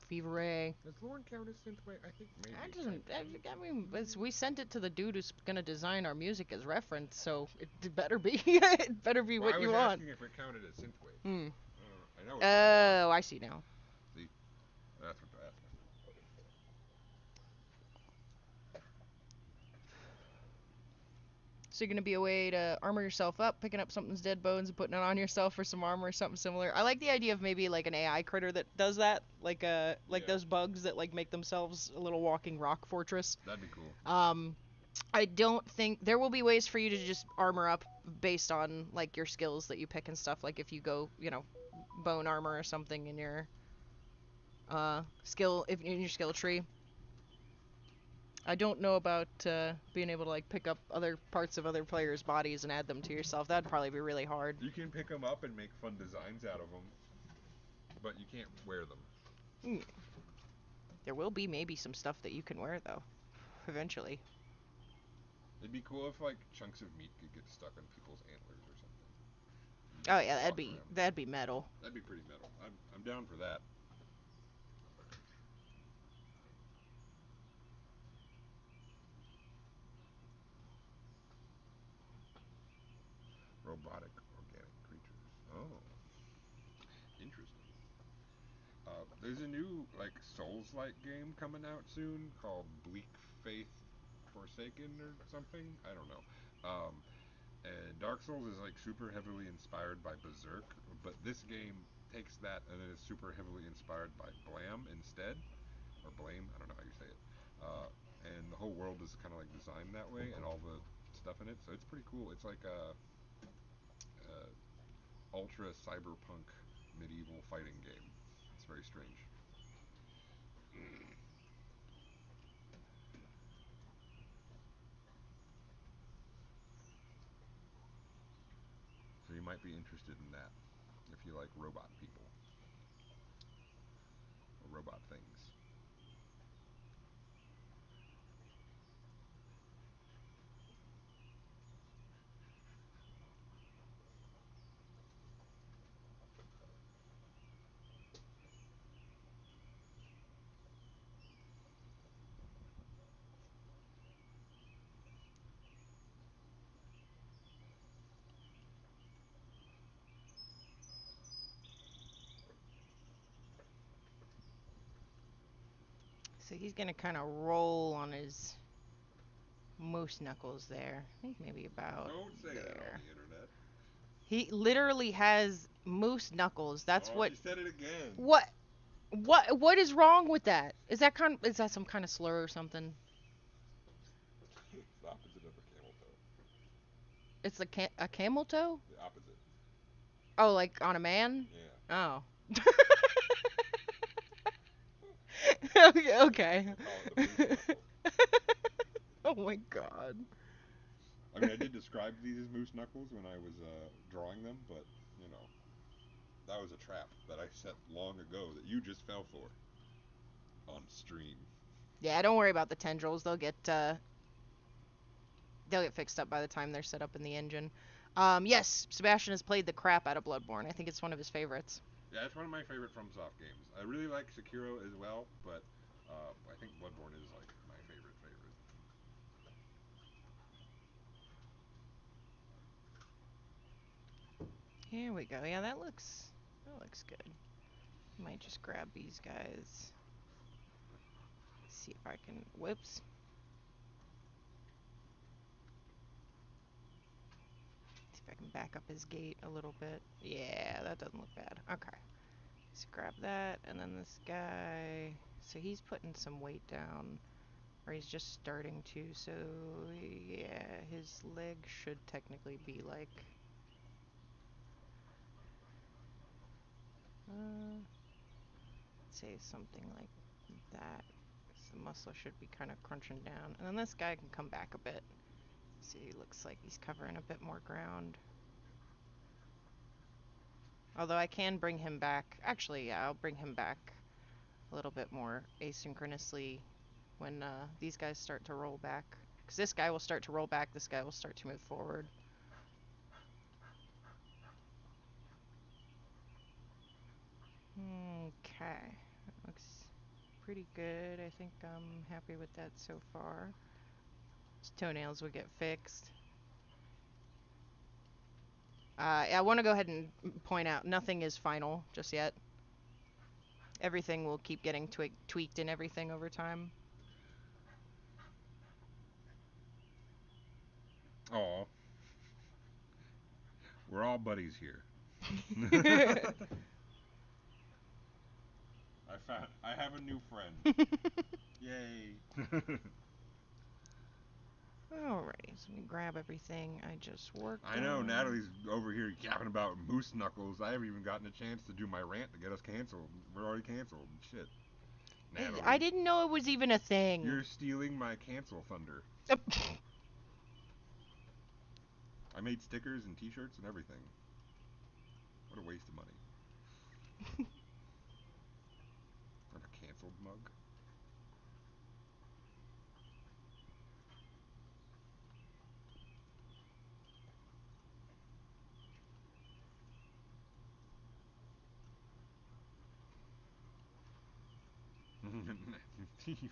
Fever Ray. Does Lauren count as synthwave? I think maybe. That doesn't. I mean, we sent it to the dude who's gonna design our music as reference, so it better be. It better be Well, I what you was want. asking if it counted as synthwave. Hmm. I know it probably won't. Oh, I see now. See, that's what that's. So you're gonna be a way to armor yourself up, picking up something's dead bones and putting it on yourself for some armor or something similar. I like the idea of maybe like an AI critter that does that, like Yeah, those bugs that like make themselves a little walking rock fortress. that'd be cool. Um, I don't think there will be ways for you to just armor up based on like your skills that you pick and stuff. Like if you go, bone armor or something in your skill if in your skill tree. I don't know about being able to like pick up other parts of other players' bodies and add them to yourself. That'd probably be really hard. You can pick them up and make fun designs out of them, but you can't wear them. Hmm. There will be maybe some stuff that you can wear though, eventually. It'd be cool if like chunks of meat could get stuck on people's antlers or something. You Oh just yeah, that'd walk be around. that'd be metal. That'd be pretty metal. I'm down for that. Robotic organic creatures. Oh, interesting. There's a new like Souls-like game coming out soon called Bleak Faith Forsaken or something. I don't know. And Dark Souls is like super heavily inspired by Berserk, but this game takes that and then is super heavily inspired by Blam instead, or Blame. I don't know how you say it. And the whole world is kind of like designed that way, and all the stuff in it. So it's pretty cool. It's like a ultra cyberpunk medieval fighting game. It's very strange. So you might be interested in that if you like robot people or robot things. So he's gonna kind of roll on his moose knuckles there. I think maybe about Don't say that on there. the internet. He literally has moose knuckles. That's Oh, what. she said it again. What? What is wrong with that? Is that some kind of slur or something? It's the opposite of a camel toe. It's a camel toe? The opposite. Oh, like on a man? Yeah. Oh. Okay. Okay. They call it the moose knuckle. Oh my god. I mean, I did describe these as moose knuckles when I was drawing them, but you know, that was a trap that I set long ago that you just fell for on stream. Yeah, don't worry about the tendrils. They'll get fixed up by the time they're set up in the engine. Yes, Sebastian has played the crap out of Bloodborne. I think it's one of his favorites. Yeah, it's one of my favorite FromSoft games. I really like Sekiro as well, but I think Bloodborne is like my favorite. Here we go. Yeah, that looks good. Might just grab these guys. See if I can. Whoops. See if I can back up his gate a little bit. Yeah, that doesn't look bad. Okay. Let's grab that, and then this guy. So he's putting some weight down, or he's just starting to. So yeah, his leg should technically be like. Say something like that. So the muscle should be kind of crunching down, and then this guy can come back a bit. see, looks like he's covering a bit more ground. Although I can bring him back. Actually, yeah, I'll bring him back a little bit more asynchronously when these guys start to roll back. Because this guy will start to roll back, this guy will start to move forward. Okay, that looks pretty good. I think I'm happy with that so far. His toenails will get fixed. I want to go ahead and point out nothing is final just yet. Everything will keep getting tweaked and everything over time. Aw, we're all buddies here. I have a new friend. Yay. Alrighty, so let me grab everything I just worked I on. know Natalie's over here yapping about moose knuckles. I haven't even gotten a chance to do my rant to get us canceled. We're already canceled. Shit. Natalie, I didn't know it was even a thing. you're stealing my cancel thunder. I made stickers and t-shirts and everything. What a waste of money. I have a canceled mug. Thief.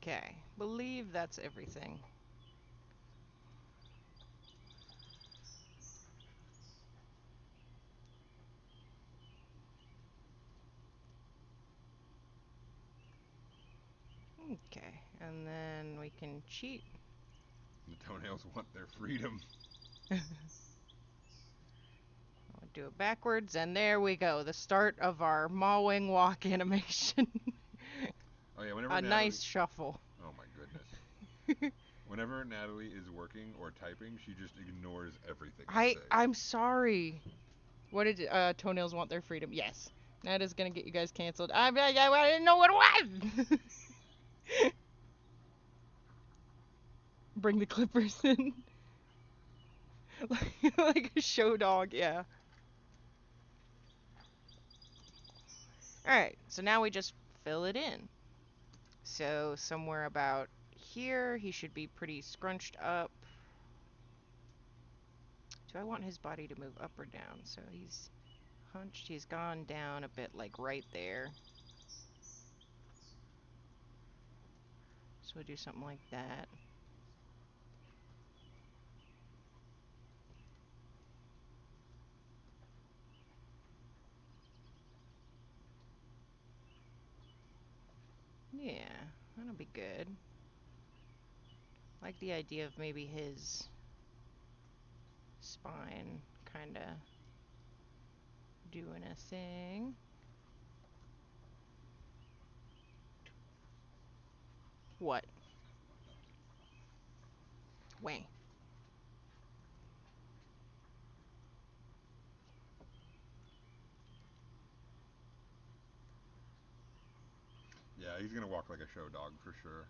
Okay, believe that's everything. Okay, and then we can cheat. The toenails want their freedom. I'll do it backwards, and there we go. The start of our Maw-Wing walk animation. Oh yeah, whenever A Natalie. nice shuffle. Oh my goodness. Whenever Natalie is working or typing, she just ignores everything I say. I'm sorry. What did toenails want their freedom? Yes. That is gonna get you guys canceled. I didn't know what it was. Bring the clippers in. Like a show dog, yeah. Alright, so now we just fill it in. So somewhere about here, he should be pretty scrunched up. Do I want his body to move up or down? So he's hunched, he's gone down a bit, like right there. So we'll do something like that. Yeah, that'll be good. Like the idea of maybe his spine kind of doing a thing. What? Wang. Yeah, he's gonna walk like a show dog for sure.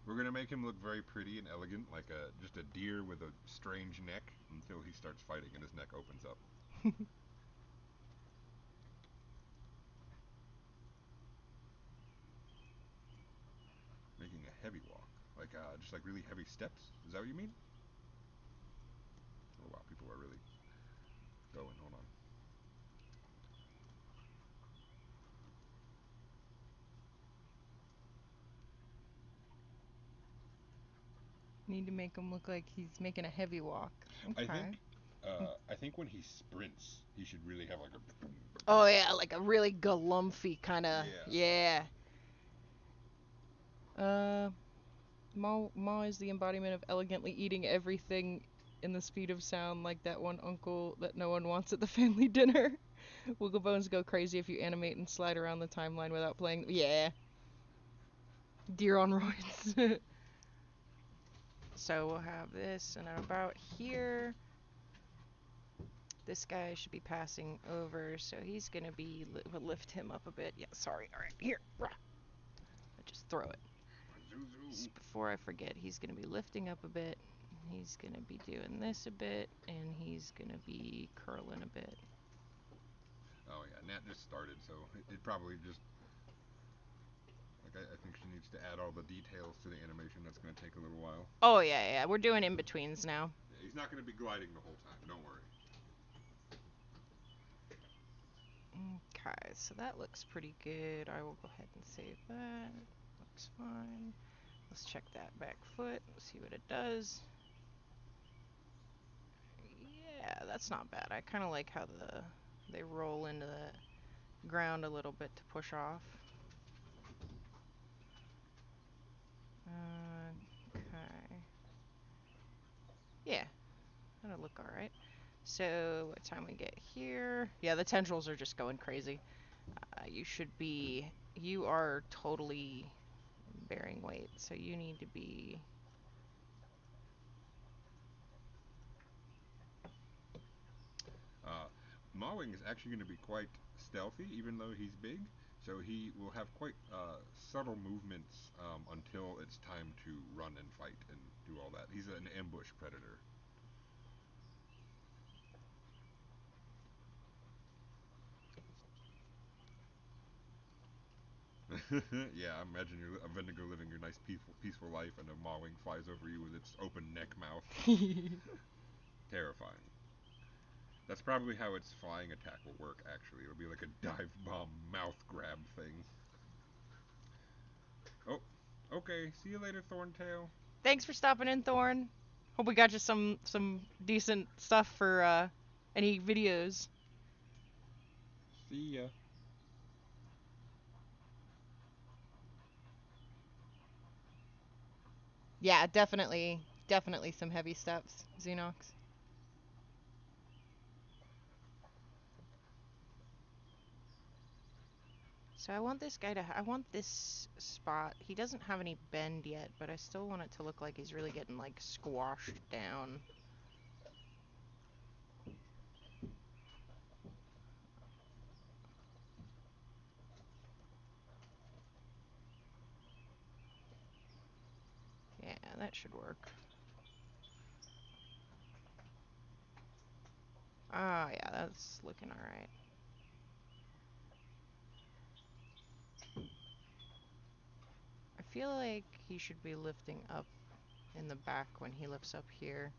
We're gonna make him look very pretty and elegant, like just a deer with a strange neck, until he starts fighting and his neck opens up. Making a heavy walk, like just like really heavy steps. Is that what you mean? Oh wow, people are really going. Hold on. Need to make him look like he's making a heavy walk. I Okay. think, I think when he sprints, he should really have like a. Oh yeah, like a really galumphy kind of. Yeah. Yeah. Uh, Ma is the embodiment of elegantly eating everything in the speed of sound, like that one uncle that no one wants at the family dinner. Wigglebones go crazy if you animate and slide around the timeline without playing. Yeah. Deer on roids. So we'll have this and about here. This guy should be passing over, so he's gonna be we'll lift him up a bit. Yeah, sorry. All right, here. Just throw it. Just before I forget, he's gonna be lifting up a bit. He's gonna be doing this a bit, and he's gonna be curling a bit. Oh yeah, Nat just started, so it probably just like I think she needs to add all the details to the animation. That's gonna take a little while. Oh yeah, we're doing in betweens now. Yeah, he's not gonna be gliding the whole time. Don't worry. Okay, so that looks pretty good. I will go ahead and save that. Looks fine. Let's check that back foot. See what it does. Yeah, that's not bad. I kind of like how they roll into the ground a little bit to push off. Okay. Yeah, that'll look alright. So, what time we get here? Yeah, the tendrils are just going crazy. You are totally bearing weight, so you need to be... Maw-Wing is actually going to be quite stealthy, even though he's big. So he will have quite subtle movements until it's time to run and fight and do all that. He's an ambush predator. Yeah, I imagine you're a Vendigo living your nice peaceful life, and a Maw-Wing flies over you with its open neck mouth. Terrifying. That's probably how its flying attack will work, actually. It'll be like a dive bomb mouth grab thing. Oh, okay. See you later, Thorntail. Thanks for stopping in, Thorn. Hope we got you some decent stuff for any videos. See ya. Yeah, definitely some heavy steps, Xenox. So I want this guy to, I want this spot. He doesn't have any bend yet, but I still want it to look like he's really getting like squashed down. Yeah, that should work. Ah, yeah, that's looking alright. I feel like he should be lifting up in the back when he lifts up here.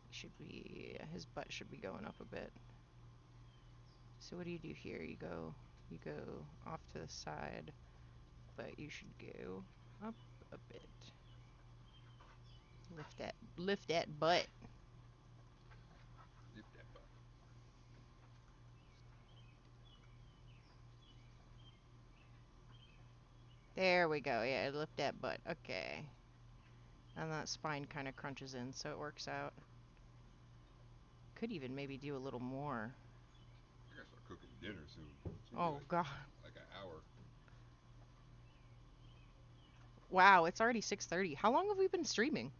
He should be, his butt should be going up a bit. So what do you do here? You go off to the side, but you should go up a bit. Lift that butt. Nip that butt. There we go. Yeah, lift that butt. Okay. And that spine kind of crunches in, so it works out. Could even maybe do a little more. I gotta start cooking dinner soon. It's gonna be Oh, God. like an hour. Wow, it's already 6:30. How long have we been streaming?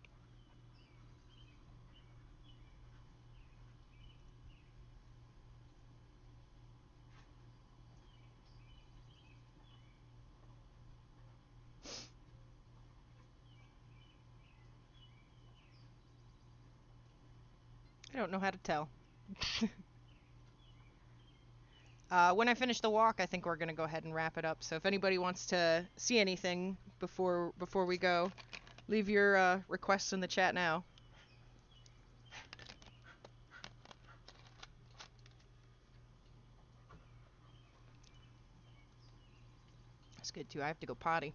I don't know how to tell. When I finish the walk, I think we're gonna go ahead and wrap it up. So if anybody wants to see anything before we go, leave your requests in the chat now. That's good too. I have to go potty.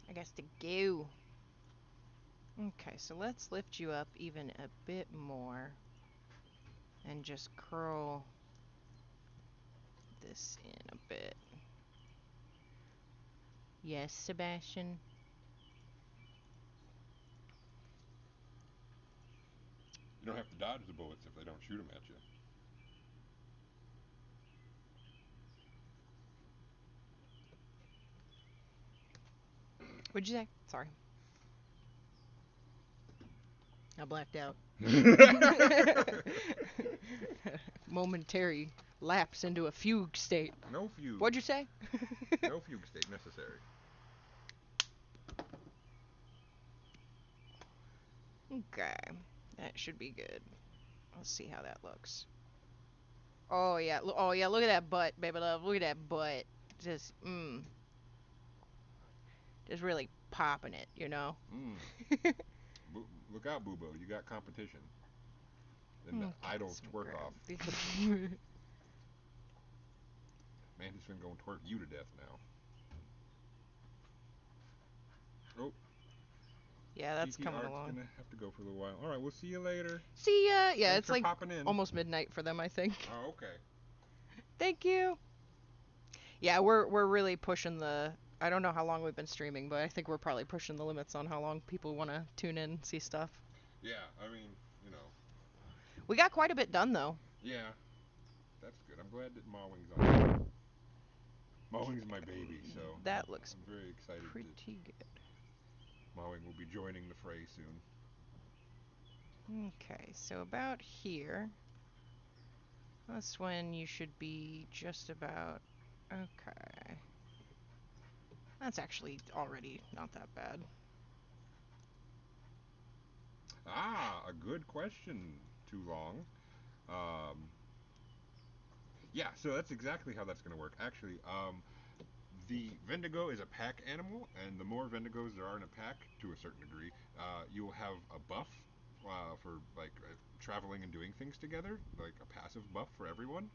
I guess to go. Okay, so let's lift you up even a bit more and just curl this in a bit. Yes, Sebastian. You don't have to dodge the bullets if they don't shoot them at you. What'd you say? Sorry. I blacked out. No Momentary lapse into a fugue state. fugue. What'd you say? No fugue state necessary. Okay, that should be good. Let's see how that looks. Oh yeah, oh yeah. Look at that butt, baby love. Look at that butt. Just just really popping it, you know. Mm. Look out, Boobo. You got competition. Then the Okay, Eidols so twerk grab off. these. Mantis-Fin gonna twerk you to death now. Oh, Yeah, that's Kiki coming Art's along. gonna have to go for a little while. All right, we'll see you later. See ya. Yeah, Thanks it's for like popping in. almost midnight for them, I think. Oh, okay. Thank you. Yeah, we're really pushing the. I don't know how long we've been streaming, but I think we're probably pushing the limits on how long people want to tune in, see stuff. Yeah, I mean, you know, We got quite a bit done though. yeah, that's good. I'm glad that Maw-Wing's on. Maw-Wing's my baby, so That looks I'm very excited that pretty good. Maw-Wing will be joining the fray soon. Okay, so about here. That's when you should be just about. Okay. That's actually already not that bad. Ah, a good question. Too long. Um, yeah, so that's exactly how that's going to work. Actually, the Vendigo is a pack animal, and the more Vendigos there are in a pack, to a certain degree, you'll have a buff for like traveling and doing things together, like a passive buff for everyone.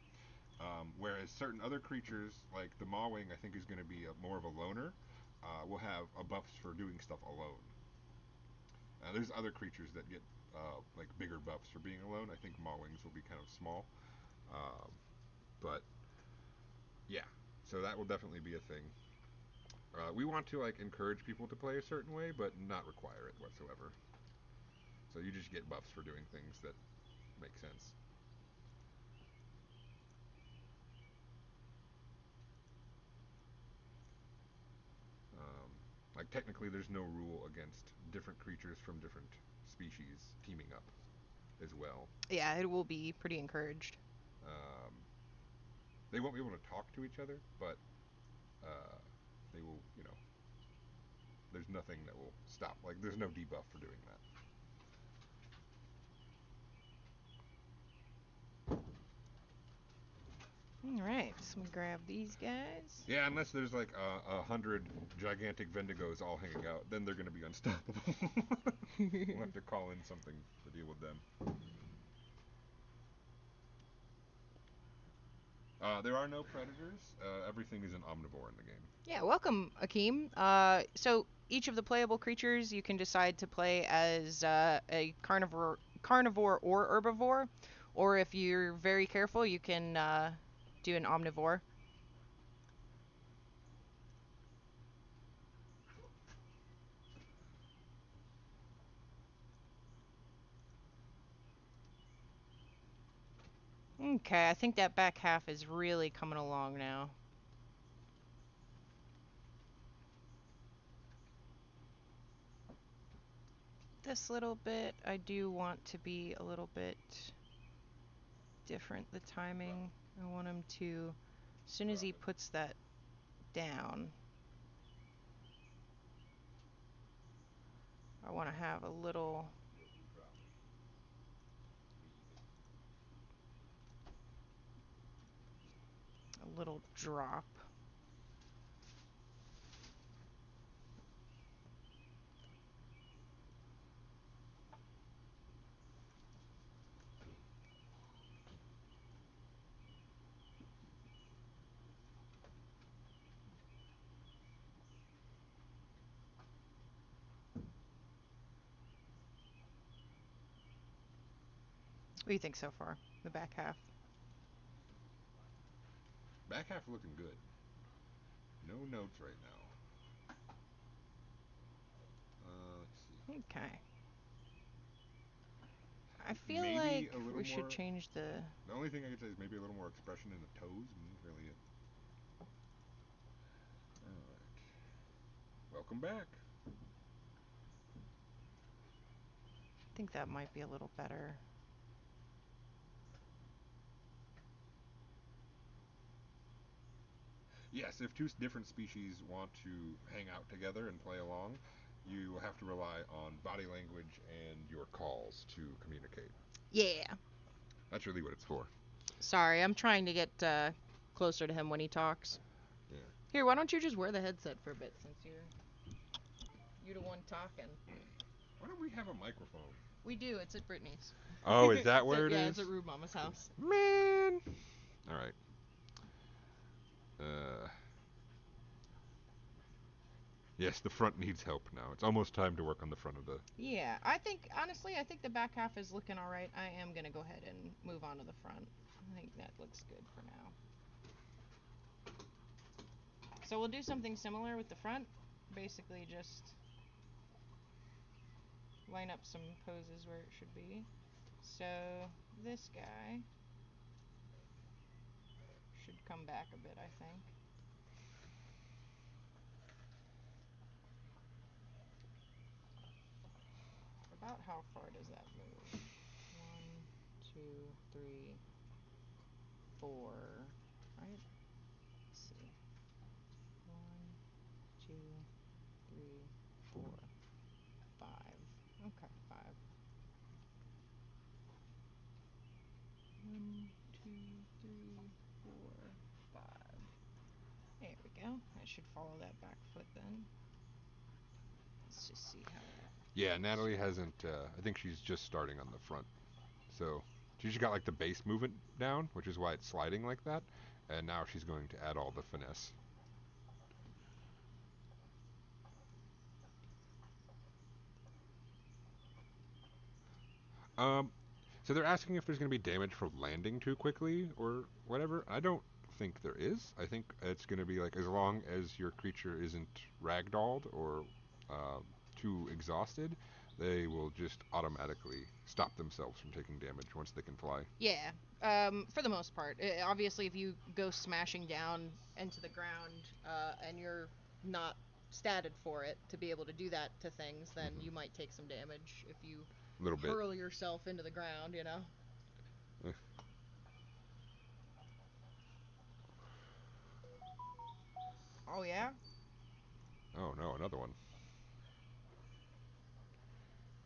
Whereas certain other creatures, like the Maw-Wing, I think is going to be more of a loner, will have a buffs for doing stuff alone. There's other creatures that get like bigger buffs for being alone. I think Maw-Wings will be kind of small, um, but yeah, so that will definitely be a thing. We want to like encourage people to play a certain way, but not require it whatsoever. So you just get buffs for doing things that make sense. Um, like technically, there's no rule against different creatures from different species teaming up as well. Yeah, it will be pretty encouraged. Um, they won't be able to talk to each other, but they will, you know, there's nothing that will stop. Like there's no debuff for doing that. Alright, so let me grab these guys. Yeah, unless there's like 100 gigantic Vendigos all hanging out, then they're going to be unstoppable. We'll have to call in something to deal with them. There are no predators. Everything is an omnivore in the game. Yeah, welcome, Akeem. So each of the playable creatures you can decide to play as a carnivore or herbivore, or if you're very careful, you can do an omnivore. Okay, I think that back half is really coming along now. This little bit, I do want to be a little bit different. The timing, I want him to, as soon as he puts that down, I want to have a little drop. What do you think so far? The back half. Back half looking good. No notes right now. Let's see. Okay. I feel Maybe like a little we should more. change the. The only thing I could say is maybe a little more expression in the toes, and that's really it. All right. Welcome back. think that might be a little better. Yes, if two different species want to hang out together and play along, you have to rely on body language and your calls to communicate. Yeah. That's really what it's for. Sorry, I'm trying to get closer to him when he talks. Yeah. Here, why don't you just wear the headset for a bit since you're the one talking? Why don't we have a microphone? We do. It's at Brittany's. Oh, is that where it Yeah, is? it's at Rude Mama's house. Man. All right. Uh, yes, the front needs help now. It's almost time to work on the front of the. Yeah, I think honestly, I think the back half is looking all right. I am gonna go ahead and move on to the front. I think that looks good for now. So we'll do something similar with the front. Basically, just line up some poses where it should be. So this guy should come back a bit, I think. About how far does that move? 1, 2, 3, 4. Right? Let's see. 1, 2, 3, 4, 5. Okay, 5. 1, 2, 3, 4, 5. There we go. I should follow that back foot then. Let's just see how that. Yeah, Natalie hasn't. I think she's just starting on the front. So she just got like the base movement down, which is why it's sliding like that. And now she's going to add all the finesse. Um, so they're asking if there's going to be damage from landing too quickly or whatever. I don't think there is. I think it's going to be like as long as your creature isn't ragdolled or uh, too exhausted, they will just automatically stop themselves from taking damage once they can fly. Yeah, for the most part. Obviously, if you go smashing down into the ground and you're not statted for it to be able to do that to things, then Mm-hmm. you might take some damage if you A little bit. hurl yourself into the ground, you know? Eh. Oh, yeah? Oh no, another one.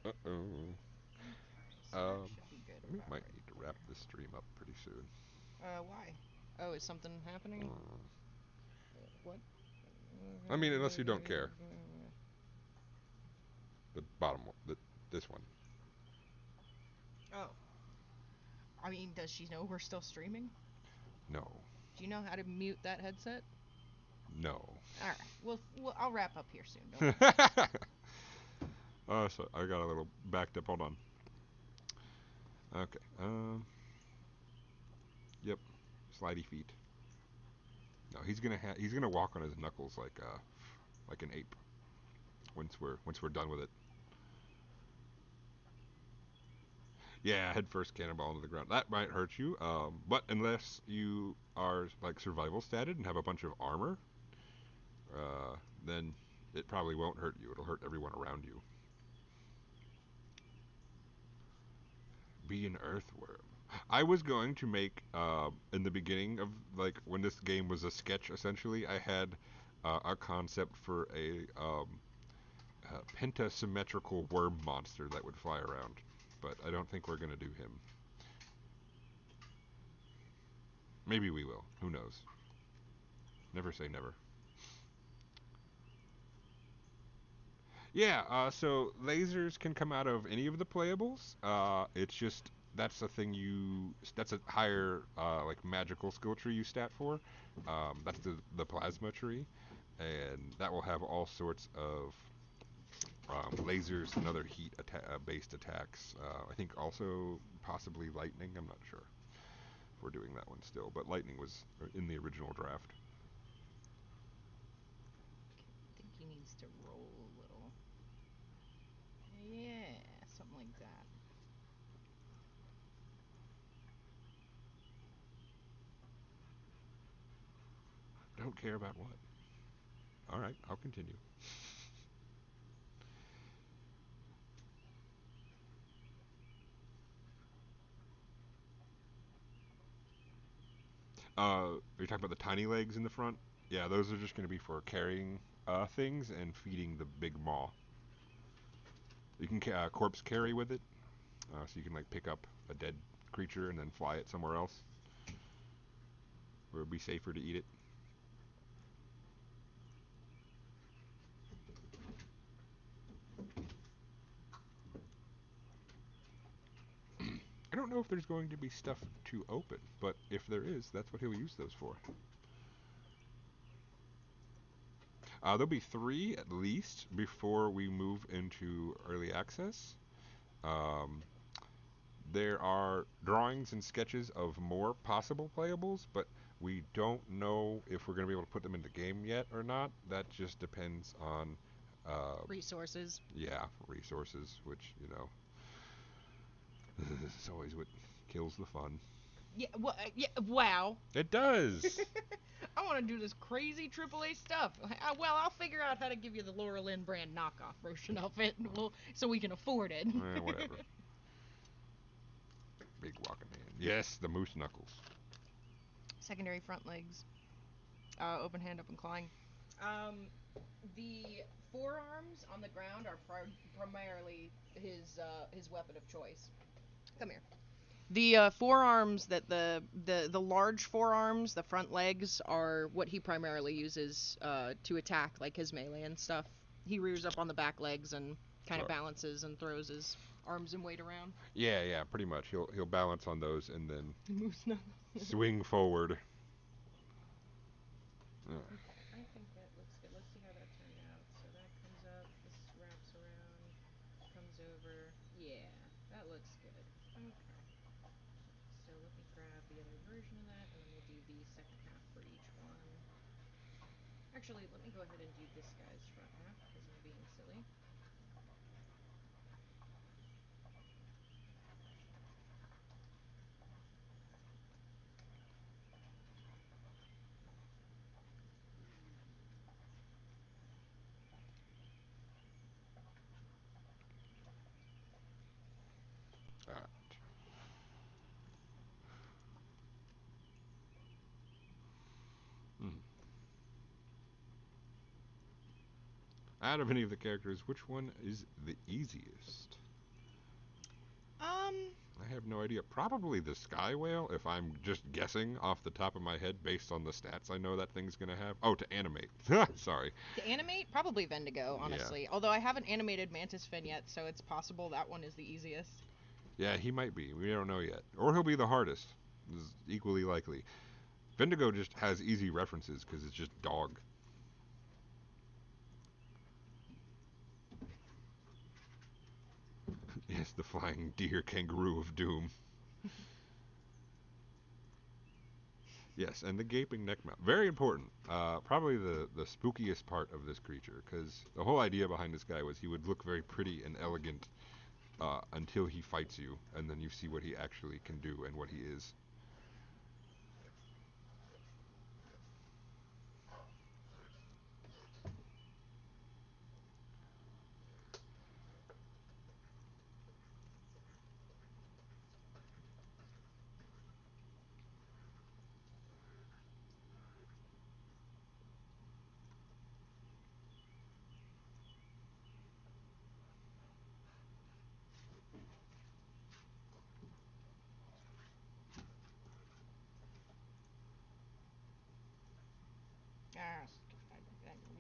Uh oh. Okay, so that Um, should be good we about might right need to wrap there. this stream up pretty soon. Why? Oh, is something happening? Uh, What? I mean, unless you don't care. The bottom one, this one. Oh. I mean, does she know we're still streaming? No, Do you know how to mute that headset? no. Alright, I'll wrap up here soon, don't worry. Oh, so I got a little backed up. Hold on. Okay. Yep. Slidey feet. No, he's gonna walk on his knuckles like an ape once we're done with it. Yeah, head first cannonball into the ground. That might hurt you. But unless you are like survival statted and have a bunch of armor, then it probably won't hurt you. It'll hurt everyone around you. Be an earthworm. I was going to make in the beginning of like when this game was a sketch. Essentially, I had a concept for a pentasymmetrical worm monster that would fly around, but I don't think we're gonna do him. Maybe we will. Who knows? Never say never. Yeah, so lasers can come out of any of the playables. It's just that's a thing that's a higher like magical skill tree you stat for. That's the plasma tree, and that will have all sorts of lasers and other heat based attacks. I think also possibly lightning. I'm not sure if we're doing that one still, but lightning was in the original draft. I think he needs to roll a little. Yeah, something like that. Don't care about what. All right, I'll continue. Are you talking about the tiny legs in the front? Yeah, those are just going to be for carrying things and feeding the big maw. You can corpse carry with it, so you can like pick up a dead creature and then fly it somewhere else, where it'd be safer to eat it. I don't know if there's going to be stuff to open, but if there is, that's what he'll use those for. There'll be 3 at least before we move into early access. Um, there are drawings and sketches of more possible playables, but we don't know if we're going to be able to put them into game yet or not. That just depends on Resources. yeah, resources, which, is always what kills the fun. Yeah. Well. Yeah. Wow. It does. I want to do this crazy AAA stuff. Well, I'll figure out how to give you the Laura Lynn brand knockoff version of it, so we can afford it. Whatever. Big walking hand. Yes, the moose knuckles. Secondary front legs. Open hand, open clawing. The forearms on the ground are primarily his weapon of choice. Come here. The forearms that the large forearms, the front legs, are what he primarily uses to attack, like his melee and stuff. He rears up on the back legs and kind of balances and throws his arms and weight around. Yeah, pretty much. He'll balance on those and then Moose knuckles. swing forward. Okay, I think that looks good. Let's see how that turned out. So that comes up, this wraps around, comes over. Yeah, that looks good. Okay. So let me grab the other version of that, and then we'll do the second half for each one. Actually, let me go ahead and do this guy's front half, because I'm being silly. Alright. Hmm. Out of any of the characters, which one is the easiest? I have no idea. Probably the Sky Whale, if I'm just guessing off the top of my head based on the stats I know that thing's gonna have. Oh, to animate. Sorry. To animate, probably Vendigo, honestly. Although I haven't animated Mantis-Fin yet, so it's possible that one is the easiest. Yeah, he might be. We don't know yet. Or he'll be the hardest. This is equally likely. Vendigo just has easy references because it's just dog. Yes, the flying deer kangaroo of doom. Yes, and the gaping neck mount. Very important. Probably the spookiest part of this creature, because the whole idea behind this guy was he would look very pretty and elegant until he fights you, and then you see what he actually can do and what he is. Ah,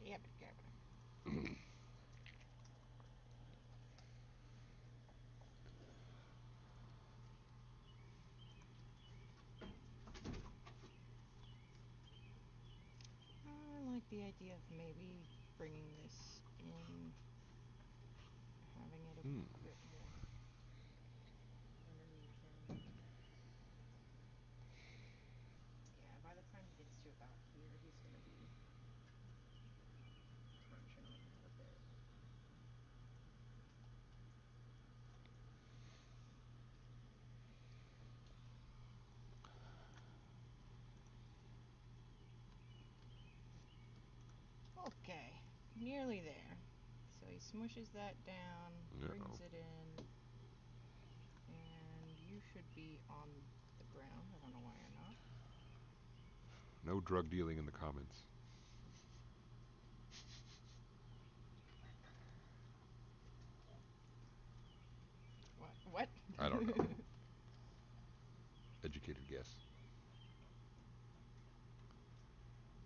yeah. I like the idea of maybe bringing this in, having it a Hmm. bit more underneath him. Yeah, by the time he gets to about here, he's going to be crunching on that a bit. Okay, nearly there. So he smushes that down, brings Uh-oh. it in, and you should be on the ground. I don't know why you're not. No drug dealing in the comments. What? I don't know. Educated guess.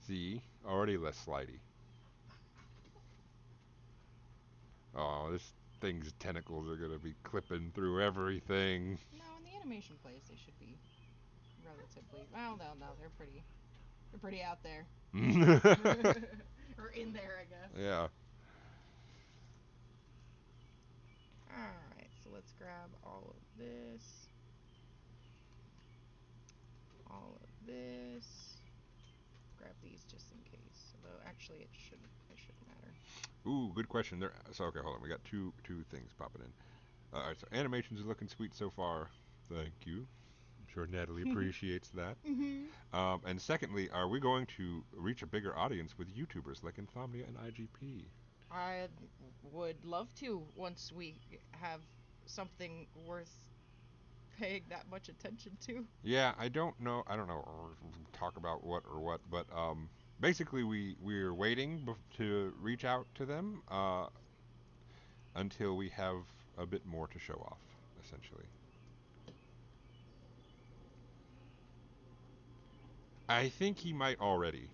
See, already less slidey. Oh, this thing's tentacles are gonna be clipping through everything. No, in the animation plays, they should be relatively. Well, no, they're pretty. They're pretty out there. Or in there, I guess. Yeah. Alright, so let's grab all of this. All of this. Grab these just in case. Although actually it shouldn't matter. Ooh, good question. There. So okay, hold on. We got two things popping in. All right. So animations are looking sweet so far. Thank you. I'm sure Natalie appreciates that. Mm-hmm. And secondly, are we going to reach a bigger audience with YouTubers like Insomnia and IGP? I would love to once we have something worth paying that much attention to. Yeah, I don't know. I don't know. Or talk about what or what, but basically we're waiting to reach out to them until we have a bit more to show off, essentially. I think he might already,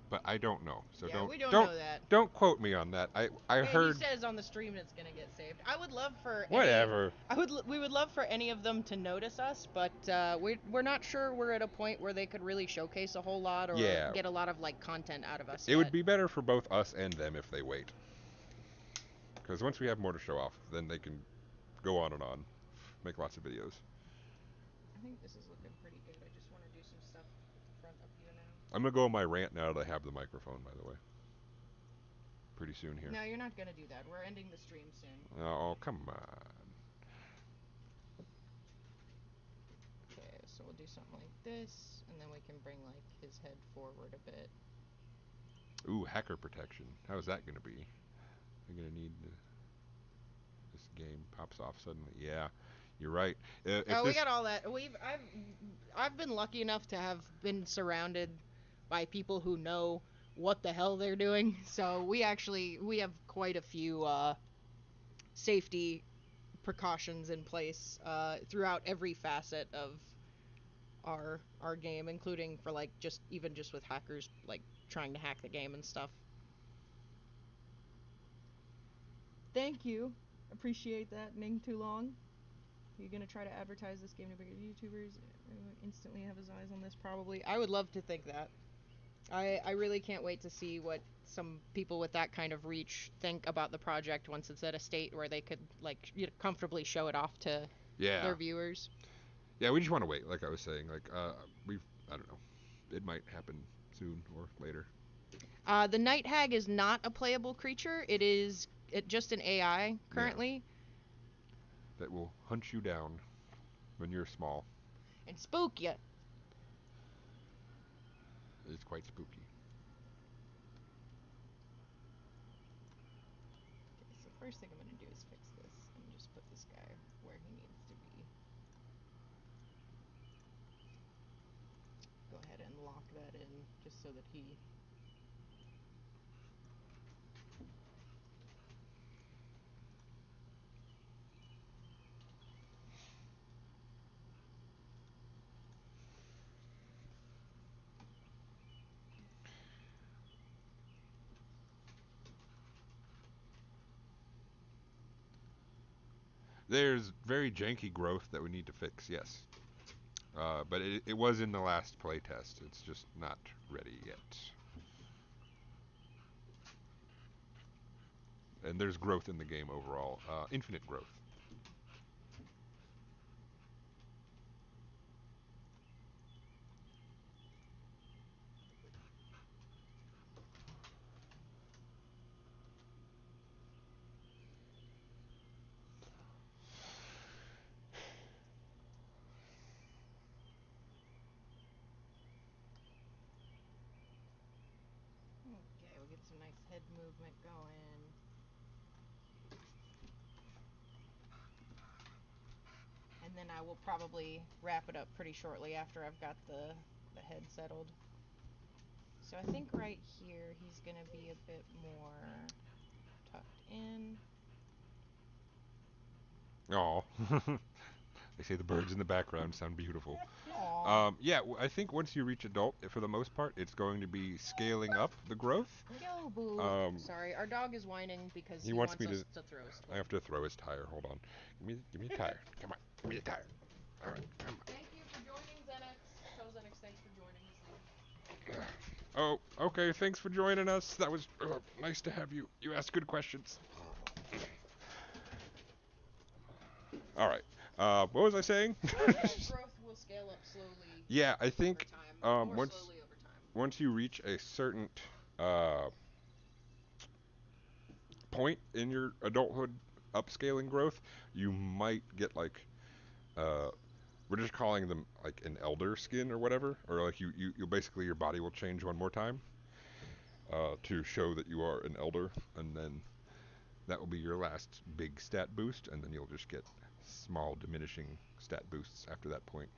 but I don't know. So Yeah, don't we don't don't know that. don't quote me on that. I Hey, he heard says on the stream it's gonna get saved. I would love for any. whatever. We would love for any of them to notice us, but we're not sure we're at a point where they could really showcase a whole lot or Yeah, get a lot of like content out of us it would yet. be better for both us and them if they wait. Because once we have more to show off, then they can go on, make lots of videos. I think this is looking pretty good. I just want to do some stuff with the front up here now. I'm gonna go on my rant now that I have the microphone, by the way. Pretty soon here. No, you're not gonna do that. We're ending the stream soon. Oh, come on. Okay, so we'll do something like this, and then we can bring like his head forward a bit. Ooh, hacker protection. How is that gonna be? I'm gonna need this game pops off suddenly. Yeah, you're right. If Oh, we this, got all that. I've been lucky enough to have been surrounded by people who know what the hell they're doing. So we have quite a few safety precautions in place throughout every facet of our game, including for like just with hackers like trying to hack the game and stuff. Thank you. Appreciate that. Ning too long. Are you gonna try to advertise this game to bigger YouTubers? Everyone instantly have his eyes on this, probably. I would love to think that. I really can't wait to see what some people with that kind of reach think about the project once it's at a state where they could like comfortably show it off to yeah, their viewers. yeah, we just want to wait. Like I was saying, like we, I don't know, it might happen soon or later. The Night Hag is not a playable creature. It just an AI Yeah, currently. that will hunt you down when you're small. And spook you. It's quite spooky. Okay, so first thing I'm gonna do is fix this and just put this guy where he needs to be. Go ahead and lock that in just so that he. There's very janky growth that we need to fix. Yes, but it was in the last playtest. It's just not ready yet. And there's growth in the game overall, infinite growth. Okay, we'll get some nice head movement going. And then I will probably wrap it up pretty shortly after I've got the the head settled. So I think right here he's going to be a bit more tucked in. Oh, they say the birds in the background sound beautiful. Aww. Yeah, I think once you reach adult, for the most part, it's going to be scaling up the growth. Yo, boo. Um, Sorry, our dog is whining because he he wants wants me to. us to throw his I toy. have to throw his tire. Hold on. Give me a tire. Come on. Give me a tire. All right. Come Thank you for joining, Xenix. Tell Xenix thanks for joining. He's leaving. on. Oh, okay. Thanks for joining us. That was nice to have you. You asked good questions. All right. What was I saying? Growth will scale up slowly Yeah, I over think time. More once slowly over time. once you reach a certain uh, point in your adulthood upscaling growth, you might get like we're just calling them like an elder skin or whatever, or like you basically your body will change one more time to show that you are an elder, and then that will be your last big stat boost, and then you'll just get small diminishing stat boosts after that point.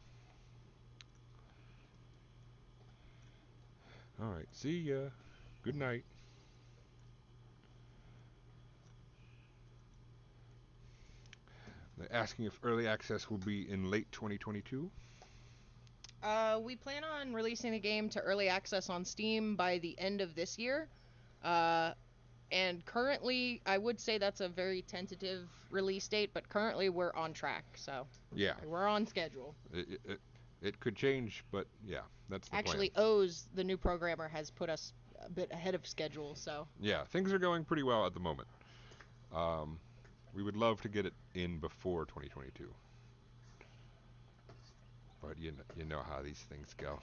All right, see ya. Good night. They're asking if early access will be in late 2022. We plan on releasing the game to early access on Steam by the end of this year. Uh, and currently, I would say that's a very tentative release date, but currently we're on track, so Yeah, we're on schedule. it could change, but yeah, that's the plan. Actually, O's, the new programmer, has put us a bit ahead of schedule, so. Yeah, things are going pretty well at the moment. Um, we would love to get it in before 2022, but you know how these things go.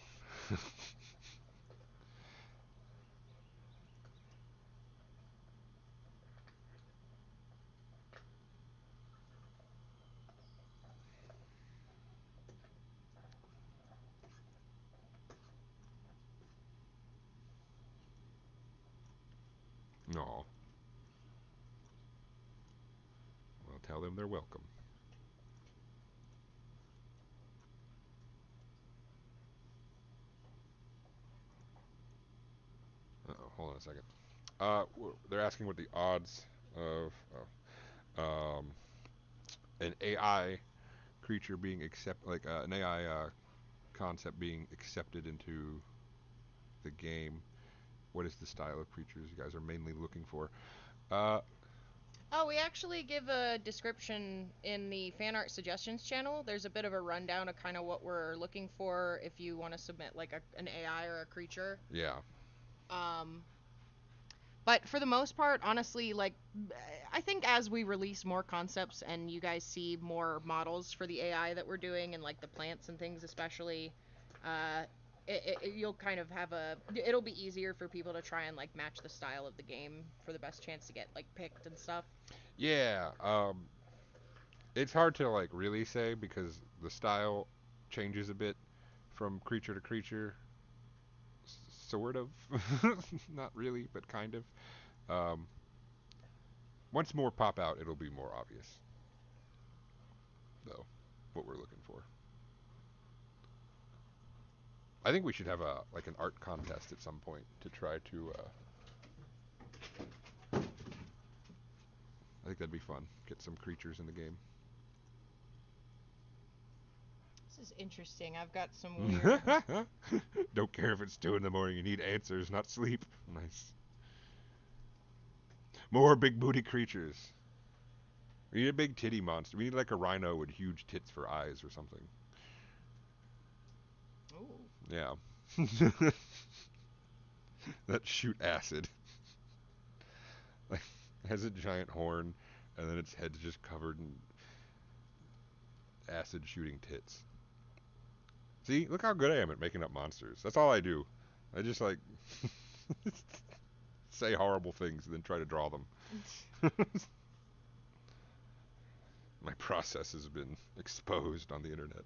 No, well, tell them they're welcome. Uh-oh, hold on a second. They're asking what the odds of an AI creature being like an AI concept being accepted into the game. What is the style of creatures you guys are mainly looking for? Uh, Oh, we actually give a description in the fan art suggestions channel. There's a bit of a rundown of kind of what we're looking for if you want to submit like an AI or a creature. yeah, Um, but for the most part, honestly, like I think as we release more concepts and you guys see more models for the AI that we're doing and like the plants and things especially, uh, you'll kind of have it'll be easier for people to try and like match the style of the game for the best chance to get like picked and stuff. yeah. It's hard to like really say because the style changes a bit from creature to creature. Sort of, not really, but kind of. Um, Once more pop out, it'll be more obvious, though, what we're looking for. I think we should have a like an art contest at some point to try to. I think that'd be fun. Get some creatures in the game. This is interesting. I've got some weird. Don't care if it's 2 in the morning. You need answers, not sleep. Nice. More big booty creatures. We need a big titty monster. We need like a rhino with huge tits for eyes or something. Ooh. Yeah. That shoot acid. Like has a giant horn, and then its head's just covered in acid shooting tits. See, look how good I am at making up monsters. That's all I do. I just like say horrible things and then try to draw them. My process has been exposed on the internet.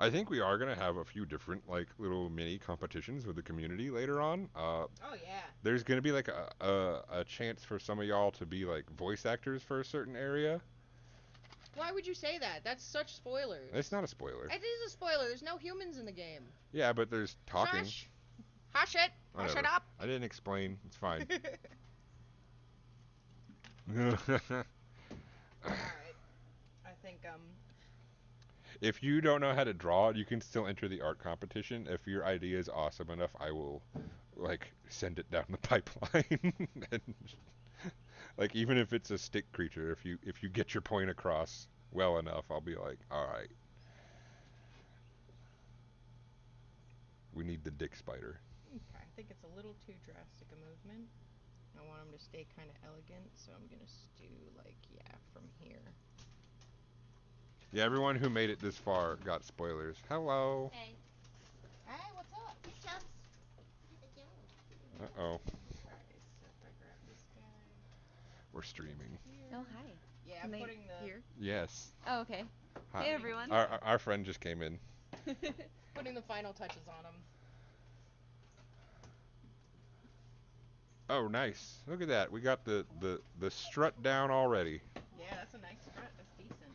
I think we are gonna have a few different like little mini competitions with the community later on. Oh yeah. There's gonna be like a chance for some of y'all to be like voice actors for a certain area. Why would you say that? That's such spoilers. It's not a spoiler. It is a spoiler. There's no humans in the game. Yeah, but there's talking. Shush. Hush it. Hush it Whatever. up. I didn't explain. It's fine. Alright. I think, If you don't know how to draw, you can still enter the art competition. If your idea is awesome enough, I will like send it down the pipeline. And, like even if it's a stick creature, if you get your point across well enough, I'll be like, all right, we need the dick spider. okay. I think it's a little too drastic a movement. I want him to stay kind of elegant, so I'm gonna do like, yeah, from here. Yeah, everyone who made it this far got spoilers. Hello. Hey. Hey, what's up? Hey, Chubs. Uh oh. Alright, so if I grab this guy, We're streaming. here. Oh, hi. Yeah, Can I'm they putting the hear? Yes. Oh, okay. Hi. Hey, everyone. Our friend just came in. putting the final touches on him. Oh, nice. Look at that. We got the strut down already. Yeah, that's a nice strut. That's decent.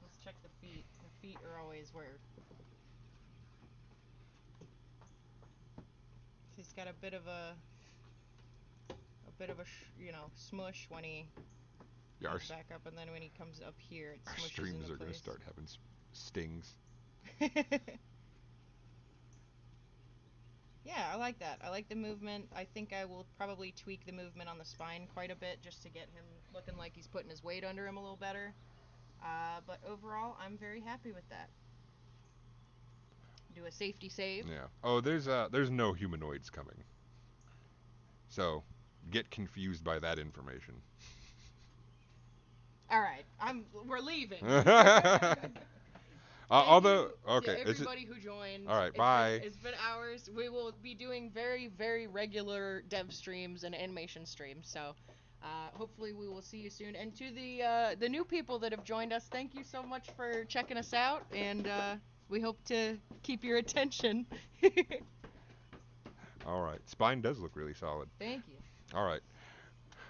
Let's check the feet. The feet are always where. He's got a bit of a smush when he Yeah, goes back up, and then when he comes up here, it our smushes streams into are going to place. start having stings. Yeah, I like that. I like the movement. I think I will probably tweak the movement on the spine quite a bit just to get him looking like he's putting his weight under him a little better. But overall, I'm very happy with that. Do a safety save. Yeah. Oh, there's no humanoids coming. So, get confused by that information. All right, we're leaving. Although, okay, to everybody who joined. All right, bye. It's been hours. We will be doing very, very regular dev streams and animation streams. So, hopefully, we will see you soon. And to the new people that have joined us, thank you so much for checking us out. And we hope to keep your attention. All right, spine does look really solid. Thank you. All right.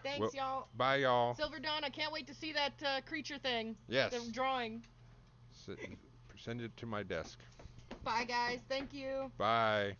Thanks, Well, y'all. bye, y'all. Silver Dawn, I can't wait to see that creature thing. Yes. The drawing. Send it to my desk. Bye, guys. Thank you. Bye.